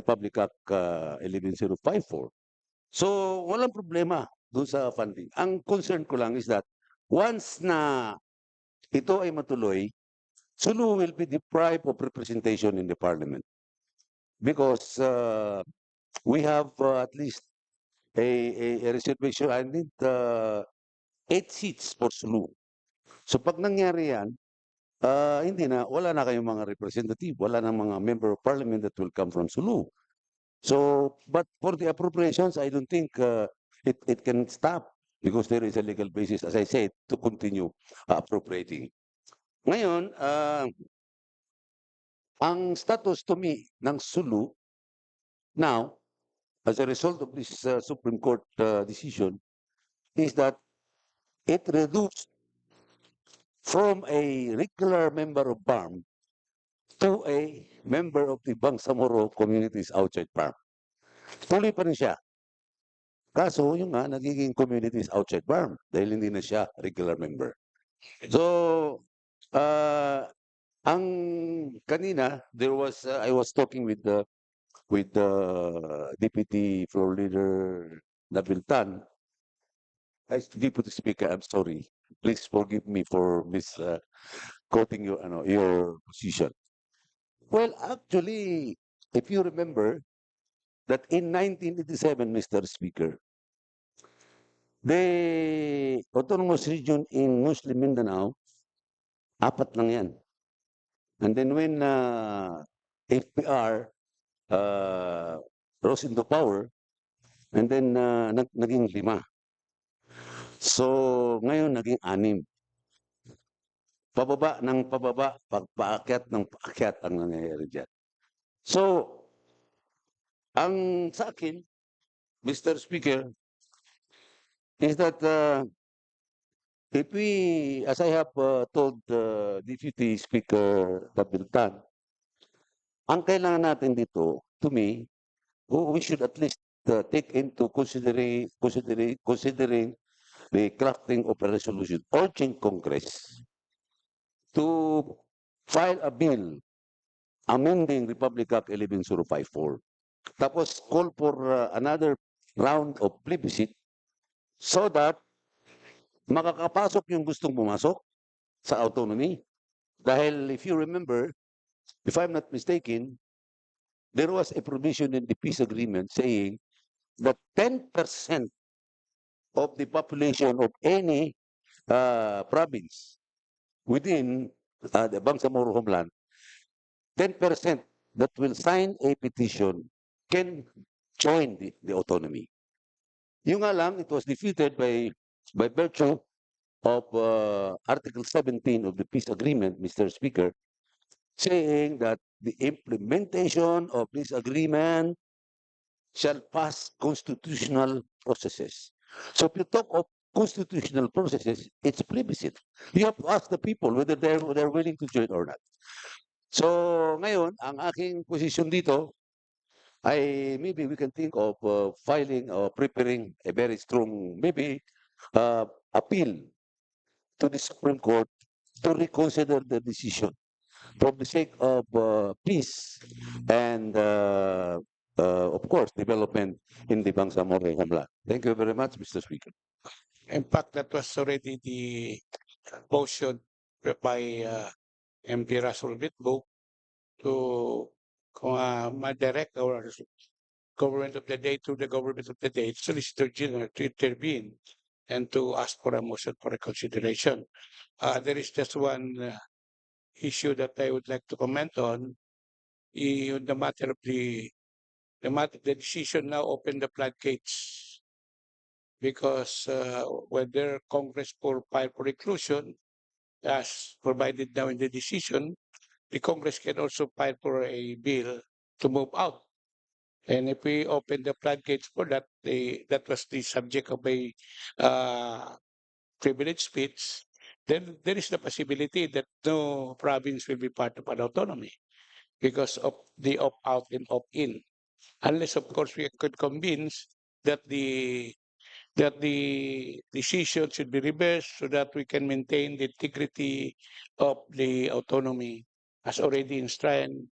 Public Act 11054. So walang problema doon sa funding. Ang concern ko lang is that once na ito ay matuloy, Sulu will be deprived of representation in the parliament because we have at least a reservation. I need 8 seats for Sulu. So pag nangyari yan, wala na kayong mga representative, wala na mga member of parliament that will come from Sulu. So, but for the appropriations, I don't think it can stop because there is a legal basis, as I said, to continue appropriating. Ngayon, ang status to me ng Sulu now, as a result of this Supreme Court decision, is that it reduced from a regular member of BARM to a member of the Bangsamoro Communities Outside BARM. Tuloy pa rin siya. Kaso, yung nga, nagiging communities outside BARM dahil hindi na siya regular member. So, ang kanina, I was talking with the Deputy Floor Leader Nabiltan. As Deputy Speaker, I'm sorry. Please forgive me for quoting your position. Well, actually, if you remember that in 1987, Mr. Speaker, the autonomous region in Muslim Mindanao, 4 lang yan. And then when FPR rose into power, and then naging 5. So, ngayon naging 6. Pababa ng pababa, paakyat ng paakyat ang nangyayari dyan. So, ang sa akin, Mr. Speaker, is that if we, as I have told Deputy Speaker Tabiltan, ang kailangan natin dito, to me, we should at least take into considering the crafting of a resolution urging Congress to file a bill amending Republic Act 11054. Tapos call for another round of plebiscite so that makakapasok yung gustong pumasok sa autonomy. Dahil if you remember, if I'm not mistaken, there was a provision in the peace agreement saying that 10% of the population of any province within the Bangsamoro homeland, 10% that will sign a petition can join the autonomy. Yung nga lang, it was defeated by virtue of Article 17 of the peace agreement, Mr. Speaker, saying that the implementation of this agreement shall pass constitutional processes. So if you talk of constitutional processes, it's plebiscite. You have to ask the people whether they're willing to join or not. So ngayon, ang aking position dito ay maybe we can think of filing or preparing a very strong, maybe appeal to the Supreme Court to reconsider the decision for the sake of peace and, of course, development in the Bangsamoro homeland. Thank you very much, Mr. Speaker. In fact, that was already the motion by MP Russell Bitbo to direct our government of the day to the government of the day, Solicitor General, to intervene and to ask for a motion for reconsideration. There is just one issue that I would like to comment on. The matter of the decision now opened the floodgates because whether Congress for file for reclusion, as provided now in the decision, the Congress can also file for a bill to move out. And if we open the floodgates for that, that was the subject of a privilege speech, then there is the possibility that no province will be part of an autonomy because of the opt-out and opt-in. Unless, of course, we could convince that the decision should be reversed so that we can maintain the integrity of the autonomy as already enshrined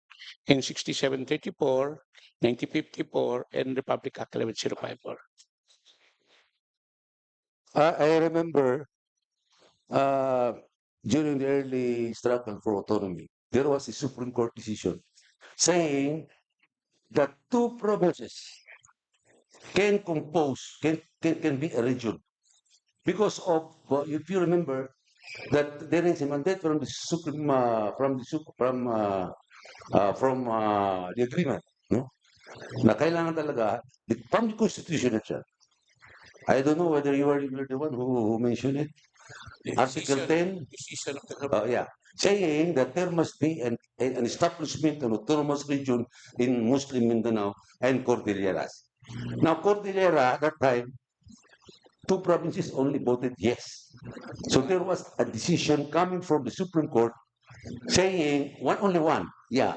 in 6734, 1954, and Republic Act 11054. I remember during the early struggle for autonomy, there was a Supreme Court decision saying that two provinces can be a region because of, if you remember, that there is a mandate from the Supreme, the agreement, no? Na kailangan talaga, from the Constitution itself. I don't know whether you were the one who mentioned it. Article 10, Decision of the government. yeah, saying that there must be an establishment, an autonomous region in Muslim Mindanao and Cordilleras. Now, Cordillera, at that time, two provinces only voted yes. So there was a decision coming from the Supreme Court saying only one, yeah.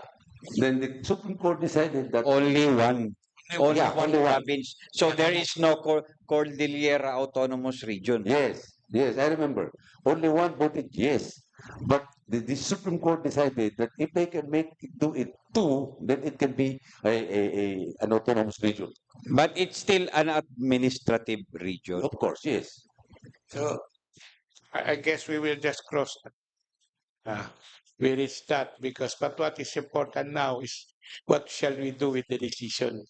Then the Supreme Court decided that Only one. Only Yeah, one only one. province. So there is no Cordillera Autonomous Region. Yes, I remember. Only one voted yes. But the Supreme Court decided that if they can do it two, then it can be an autonomous region. But it's still an administrative region. Of course, yes. So I guess we will just cross we reach that because but what is important now is what shall we do with the decision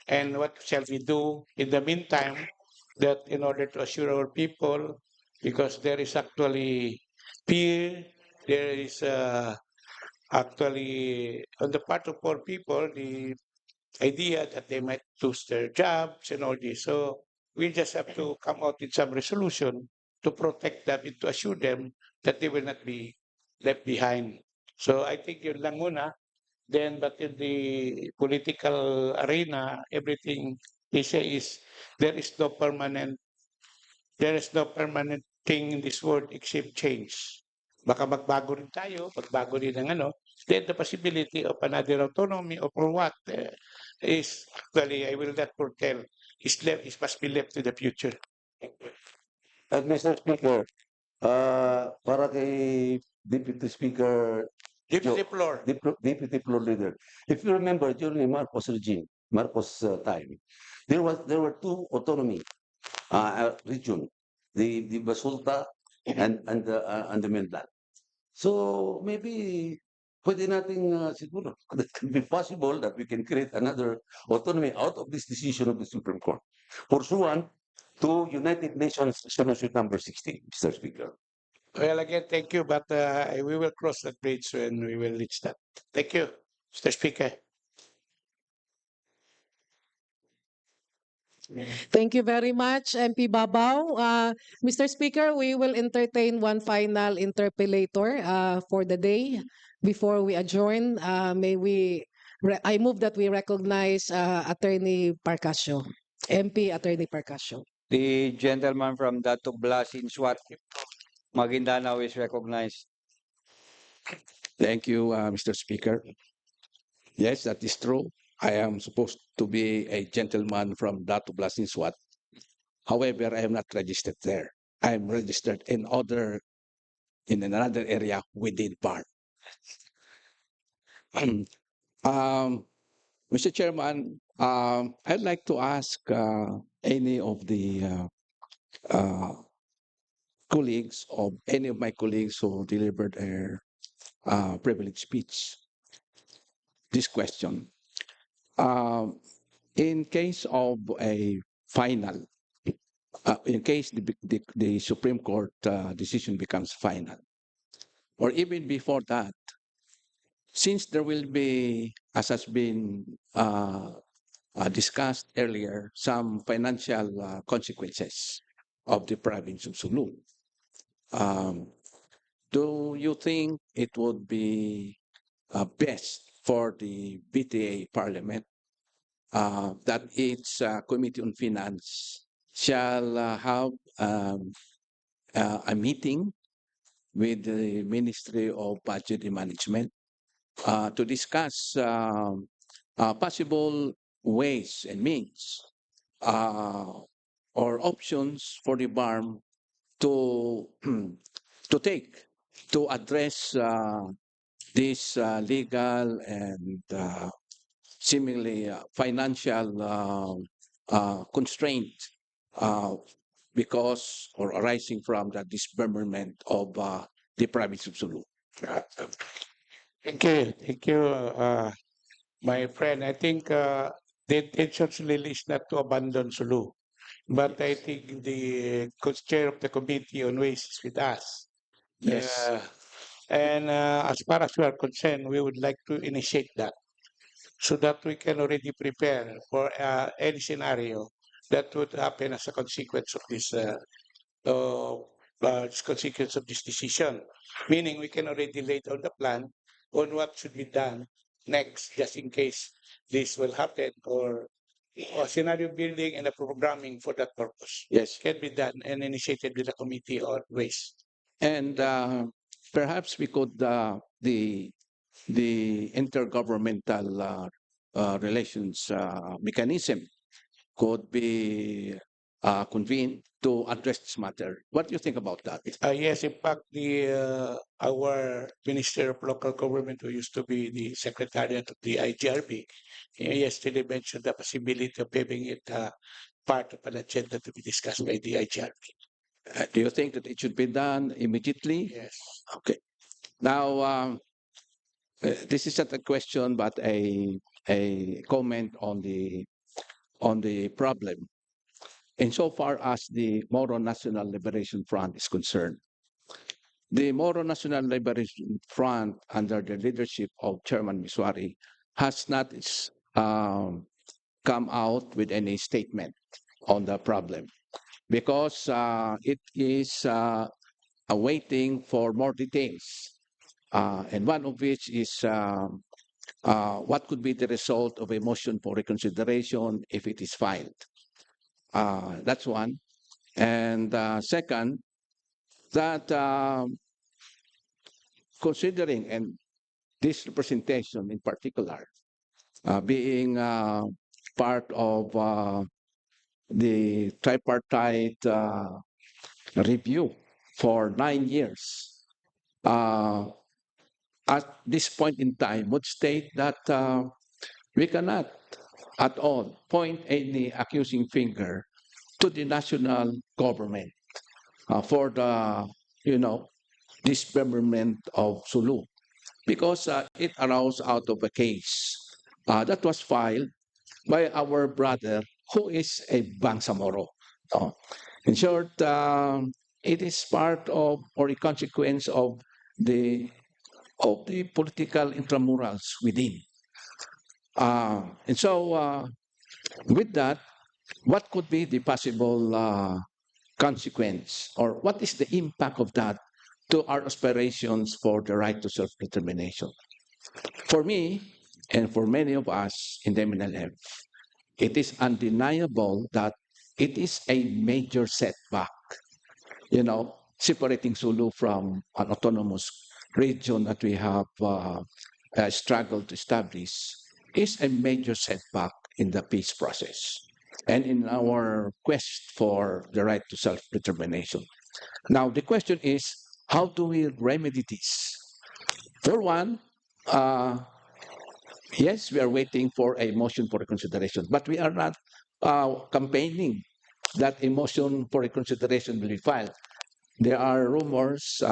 and what shall we do in the meantime that in order to assure our people because there is actually fear, there is actually on the part of poor people the idea that they might lose their jobs and all this. So we just have to come out with some resolution to protect them and to assure them that they will not be left behind. So I think yun lang muna. Then, but in the political arena, everything they say is there is no permanent thing in this world except change. Baka magbago rin tayo, magbago rin ang ano. then the possibility of another autonomy or for what is actually, I will not foretell, is must be left to the future. And Mr. Speaker, para kay Deputy Speaker Deputy Floor. Deputy Floor Leader. If you remember, during the Marcos regime, Marcos time, there were two autonomy region, the Basulta and the mainland. So maybe pwede nating siguro that can be possible that we can create another autonomy out of this decision of the Supreme Court, pursuant to United Nations Resolution number 16, Mr. Speaker. Well, again, thank you, but we will cross that bridge when we will reach that. Thank you, Mr. Speaker. Thank you very much, MP Babaw. Mr. Speaker, we will entertain one final interpellator for the day before we adjourn. I move that we recognize Attorney Parcasio, MP Attorney Parcasio. The gentleman from Dato Blasin Swat, Maguindanao is recognized. Thank you, Mr. Speaker. Yes, that is true. I am supposed to be a gentleman from Dato Blasin Swat. However, I am not registered there. I am registered in another area within BAR. Mr. Chairman, I'd like to ask any of the colleagues, of any of my colleagues who delivered their privilege speech, this question. In case of a final, in case the Supreme Court decision becomes final, or even before that, since there will be, as has been discussed earlier, some financial consequences of the province of Sulu, do you think it would be best for the BTA Parliament that its Committee on Finance shall have a meeting with the Ministry of Budget and Management to discuss possible ways and means or options for the BARM to take to address this legal and seemingly financial constraint because or arising from the dismemberment of the province of Sulu. Thank you, my friend. I think the intention really is not to abandon Sulu, but I think the chair of the committee on ways is with us. Yes. And as far as we are concerned, we would like to initiate that so that we can already prepare for any scenario that would happen as a consequence of this consequence of this decision. Meaning we can already lay down the plan on what should be done next, just in case this will happen, or scenario building and a programming for that purpose. Yes. Can be done and initiated with the committee on ways. And perhaps we could the intergovernmental relations mechanism could be convened to address this matter. What do you think about that? Yes, in fact, our Minister of Local Government, who used to be the Secretariat of the IGRB, yesterday mentioned the possibility of having it part of an agenda to be discussed by the IGRB. Do you think that it should be done immediately? Yes. Okay. Now, this is not a question, but a comment on the problem. Insofar as the Moro National Liberation Front is concerned, the Moro National Liberation Front, under the leadership of Chairman Miswari, has not come out with any statement on the problem because it is awaiting for more details, and one of which is what could be the result of a motion for reconsideration if it is filed. That's one. And second, that considering and this representation in particular, being part of the tripartite review for 9 years, at this point in time would state that we cannot at all point any accusing finger to the national government for the, dismemberment of Sulu, because it arose out of a case that was filed by our brother who is a Bangsamoro. In short, it is part of or a consequence of the political intramurals within. And so, with that, what could be the possible consequence, or what is the impact of that to our aspirations for the right to self-determination? For me, and for many of us in the MNLF, it is undeniable that it is a major setback. Separating Sulu from an autonomous region that we have struggled to establish is a major setback in the peace process and in our quest for the right to self-determination. Now, the question is, how do we remedy this? For one, yes, we are waiting for a motion for reconsideration, but we are not campaigning that a motion for reconsideration will be filed. There are rumors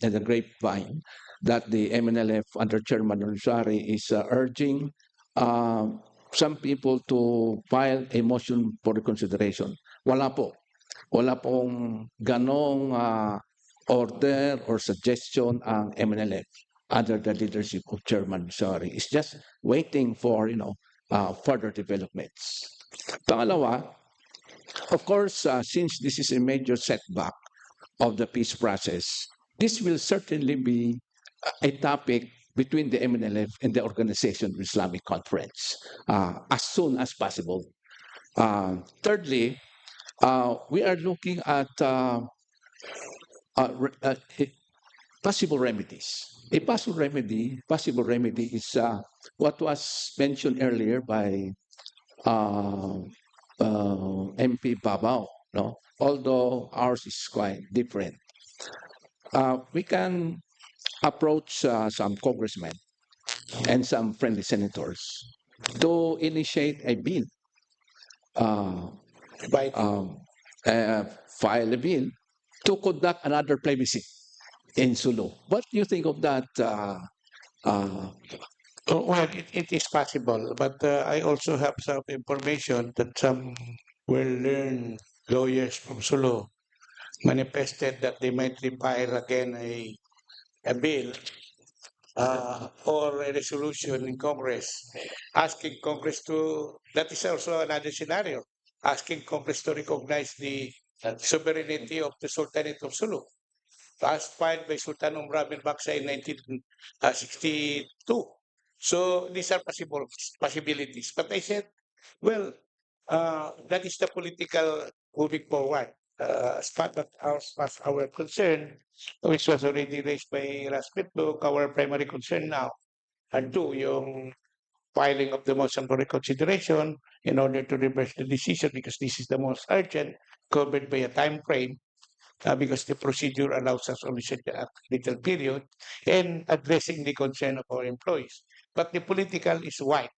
in the grapevine that the MNLF under Chairman Rosari is urging some people to file a motion for reconsideration. Wala po. Wala pong ganong order or suggestion ang MNLF under the leadership of Chairman Rosari. It's just waiting for, further developments. Pangalawa, of course, since this is a major setback of the peace process, this will certainly be a topic between the MNLF and the Organization of Islamic Conference as soon as possible. Thirdly, we are looking at possible remedies. A possible remedy is what was mentioned earlier by MP Babao. No? Although ours is quite different. We can approach some congressmen and some friendly senators to initiate a bill, file a bill to conduct another plebiscite in Sulu. What do you think of that? Well, it is possible, but I also have some information that some well-learned lawyers from Sulu manifested that they might refile again a bill or a resolution in Congress asking Congress to, that is also another scenario, asking Congress to recognize the sovereignty of the Sultanate of Sulu, as filed by Sultan Rabi in 1962. So these are possibilities. But I said, well, that is the political moving forward. As far as our concern, which was already raised by Rasmitlook, our primary concern now, and two, yung filing of the motion for reconsideration in order to reverse the decision, because this is the most urgent, covered by a time frame, because the procedure allows us only a little period, and addressing the concern of our employees. But the political is wide.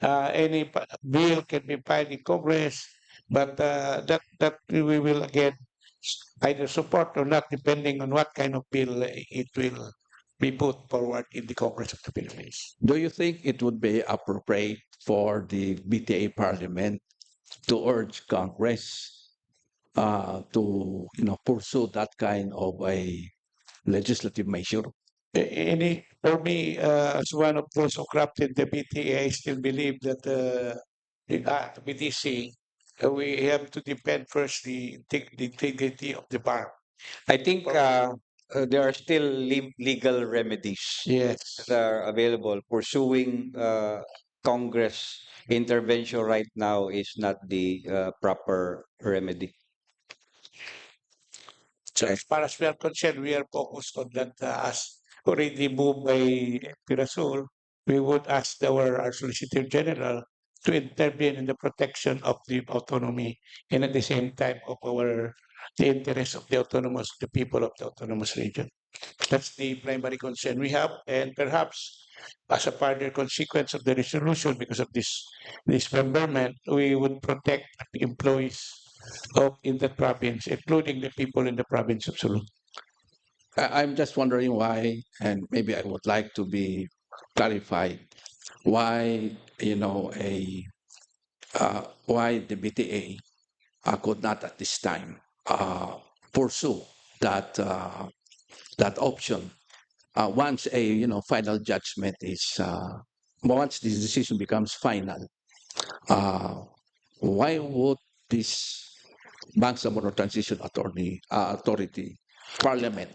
Any bill can be filed in Congress, but that we will again either support or not, depending on what kind of bill it will be put forward in the Congress of the Philippines. Do you think it would be appropriate for the BTA Parliament to urge Congress to pursue that kind of a legislative measure? For me, as one of those who crafted the BTA, I still believe that the BTC, we have to defend first the integrity of the bar. I think there are still legal remedies Yes. that are available. Pursuing Congress intervention right now is not the proper remedy. So as far as we are concerned, we are focused on that as already moved by Pirasol, we would ask our Solicitor General to intervene in the protection of the autonomy and at the same time of the interests of the people of the autonomous region. That's the primary concern we have, and perhaps as a further consequence of the resolution, because of this dismemberment, we would protect the employees in the province, including the people in the province of Sulu. I'm just wondering why, and maybe I would like to be clarified, why, why the BTA could not at this time pursue that option once a final judgment is once this decision becomes final. Why would this Bangsamoro Transition Authority Parliament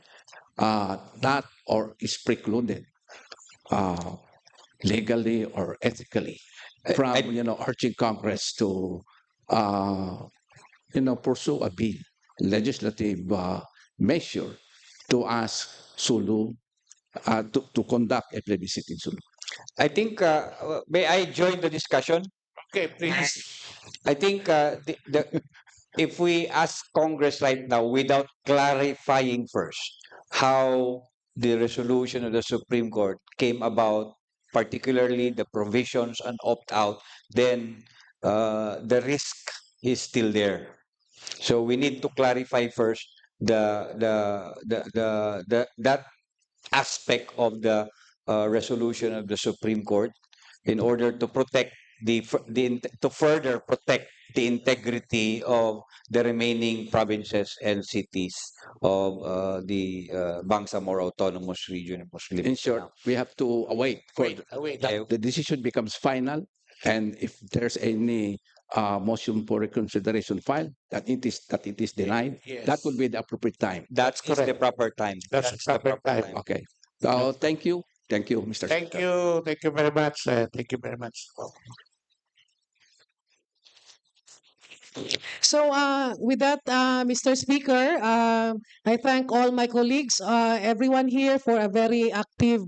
not or is precluded legally or ethically from urging Congress to pursue a bill, legislative measure to ask Sulu to conduct a plebiscite in Sulu? I think, may I join the discussion? Okay, please. I think if we ask Congress right now without clarifying first how the resolution of the Supreme Court came about, particularly the provisions on opt-out, then the risk is still there. So we need to clarify first that aspect of the resolution of the Supreme Court in order to protect to further protect the integrity of the remaining provinces and cities of the Bangsamoro Autonomous Region of Muslim. In short, we have to await for Await. the decision becomes final, and if there's any motion for reconsideration filed, that it is denied, Yes. that would be the appropriate time. That's correct. the proper time. That's the proper time. Okay. So thank you, Mr. Thank Speaker. you very much. Thank you very much. So with that, Mr. Speaker, I thank all my colleagues, everyone here for a very active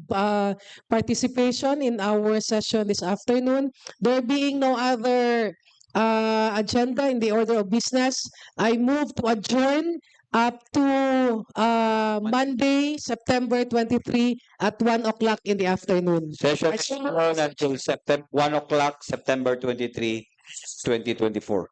participation in our session this afternoon. There being no other agenda in the order of business, I move to adjourn up to Monday, September 23 at 1 o'clock in the afternoon. Session is on until 1 o'clock, September 23, 2024.